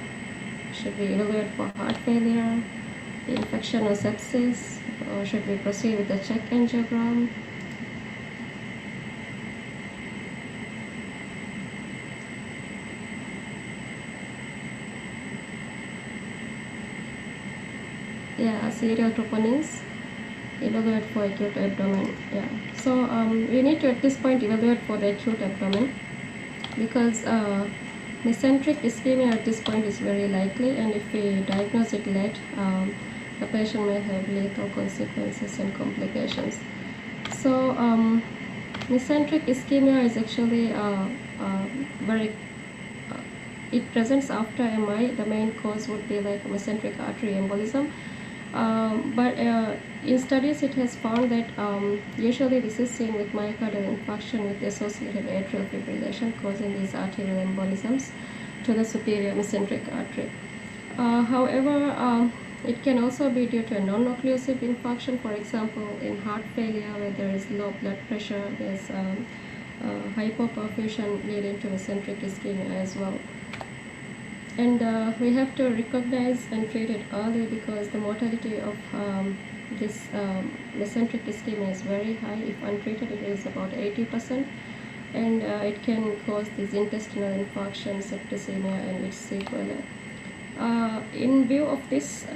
Should we evaluate for heart failure, infection or sepsis? Or should we proceed with the check angiogram? Yeah, serial troponins, evaluate for acute abdomen. Yeah, so we need to at this point evaluate for the acute abdomen, because mesenteric ischemia at this point is very likely, and if we diagnose it late, the patient may have lethal consequences and complications. So mesenteric ischemia is actually it presents after MI. The main cause would be like mesenteric artery embolism. But in studies it has found that usually this is seen with myocardial infarction with associated atrial fibrillation, causing these arterial embolisms to the superior mesenteric artery. However, It can also be due to a non-occlusive infarction, for example, in heart failure where there is low blood pressure, there's hypoperfusion leading to mesenteric ischemia as well. And we have to recognize and treat it early because the mortality of this mesenteric ischemia is very high. If untreated, it is about 80%, and it can cause these intestinal infarction, septicemia, and its sequelae. In view of this,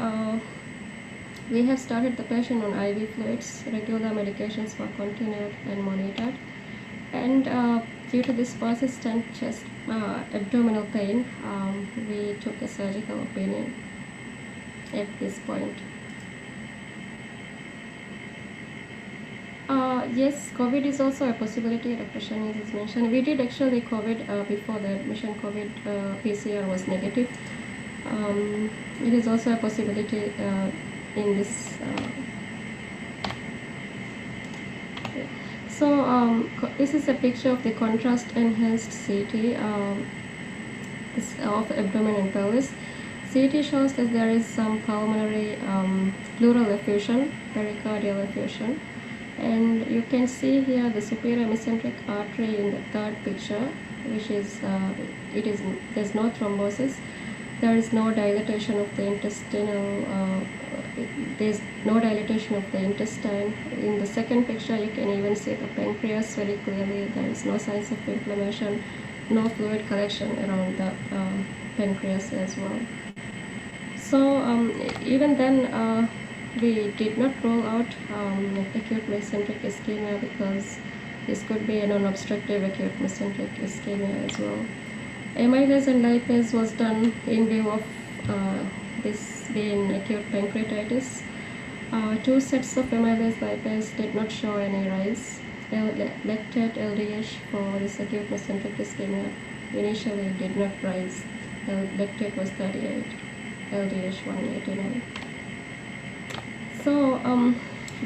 we have started the patient on IV fluids. Regular medications were continued and monitored. And due to this persistent chest abdominal pain, we took a surgical opinion at this point. Yes, COVID is also a possibility. Dr. Shanice has mentioned. We did actually COVID before the admission. COVID PCR was negative. It is also a possibility in this. So this is a picture of the contrast enhanced CT of abdomen and pelvis. CT shows that there is some pulmonary pleural effusion, pericardial effusion, and you can see here the superior mesenteric artery in the third picture, which is there's no thrombosis. There is no dilatation of the intestinal. There's no dilatation of the intestine. In the second picture, you can even see the pancreas very clearly. There is no signs of inflammation, no fluid collection around the pancreas as well. So even then, we did not rule out acute mesenteric ischemia because this could be a non-obstructive acute mesenteric ischemia as well. Amylase and lipase was done in view of this being acute pancreatitis. 2 sets of amylase lipase did not show any rise. Lactate LDH for this acute mesenteric ischemia initially did not rise. Lactate was 38, LDH 189. So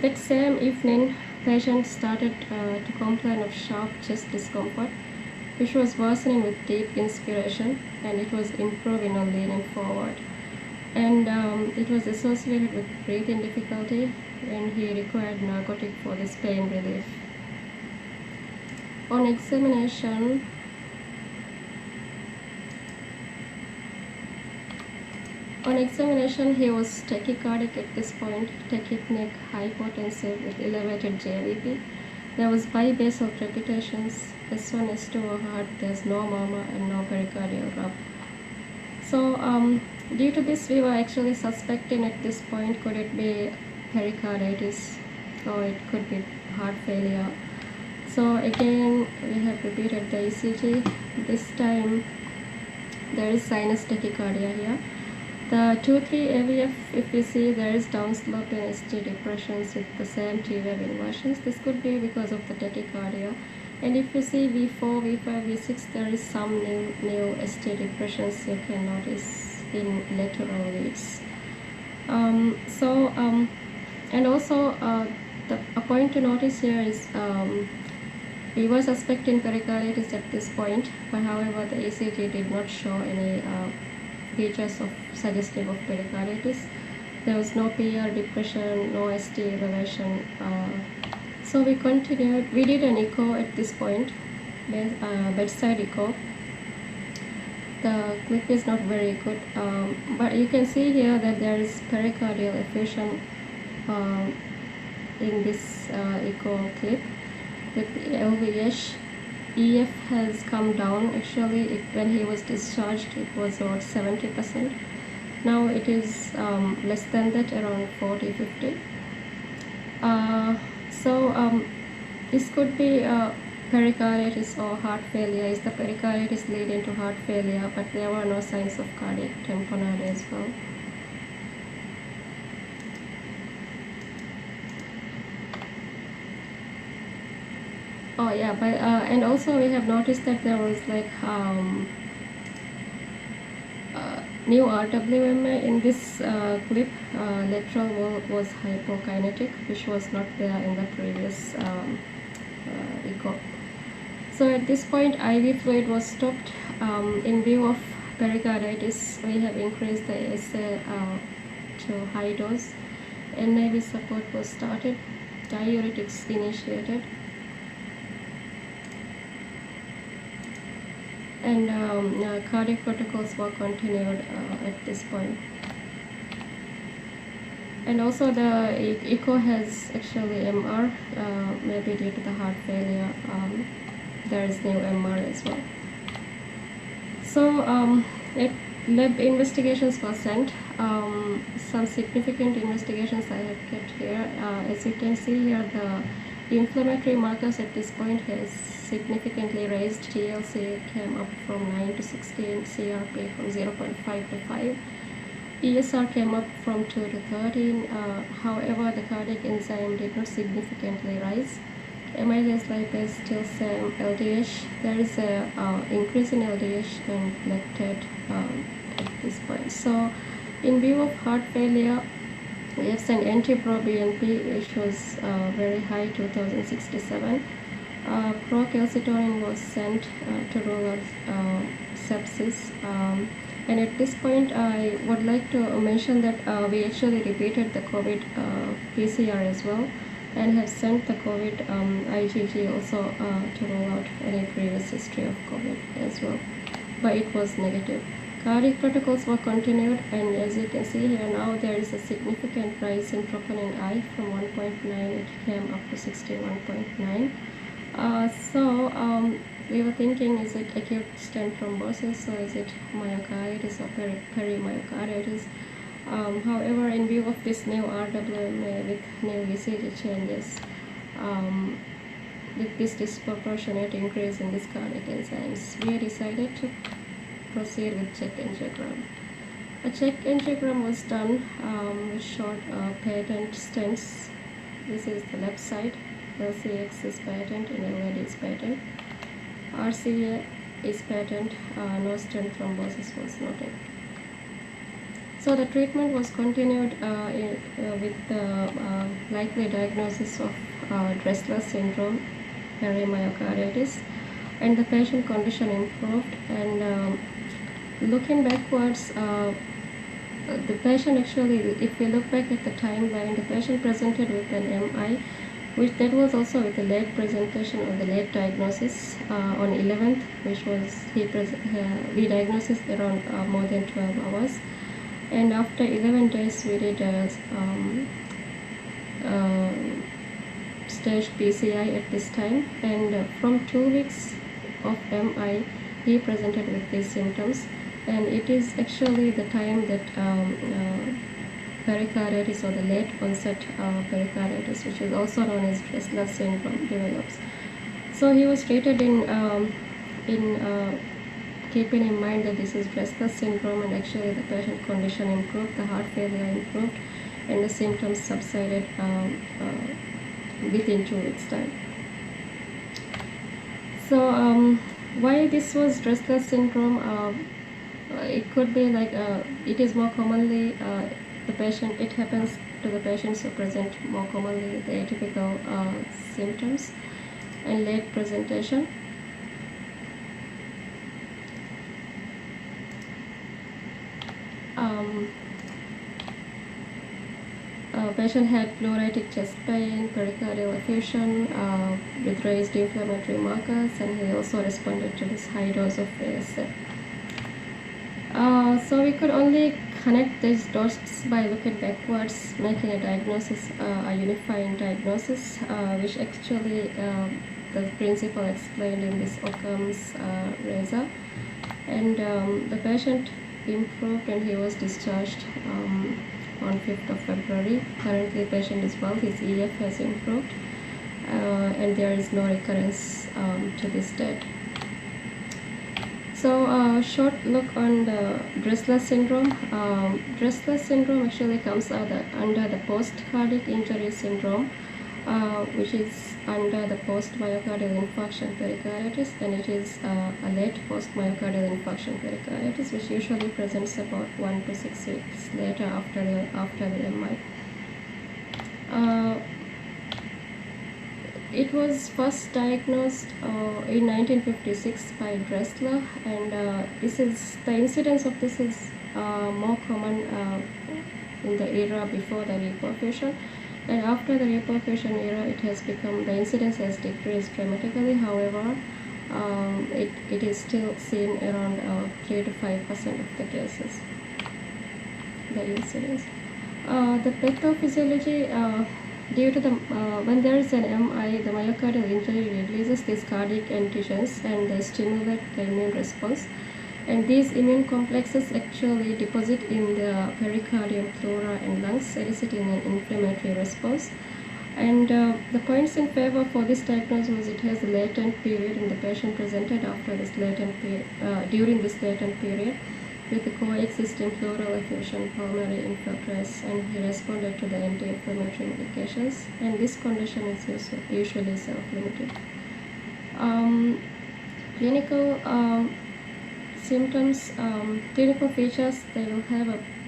that same evening, patient started to complain of sharp chest discomfort, which was worsening with deep inspiration, and it was improving on leaning forward. And it was associated with breathing difficulty, and he required narcotic for this pain relief. On examination, he was tachycardic at this point, tachypneic, hypotensive with elevated JVP. There was bibasal crepitations, S1, S2 were hard, there's no murmur and no pericardial rub. So due to this, we were actually suspecting at this point, could it be pericarditis or it could be heart failure. So again, we have repeated the ECG. This time, there is sinus tachycardia here. The 2-3 AVF, if you see, there is downslope and ST depressions with the same T-wave inversions. This could be because of the tachycardia. And if you see V4, V5, V6, there is some new ST depressions you can notice in lateral leads. And also a point to notice here is we were suspecting pericarditis at this point, but however the ECG did not show any features of suggestive of pericarditis. There was no PR depression, no ST elevation. So we continued. We did an echo at this point, bedside echo. The clip is not very good, but you can see here that there is pericardial effusion in this echo clip with the LVH. EF has come down. Actually, when he was discharged, it was about 70%. Now it is less than that, around 40-50. So this could be pericarditis or heart failure. Is the pericarditis leading to heart failure? But there were no signs of cardiac tamponade as well. Oh yeah, but and also we have noticed that there was like new RWMA in this clip. Lateral wall was hypokinetic, which was not there in the previous echo. So at this point, IV fluid was stopped. In view of pericarditis, we have increased the assay to high dose. NIV support was started, diuretics initiated, and cardiac protocols were continued at this point. And also the echo has actually MR, maybe due to the heart failure. There is new MR as well. So lab investigations were sent. Some significant investigations I have kept here. As you can see here, the inflammatory markers at this point has significantly raised. TLC came up from 9 to 16, CRP from 0.5 to 5. ESR came up from 2 to 13. However, the cardiac enzyme did not significantly rise. Amylase lipase still same. LDH, there is a increase in LDH and lactate at this point. So in view of heart failure, we have sent NT-proBNP, which was very high, 2067. Procalcitonin was sent to rule out sepsis. And at this point, I would like to mention that we actually repeated the COVID PCR as well, and have sent the COVID IgG also to rule out any previous history of COVID as well, but it was negative. Cardiac protocols were continued, and as you can see here now, there is a significant rise in troponin I from 1.9, it came up to 61.9. We were thinking, is it acute stent thrombosis, or is it myocarditis or perimyocarditis? However, in view of this new RWMA with new ECG changes, with this disproportionate increase in these cardiac enzymes, we decided to proceed with check angiogram. A check angiogram was done, which showed patent stents. This is the left side. LCX is patent and LAD is patent. RCA is patent, no stent thrombosis was noted. So the treatment was continued with the likely diagnosis of Dressler syndrome, perimyocarditis, and the patient condition improved. And looking backwards, the patient actually, if we look back at the timeline, the patient presented with an MI, which that was also with a late presentation or the late diagnosis on 11th, which was we diagnosed around more than 12 hours. And after 11 days, we did a staged PCI at this time. And from 2 weeks of MI, he presented with these symptoms. And it is actually the time that pericarditis, or the late onset pericarditis, which is also known as Dressler syndrome, develops. So he was treated in keeping in mind that this is Dressler syndrome, and actually the patient condition improved, the heart failure improved, and the symptoms subsided within 2 weeks time. So why this was Dressler syndrome? It could be like it is more commonly it happens to the patients who present more commonly with the atypical symptoms and late presentation. Patient had pleuritic chest pain, pericardial effusion with raised inflammatory markers, and he also responded to this high dose of ASA. So we could only connect these dots by looking backwards, making a diagnosis, a unifying diagnosis, which actually the principal explained in this Occam's razor. And the patient improved, and he was discharged on 5th of February. Currently, the patient is well, his EF has improved, and there is no recurrence to this date. So short look on the Dressler syndrome. Dressler syndrome actually comes under the post-cardiac injury syndrome, which is under the post-myocardial infarction pericarditis, and it is a late post-myocardial infarction pericarditis, which usually presents about 1 to 6 weeks later after the MI. It was first diagnosed in 1956 by Dressler, and the incidence of this is more common in the era before the reperfusion. And after the reperfusion era, the incidence has decreased dramatically. However, it is still seen around 3 to 5% of the cases, the incidence. The pathophysiology, due to the when there is an MI, the myocardial injury releases these cardiac antigens and they stimulate the immune response. And these immune complexes actually deposit in the pericardium, pleura, and lungs, eliciting an inflammatory response. And the points in favor for this diagnosis was it has a latent period, and the patient presented after this latent period, during this latent period, with the coexisting pleural effusion, pulmonary infiltrates, and he responded to the anti-inflammatory medications. And this condition is usually self-limited. Clinical symptoms, clinical features,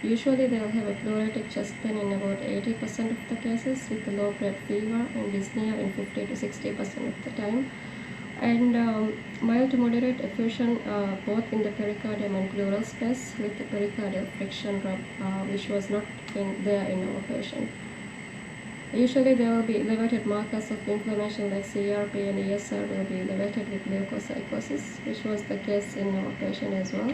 usually they will have a pleuritic chest pain in about 80% of the cases, with a low-grade fever and dyspnea in 50 to 60% of the time. And mild to moderate effusion both in the pericardium and pleural space, with the pericardial friction rub, which was not there in our patient. Usually there will be elevated markers of inflammation like CRP and ESR will be elevated with leukocytosis, which was the case in our patient as well.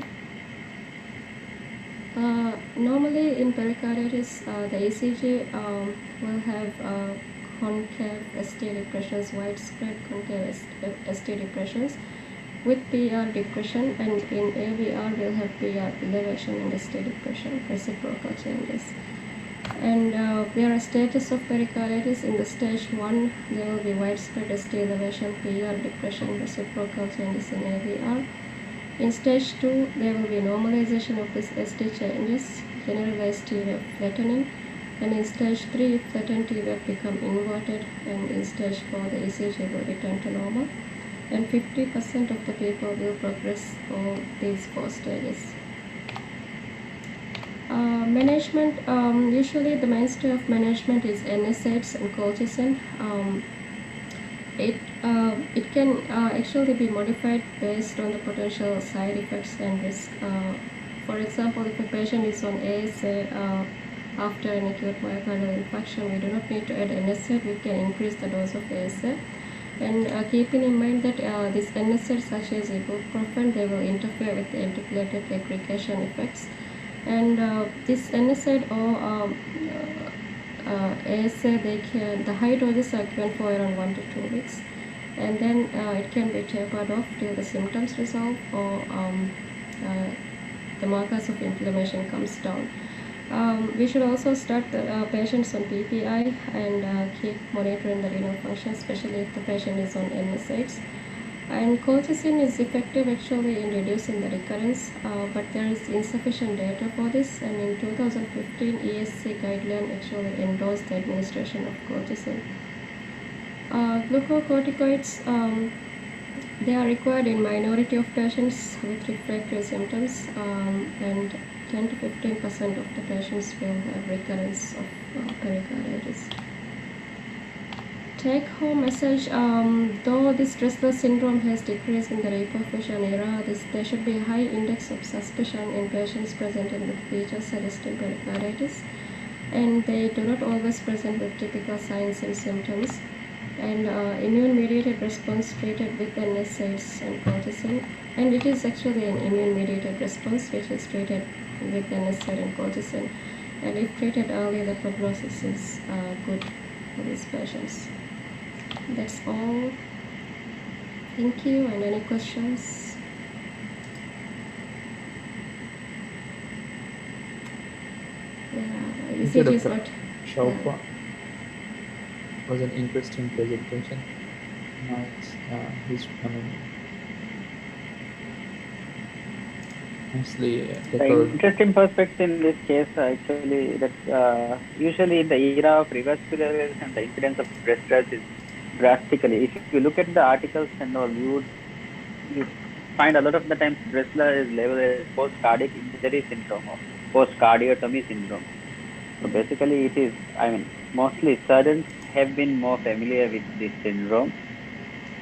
Normally in pericarditis, the ECG will have concave ST depressions, widespread concave ST depressions with PR depression, and in AVR we'll have PR elevation and ST depression, reciprocal changes. And there are stages of pericarditis. In the stage 1, there will be widespread ST elevation, PR depression, reciprocal changes in AVR. In stage 2, there will be normalization of these ST changes, generalized T-wave flattening. And in stage 3, flattened T-wave become inverted, and in stage 4, the ECG will return to normal. And 50% of the people will progress all these 4 stages. Management, usually the mainstay of management is NSAIDs and colchicine. It can actually be modified based on the potential side effects and risk. For example, if a patient is on ASA after an acute myocardial infarction, we do not need to add NSAID. We can increase the dose of ASA. And keeping in mind that these NSAIDs such as ibuprofen, they will interfere with the antiplatelet aggregation effects. And this NSAID or ASA, the high doses are given for around 1 to 2 weeks, and then it can be tapered off till the symptoms resolve or the markers of inflammation comes down. We should also start the patients on PPI and keep monitoring the renal function, especially if the patient is on NSAIDs. And colchicine is effective actually in reducing the recurrence, but there is insufficient data for this. And in 2015, ESC guideline actually endorsed the administration of colchicine. Glucocorticoids, they are required in minority of patients with refractory symptoms, and 10 to 15% of the patients will have recurrence of pericarditis. Take-home message, though this restless syndrome has decreased in the reperfusion era, there should be a high index of suspicion in patients presenting with features suggesting pericarditis, and they do not always present with typical signs and symptoms. And immune-mediated response treated with NSAIDs and colchicine, and it is actually an immune-mediated response which is treated with NSAID and colchicine, and if treated early, the prognosis is good for these patients. That's all. Thank you. And any questions? Yeah, ECG is not. Shaupa. Was an interesting presentation. Nice. Mostly interesting perspective in this case, actually, that usually in the era of revascularization, the incidence of breast stress is drastically. If you look at the articles and all, you find a lot of the times breast is labeled as post-cardiac injury syndrome or post-cardiotomy syndrome. So basically, it is, mostly surgeons have been more familiar with this syndrome.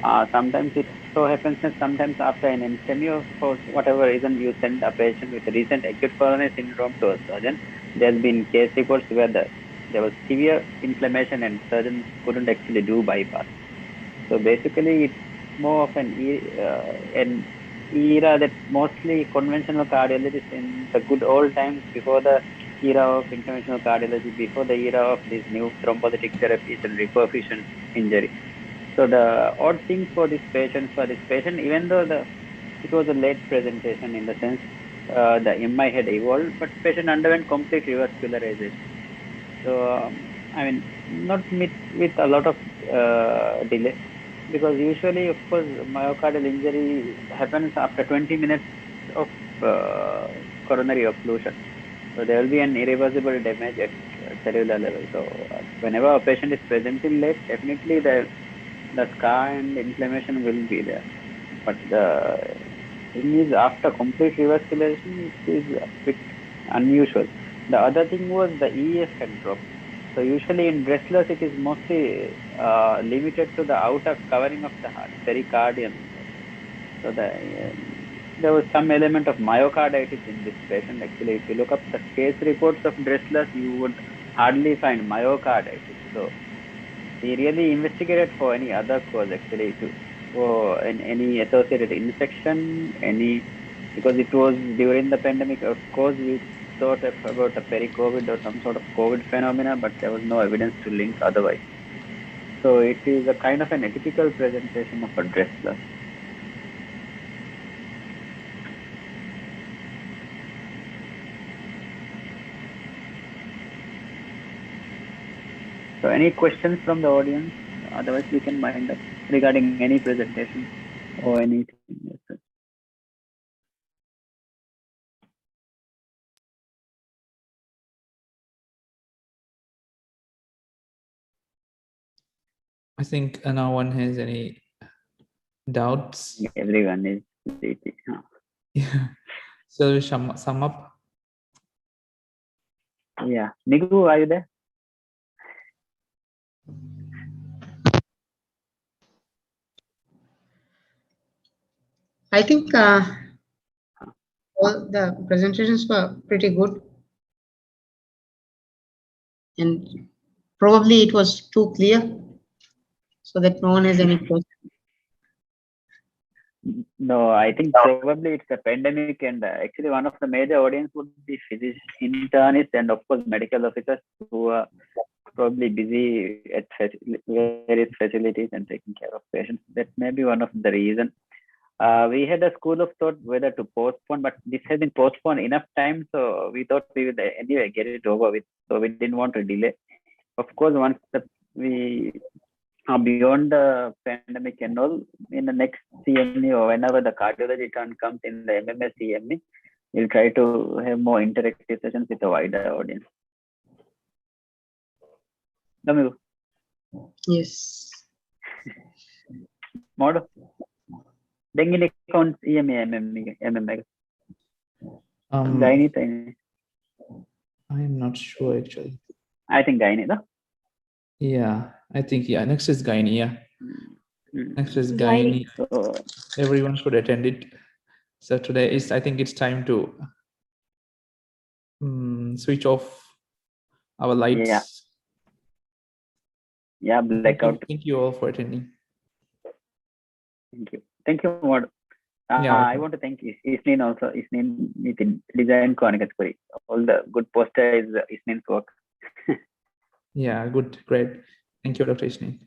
Sometimes it so happens that sometimes after an NSTEMI, for whatever reason, you send a patient with recent acute coronary syndrome to a surgeon, there's been case reports where there was severe inflammation and surgeons couldn't actually do bypass. So basically, it's more of an era that mostly conventional cardiologists in the good old times before the era of interventional cardiology, before the era of these new thrombolytic therapies and reperfusion injury. So the odd thing for this patient, even though it was a late presentation in the sense the MI had evolved, but patient underwent complete revascularization. So I mean, not with a lot of delay, because usually, of course, myocardial injury happens after 20 minutes of coronary occlusion. So there will be an irreversible damage at cellular level. So whenever a patient is presenting late, definitely the scar and inflammation will be there. But the thing is, after complete revascularization, it is a bit unusual. The other thing was the EF had dropped. So usually in wrestlers, it is mostly limited to the outer covering of the heart, pericardium. So there was some element of myocarditis in this patient. Actually, if you look up the case reports of wrestlers, you would hardly find myocarditis. So we really investigated for any other cause actually, for any associated infection, because it was during the pandemic. Of course, we thought about a peri-COVID or some sort of COVID phenomena, but there was no evidence to link otherwise. So it is a kind of an atypical presentation of a wrestler. So any questions from the audience? Otherwise, we can wind up regarding any presentation or anything. I think no one has any doubts. Everyone is sleepy. Yeah. So we sum up. Yeah. Nigu, are you there? I think all the presentations were pretty good, and probably it was too clear, so that no one has any question. No, I think probably it's a pandemic, and actually one of the major audience would be physicians, internists, and of course medical officers who are probably busy at various facilities and taking care of patients. That may be one of the reasons. We had a school of thought whether to postpone, but this has been postponed enough time, so we thought we would anyway get it over with. So we didn't want to delay. Of course, once we are beyond the pandemic and all, in the next CME or whenever the cardiology turn comes in the MMA CME, we'll try to have more interactive sessions with a wider audience. Domingo. Yes. Modo. Then in accounts EMA MMA. Gynae. I'm not sure actually. I think gynae, no? Yeah, I think next is gynae. Yeah. Next is Gynae. gynae. So everyone should attend it. So today is, I think it's time to switch off our lights. Yeah, blackout. Thank you all for attending. Thank you, Mod. I want to thank Isnin also. Isnin design Konikatpuri. All the good poster is Isnin's work. Yeah, good, great. Thank you, Dr. Isnin.